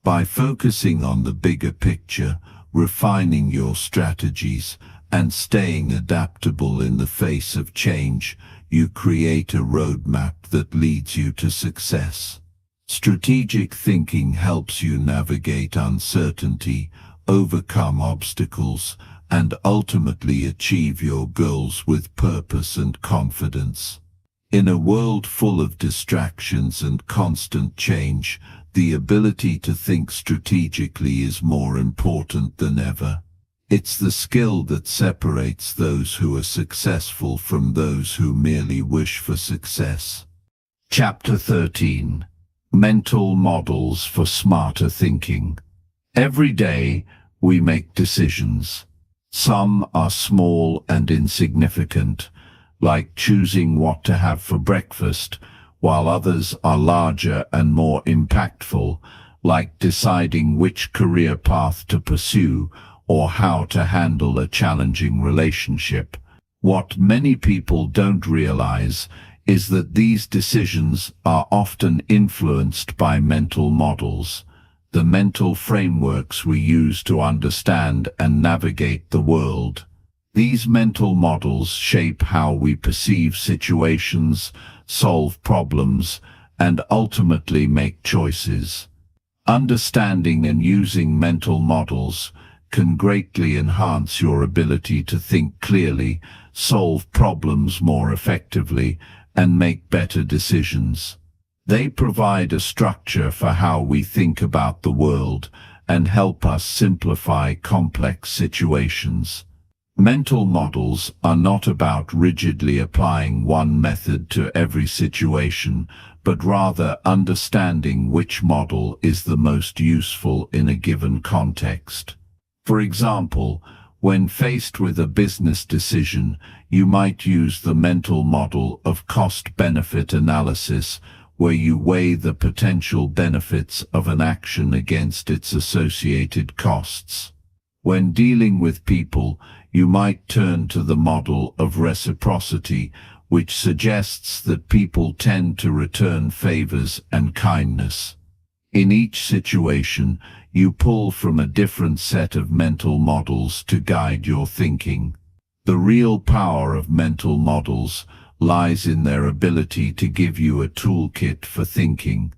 By focusing on the bigger picture, refining your strategies, and staying adaptable in the face of change, you create a roadmap that leads you to success. Strategic thinking helps you navigate uncertainty, overcome obstacles, and ultimately achieve your goals with purpose and confidence. In a world full of distractions and constant change, the ability to think strategically is more important than ever. It's the skill that separates those who are successful from those who merely wish for success. Chapter 13. Mental Models for Smarter Thinking. Every day, we make decisions. Some are small and insignificant, like choosing what to have for breakfast, while others are larger and more impactful, like deciding which career path to pursue or how to handle a challenging relationship. What many people don't realize is that these decisions are often influenced by mental models, the mental frameworks we use to understand and navigate the world. These mental models shape how we perceive situations, solve problems, and ultimately make choices. Understanding and using mental models can greatly enhance your ability to think clearly, solve problems more effectively, and make better decisions. They provide a structure for how we think about the world and help us simplify complex situations. Mental models are not about rigidly applying one method to every situation, but rather understanding which model is the most useful in a given context. For example, when faced with a business decision, you might use the mental model of cost-benefit analysis, where you weigh the potential benefits of an action against its associated costs. When dealing with people, you might turn to the model of reciprocity, which suggests that people tend to return favors and kindness. In each situation, you pull from a different set of mental models to guide your thinking. The real power of mental models lies in their ability to give you a toolkit for thinking.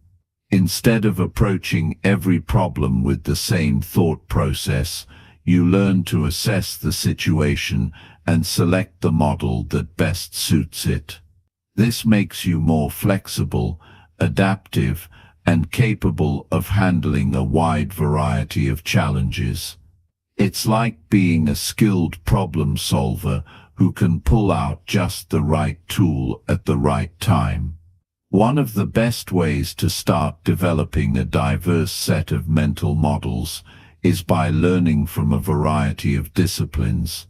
Instead of approaching every problem with the same thought process, you learn to assess the situation and select the model that best suits it. This makes you more flexible, adaptive, and capable of handling a wide variety of challenges. It's like being a skilled problem solver who can pull out just the right tool at the right time. One of the best ways to start developing a diverse set of mental models is by learning from a variety of disciplines.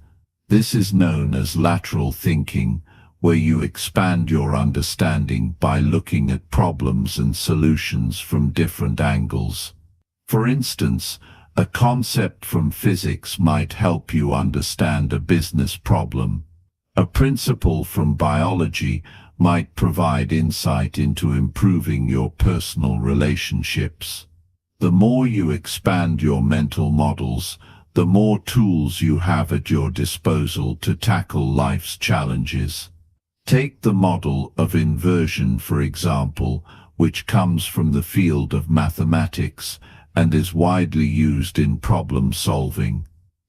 This is known as lateral thinking, where you expand your understanding by looking at problems and solutions from different angles. For instance, a concept from physics might help you understand a business problem. A principle from biology might provide insight into improving your personal relationships. The more you expand your mental models, the more tools you have at your disposal to tackle life's challenges. Take the model of inversion, for example, which comes from the field of mathematics and is widely used in problem solving.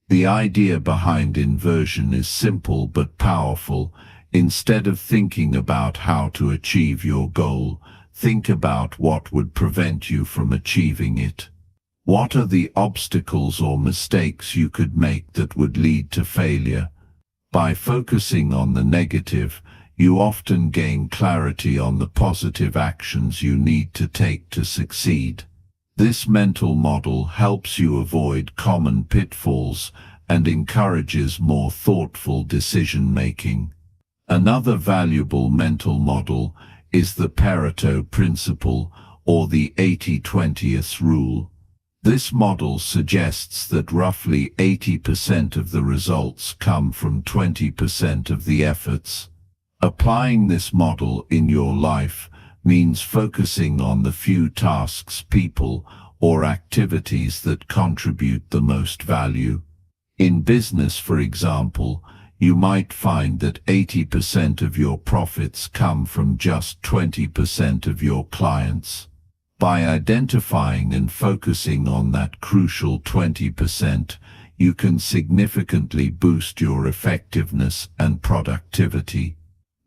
The idea behind inversion is simple but powerful. Instead of thinking about how to achieve your goal, think about what would prevent you from achieving it. What are the obstacles or mistakes you could make that would lead to failure? By focusing on the negative, you often gain clarity on the positive actions you need to take to succeed. This mental model helps you avoid common pitfalls and encourages more thoughtful decision-making. Another valuable mental model is the Pareto principle, or the 80-20 rule. This model suggests that roughly 80% of the results come from 20% of the efforts. Applying this model in your life means focusing on the few tasks, people, or activities that contribute the most value. In business, for example, you might find that 80% of your profits come from just 20% of your clients. By identifying and focusing on that crucial 20%, you can significantly boost your effectiveness and productivity.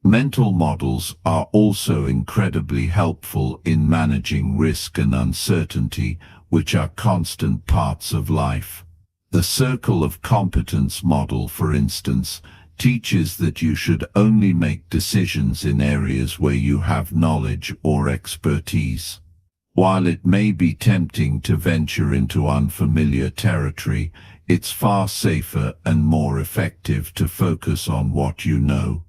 Mental models are also incredibly helpful in managing risk and uncertainty, which are constant parts of life. The circle of competence model, for instance, teaches that you should only make decisions in areas where you have knowledge or expertise. While it may be tempting to venture into unfamiliar territory, it's far safer and more effective to focus on what you know.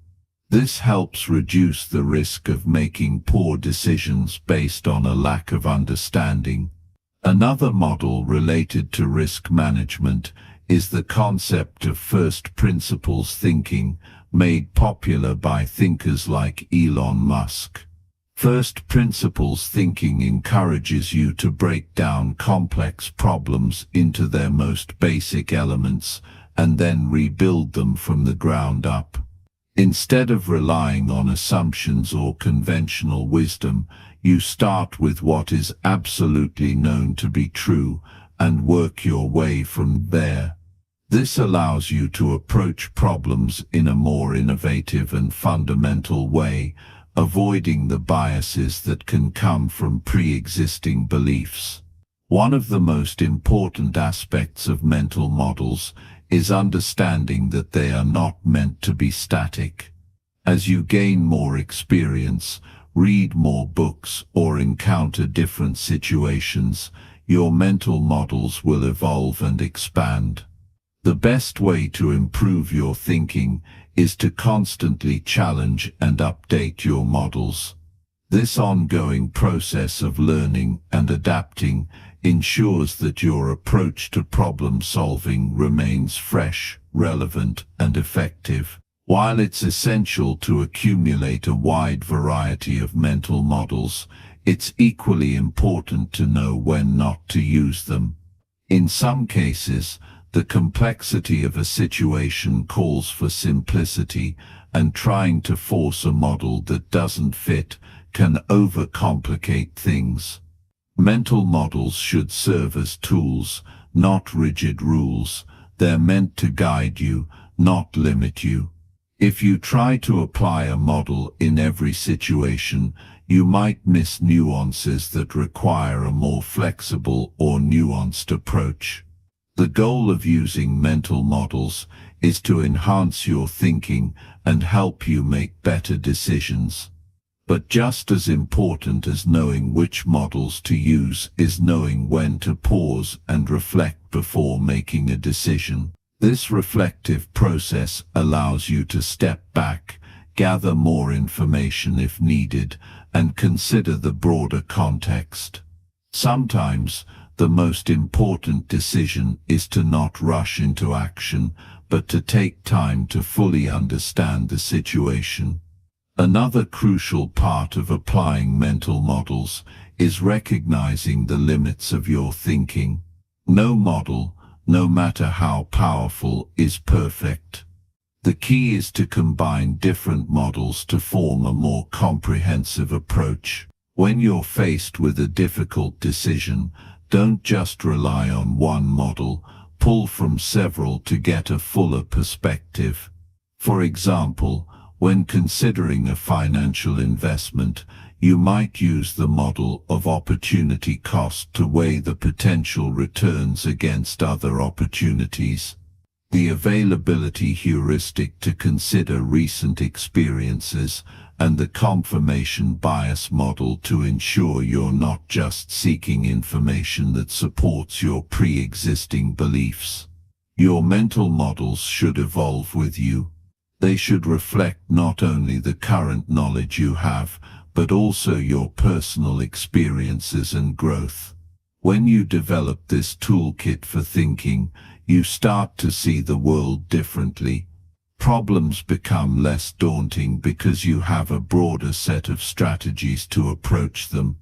This helps reduce the risk of making poor decisions based on a lack of understanding. Another model related to risk management is the concept of first principles thinking, made popular by thinkers like Elon Musk. First principles thinking encourages you to break down complex problems into their most basic elements and then rebuild them from the ground up. Instead of relying on assumptions or conventional wisdom, you start with what is absolutely known to be true and work your way from there. This allows you to approach problems in a more innovative and fundamental way, avoiding the biases that can come from pre-existing beliefs. One of the most important aspects of mental models is understanding that they are not meant to be static. As you gain more experience, read more books, or encounter different situations, your mental models will evolve and expand. The best way to improve your thinking is to constantly challenge and update your models. This ongoing process of learning and adapting ensures that your approach to problem solving remains fresh, relevant, and effective. While it's essential to accumulate a wide variety of mental models, it's equally important to know when not to use them. In some cases, the complexity of a situation calls for simplicity, and trying to force a model that doesn't fit can overcomplicate things. Mental models should serve as tools, not rigid rules. They're meant to guide you, not limit you. If you try to apply a model in every situation, you might miss nuances that require a more flexible or nuanced approach. The goal of using mental models is to enhance your thinking and help you make better decisions. But just as important as knowing which models to use is knowing when to pause and reflect before making a decision. This reflective process allows you to step back, gather more information if needed, and consider the broader context. Sometimes, the most important decision is to not rush into action, but to take time to fully understand the situation. Another crucial part of applying mental models is recognizing the limits of your thinking. No model, no matter how powerful, is perfect. The key is to combine different models to form a more comprehensive approach. When you're faced with a difficult decision, don't just rely on one model, pull from several to get a fuller perspective. For example, when considering a financial investment, you might use the model of opportunity cost to weigh the potential returns against other opportunities. The availability heuristic to consider recent experiences, and the confirmation bias model to ensure you're not just seeking information that supports your pre-existing beliefs. Your mental models should evolve with you. They should reflect not only the current knowledge you have, but also your personal experiences and growth. When you develop this toolkit for thinking, you start to see the world differently. Problems become less daunting because you have a broader set of strategies to approach them.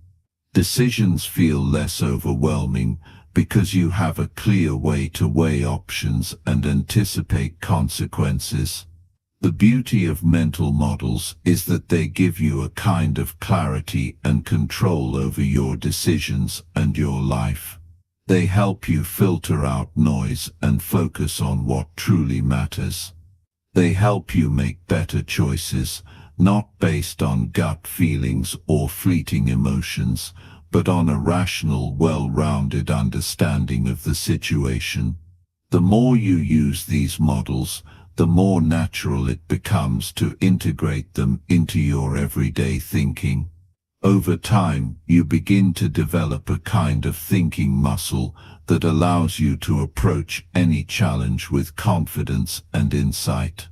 Decisions feel less overwhelming because you have a clear way to weigh options and anticipate consequences. The beauty of mental models is that they give you a kind of clarity and control over your decisions and your life. They help you filter out noise and focus on what truly matters. They help you make better choices, not based on gut feelings or fleeting emotions, but on a rational, well-rounded understanding of the situation. The more you use these models, the more natural it becomes to integrate them into your everyday thinking. Over time, you begin to develop a kind of thinking muscle that allows you to approach any challenge with confidence and insight.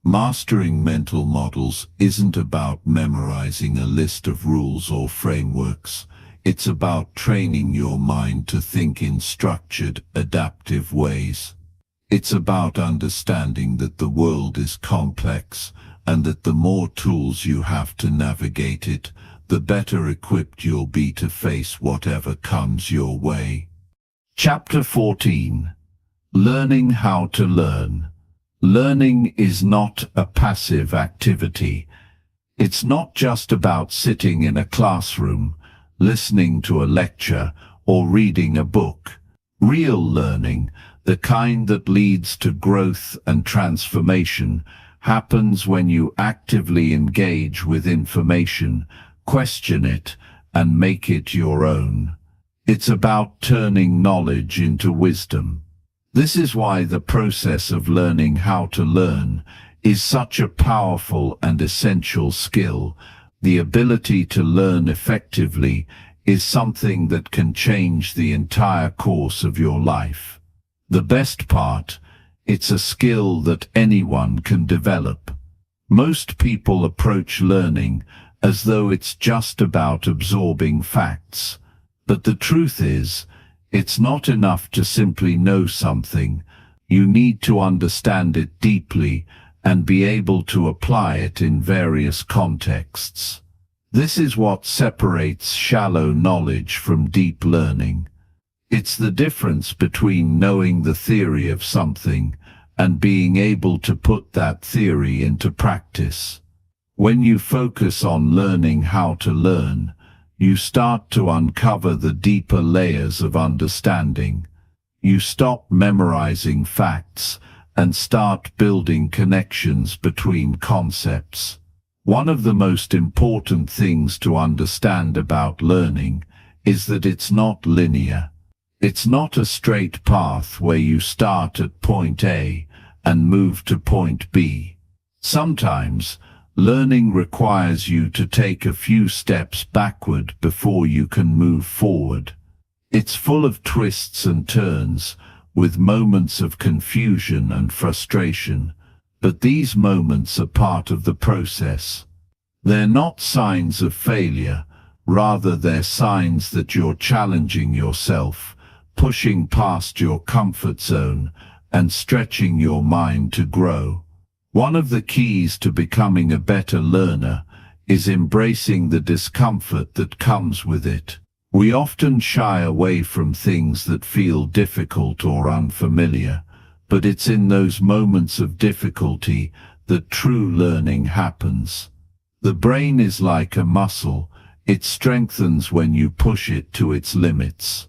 Mastering mental models isn't about memorizing a list of rules or frameworks. It's about training your mind to think in structured, adaptive ways. It's about understanding that the world is complex, and that the more tools you have to navigate it, the better equipped you'll be to face whatever comes your way. Chapter 14. Learning how to learn. Learning is not a passive activity. It's not just about sitting in a classroom, listening to a lecture, or reading a book. Real learning, the kind that leads to growth and transformation, happens when you actively engage with information, question it, and make it your own. It's about turning knowledge into wisdom. This is why the process of learning how to learn is such a powerful and essential skill. The ability to learn effectively is something that can change the entire course of your life. The best part, it's a skill that anyone can develop. Most people approach learning as though it's just about absorbing facts. But the truth is, it's not enough to simply know something. You need to understand it deeply and be able to apply it in various contexts. This is what separates shallow knowledge from deep learning. It's the difference between knowing the theory of something and being able to put that theory into practice. When you focus on learning how to learn, you start to uncover the deeper layers of understanding. You stop memorizing facts and start building connections between concepts. One of the most important things to understand about learning is that it's not linear. It's not a straight path where you start at point A and move to point B. Sometimes, learning requires you to take a few steps backward before you can move forward. It's full of twists and turns, with moments of confusion and frustration, but these moments are part of the process. They're not signs of failure, rather they're signs that you're challenging yourself, pushing past your comfort zone, and stretching your mind to grow. One of the keys to becoming a better learner is embracing the discomfort that comes with it. We often shy away from things that feel difficult or unfamiliar, but it's in those moments of difficulty that true learning happens. The brain is like a muscle. It strengthens when you push it to its limits.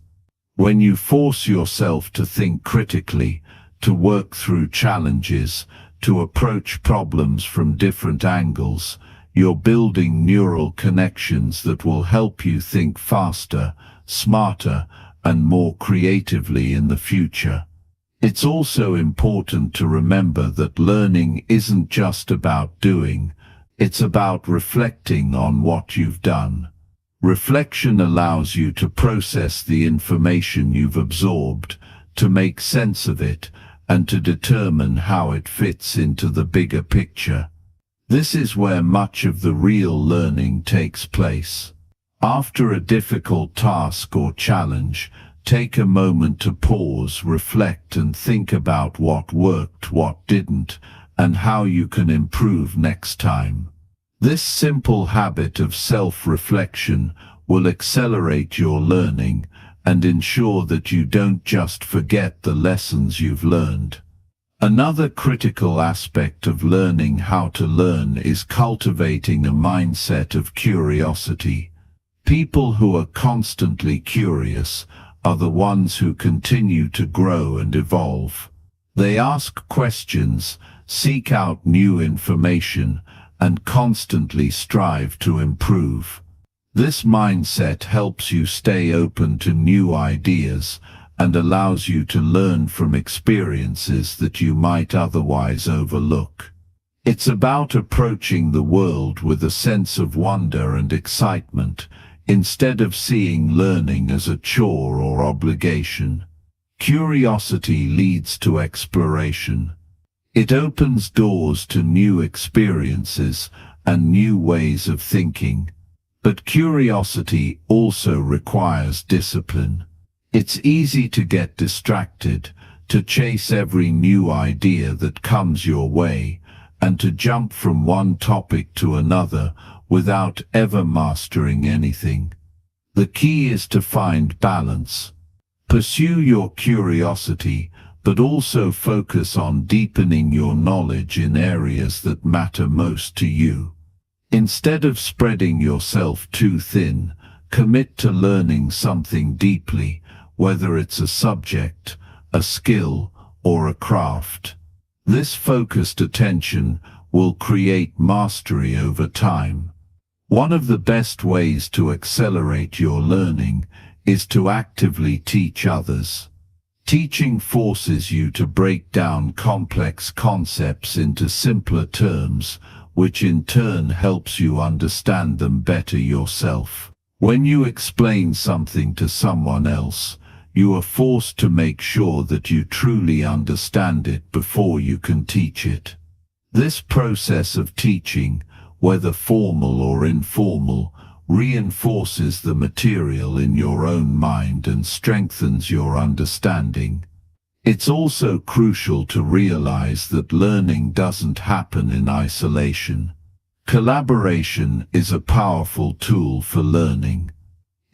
When you force yourself to think critically, to work through challenges, to approach problems from different angles, you're building neural connections that will help you think faster, smarter, and more creatively in the future. It's also important to remember that learning isn't just about doing, it's about reflecting on what you've done. Reflection allows you to process the information you've absorbed, to make sense of it, and to determine how it fits into the bigger picture. This is where much of the real learning takes place. After a difficult task or challenge, take a moment to pause, reflect, and think about what worked, what didn't, and how you can improve next time. This simple habit of self-reflection will accelerate your learning and ensure that you don't just forget the lessons you've learned. Another critical aspect of learning how to learn is cultivating a mindset of curiosity. People who are constantly curious are the ones who continue to grow and evolve. They ask questions, seek out new information, and constantly strive to improve. This mindset helps you stay open to new ideas and allows you to learn from experiences that you might otherwise overlook. It's about approaching the world with a sense of wonder and excitement, instead of seeing learning as a chore or obligation. Curiosity leads to exploration. It opens doors to new experiences and new ways of thinking. But curiosity also requires discipline. It's easy to get distracted, to chase every new idea that comes your way, and to jump from one topic to another without ever mastering anything. The key is to find balance. Pursue your curiosity, but also focus on deepening your knowledge in areas that matter most to you. Instead of spreading yourself too thin, commit to learning something deeply, whether it's a subject, a skill, or a craft. This focused attention will create mastery over time. One of the best ways to accelerate your learning is to actively teach others. Teaching forces you to break down complex concepts into simpler terms, which in turn helps you understand them better yourself. When you explain something to someone else, you are forced to make sure that you truly understand it before you can teach it. This process of teaching, whether formal or informal, reinforces the material in your own mind and strengthens your understanding. It's also crucial to realize that learning doesn't happen in isolation. Collaboration is a powerful tool for learning.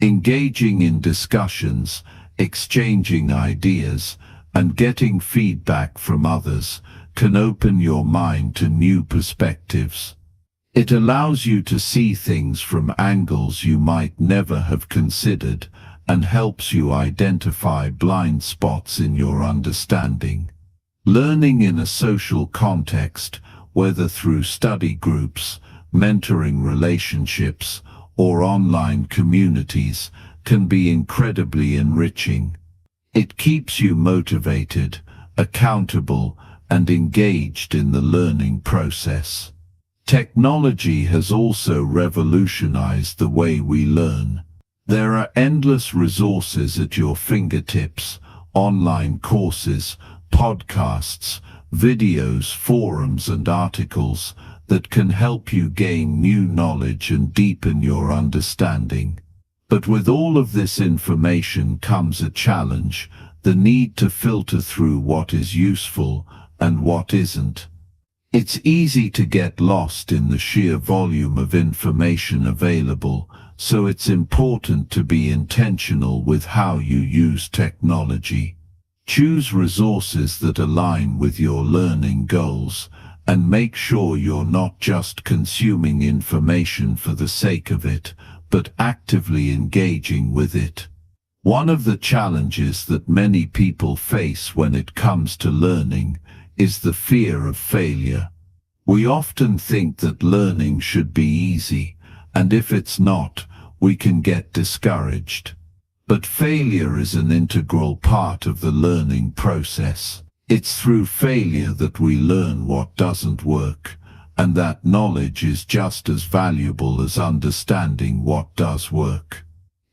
Engaging in discussions, exchanging ideas, and getting feedback from others can open your mind to new perspectives. It allows you to see things from angles you might never have considered and helps you identify blind spots in your understanding. Learning in a social context, whether through study groups, mentoring relationships, or online communities, can be incredibly enriching. It keeps you motivated, accountable, and engaged in the learning process. Technology has also revolutionized the way we learn. There are endless resources at your fingertips: online courses, podcasts, videos, forums, and articles that can help you gain new knowledge and deepen your understanding. But with all of this information comes a challenge: the need to filter through what is useful and what isn't. It's easy to get lost in the sheer volume of information available, so it's important to be intentional with how you use technology. Choose resources that align with your learning goals, and make sure you're not just consuming information for the sake of it, but actively engaging with it. One of the challenges that many people face when it comes to learning is the fear of failure. We often think that learning should be easy, and if it's not, we can get discouraged. But failure is an integral part of the learning process. It's through failure that we learn what doesn't work, and that knowledge is just as valuable as understanding what does work.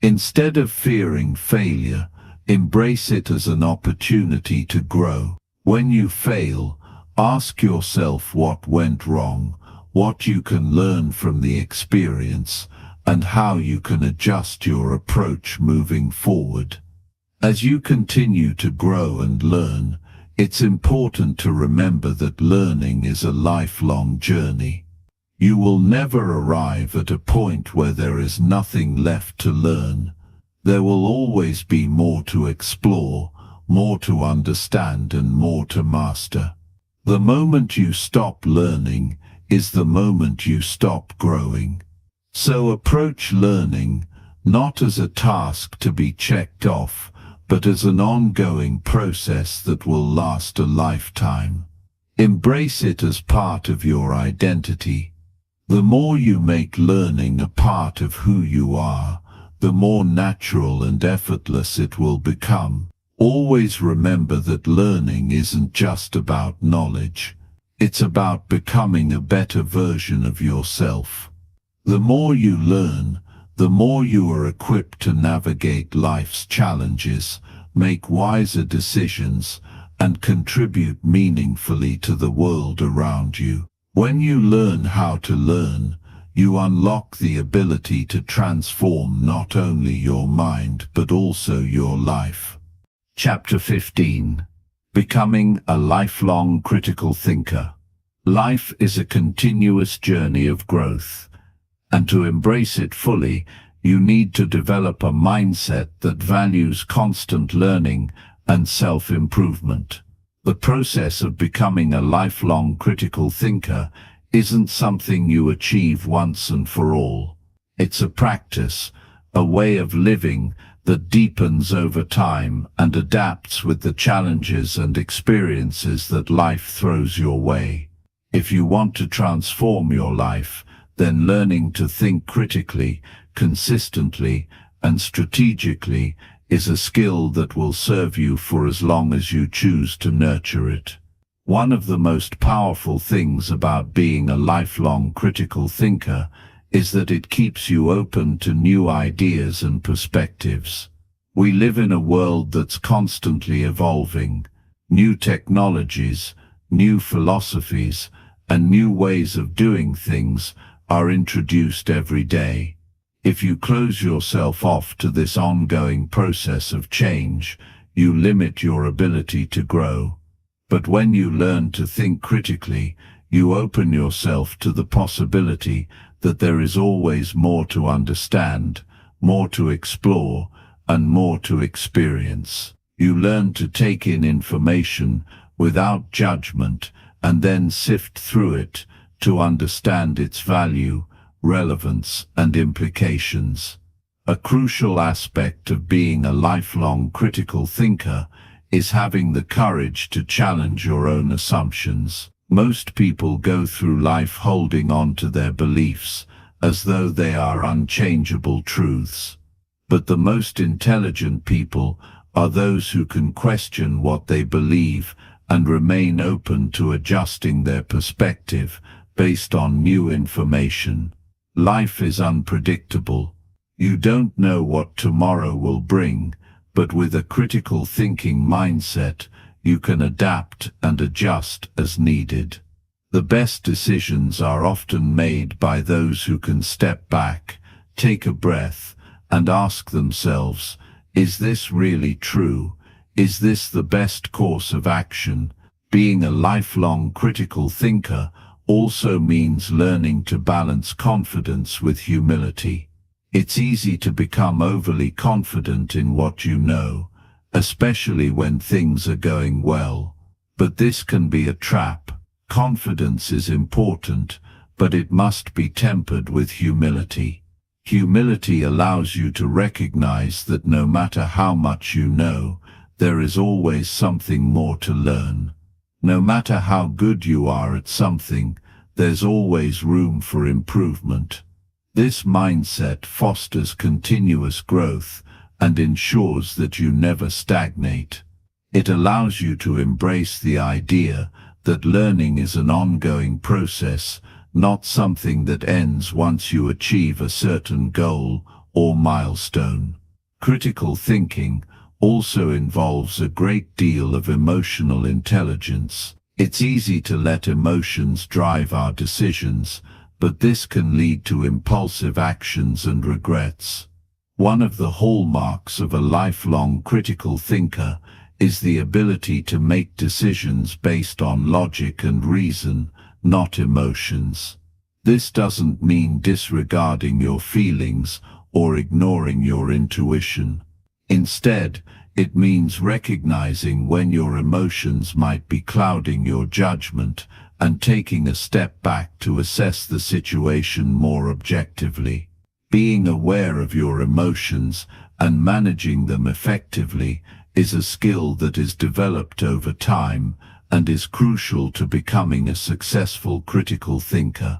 Instead of fearing failure, embrace it as an opportunity to grow. When you fail, ask yourself what went wrong, what you can learn from the experience, and how you can adjust your approach moving forward. As you continue to grow and learn, it's important to remember that learning is a lifelong journey. You will never arrive at a point where there is nothing left to learn. There will always be more to explore, more to understand, and more to master. The moment you stop learning is the moment you stop growing. So approach learning not as a task to be checked off, but as an ongoing process that will last a lifetime. Embrace it as part of your identity. The more you make learning a part of who you are, the more natural and effortless it will become. Always remember that learning isn't just about knowledge. It's about becoming a better version of yourself. The more you learn, the more you are equipped to navigate life's challenges, make wiser decisions, and contribute meaningfully to the world around you. When you learn how to learn, you unlock the ability to transform not only your mind but also your life. Chapter 15. Becoming a lifelong critical thinker. Life is a continuous journey of growth, and to embrace it fully, you need to develop a mindset that values constant learning and self-improvement. The process of becoming a lifelong critical thinker isn't something you achieve once and for all. It's a practice, a way of living that deepens over time and adapts with the challenges and experiences that life throws your way. If you want to transform your life, then learning to think critically, consistently, and strategically is a skill that will serve you for as long as you choose to nurture it. One of the most powerful things about being a lifelong critical thinker is that it keeps you open to new ideas and perspectives. We live in a world that's constantly evolving. New technologies, new philosophies, and new ways of doing things are introduced every day. If you close yourself off to this ongoing process of change, you limit your ability to grow. But when you learn to think critically, you open yourself to the possibility that there is always more to understand, more to explore, and more to experience. You learn to take in information without judgment and then sift through it to understand its value, relevance, and implications. A crucial aspect of being a lifelong critical thinker is having the courage to challenge your own assumptions. Most people go through life holding on to their beliefs as though they are unchangeable truths. But the most intelligent people are those who can question what they believe and remain open to adjusting their perspective based on new information. Life is unpredictable. You don't know what tomorrow will bring, but with a critical thinking mindset, you can adapt and adjust as needed. The best decisions are often made by those who can step back, take a breath, and ask themselves, is this really true? Is this the best course of action? Being a lifelong critical thinker also means learning to balance confidence with humility. It's easy to become overly confident in what you know, especially when things are going well. But this can be a trap. Confidence is important, but it must be tempered with humility. Humility allows you to recognize that no matter how much you know, there is always something more to learn. No matter how good you are at something, there's always room for improvement. This mindset fosters continuous growth and ensures that you never stagnate. It allows you to embrace the idea that learning is an ongoing process, not something that ends once you achieve a certain goal or milestone. Critical thinking also involves a great deal of emotional intelligence. It's easy to let emotions drive our decisions, but this can lead to impulsive actions and regrets. One of the hallmarks of a lifelong critical thinker is the ability to make decisions based on logic and reason, not emotions. This doesn't mean disregarding your feelings or ignoring your intuition. Instead, it means recognizing when your emotions might be clouding your judgment and taking a step back to assess the situation more objectively. Being aware of your emotions and managing them effectively is a skill that is developed over time and is crucial to becoming a successful critical thinker.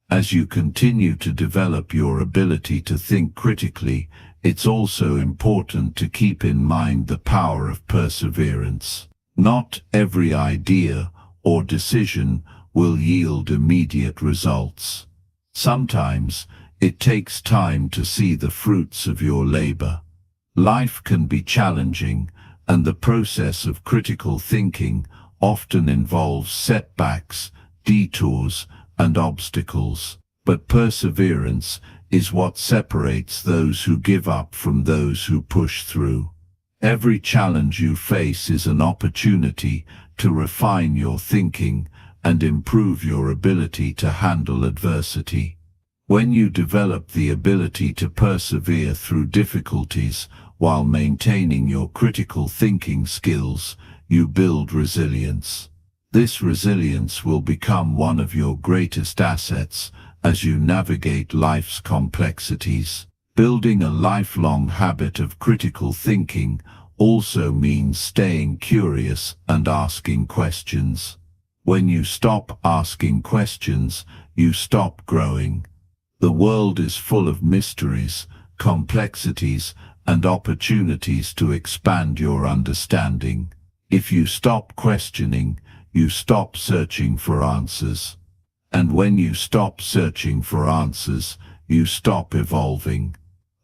As you continue to develop your ability to think critically, it's also important to keep in mind the power of perseverance. Not every idea or decision will yield immediate results. Sometimes, it takes time to see the fruits of your labor. Life can be challenging, and the process of critical thinking often involves setbacks, detours, and obstacles. But perseverance is what separates those who give up from those who push through. Every challenge you face is an opportunity to refine your thinking and improve your ability to handle adversity. When you develop the ability to persevere through difficulties while maintaining your critical thinking skills, you build resilience. This resilience will become one of your greatest assets as you navigate life's complexities. Building a lifelong habit of critical thinking also means staying curious and asking questions. When you stop asking questions, you stop growing. The world is full of mysteries, complexities, and opportunities to expand your understanding. If you stop questioning, you stop searching for answers. And when you stop searching for answers, you stop evolving.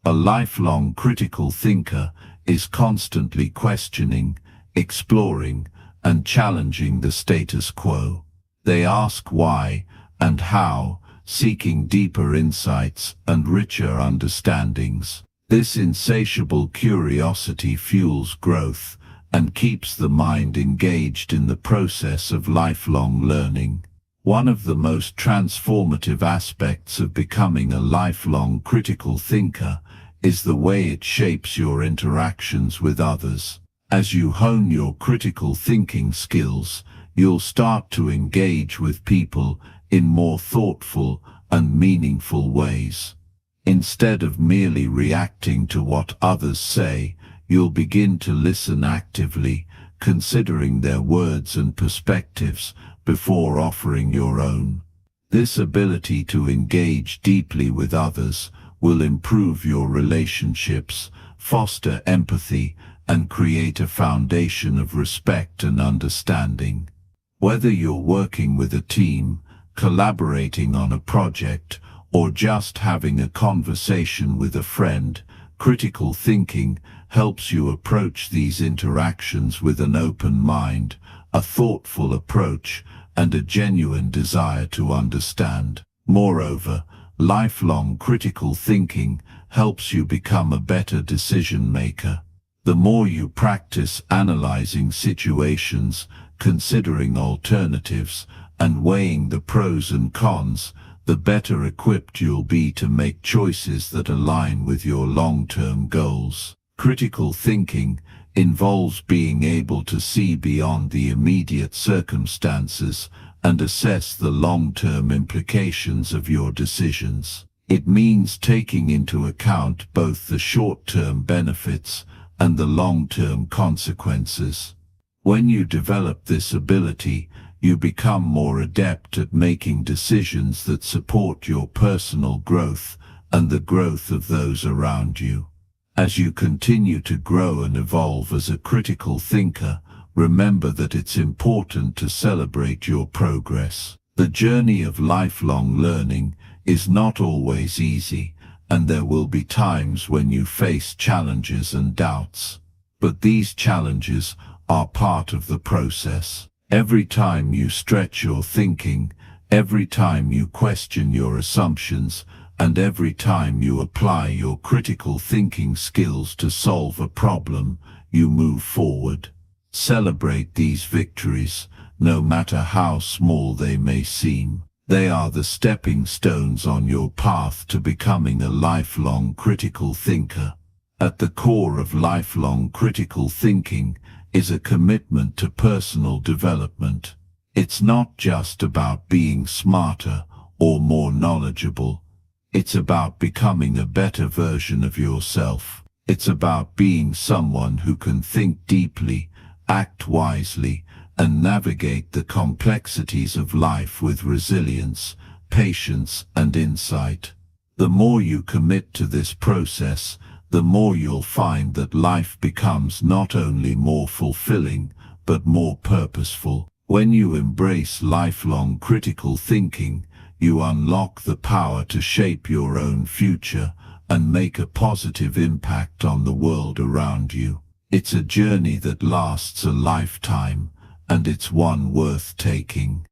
A lifelong critical thinker is constantly questioning, exploring, and challenging the status quo. They ask why and how, seeking deeper insights and richer understandings. This insatiable curiosity fuels growth and keeps the mind engaged in the process of lifelong learning. One of the most transformative aspects of becoming a lifelong critical thinker is the way it shapes your interactions with others. As you hone your critical thinking skills, you'll start to engage with people in more thoughtful and meaningful ways. Instead of merely reacting to what others say, you'll begin to listen actively, considering their words and perspectives before offering your own. This ability to engage deeply with others will improve your relationships, foster empathy, and create a foundation of respect and understanding. Whether you're working with a team, collaborating on a project, or just having a conversation with a friend, critical thinking helps you approach these interactions with an open mind, a thoughtful approach, and a genuine desire to understand. Moreover, lifelong critical thinking helps you become a better decision maker. The more you practice analyzing situations, considering alternatives, and weighing the pros and cons, the better equipped you'll be to make choices that align with your long-term goals. Critical thinking involves being able to see beyond the immediate circumstances and assess the long-term implications of your decisions. It means taking into account both the short-term benefits and the long-term consequences. When you develop this ability, you become more adept at making decisions that support your personal growth and the growth of those around you. As you continue to grow and evolve as a critical thinker, remember that it's important to celebrate your progress. The journey of lifelong learning is not always easy, and there will be times when you face challenges and doubts. But these challenges are part of the process. Every time you stretch your thinking, every time you question your assumptions, and every time you apply your critical thinking skills to solve a problem, you move forward. Celebrate these victories, no matter how small they may seem. They are the stepping stones on your path to becoming a lifelong critical thinker. At the core of lifelong critical thinking is a commitment to personal development. It's not just about being smarter or more knowledgeable. It's about becoming a better version of yourself. It's about being someone who can think deeply, act wisely, and navigate the complexities of life with resilience, patience, and insight. The more you commit to this process, the more you'll find that life becomes not only more fulfilling, but more purposeful. When you embrace lifelong critical thinking, you unlock the power to shape your own future and make a positive impact on the world around you. It's a journey that lasts a lifetime, and it's one worth taking.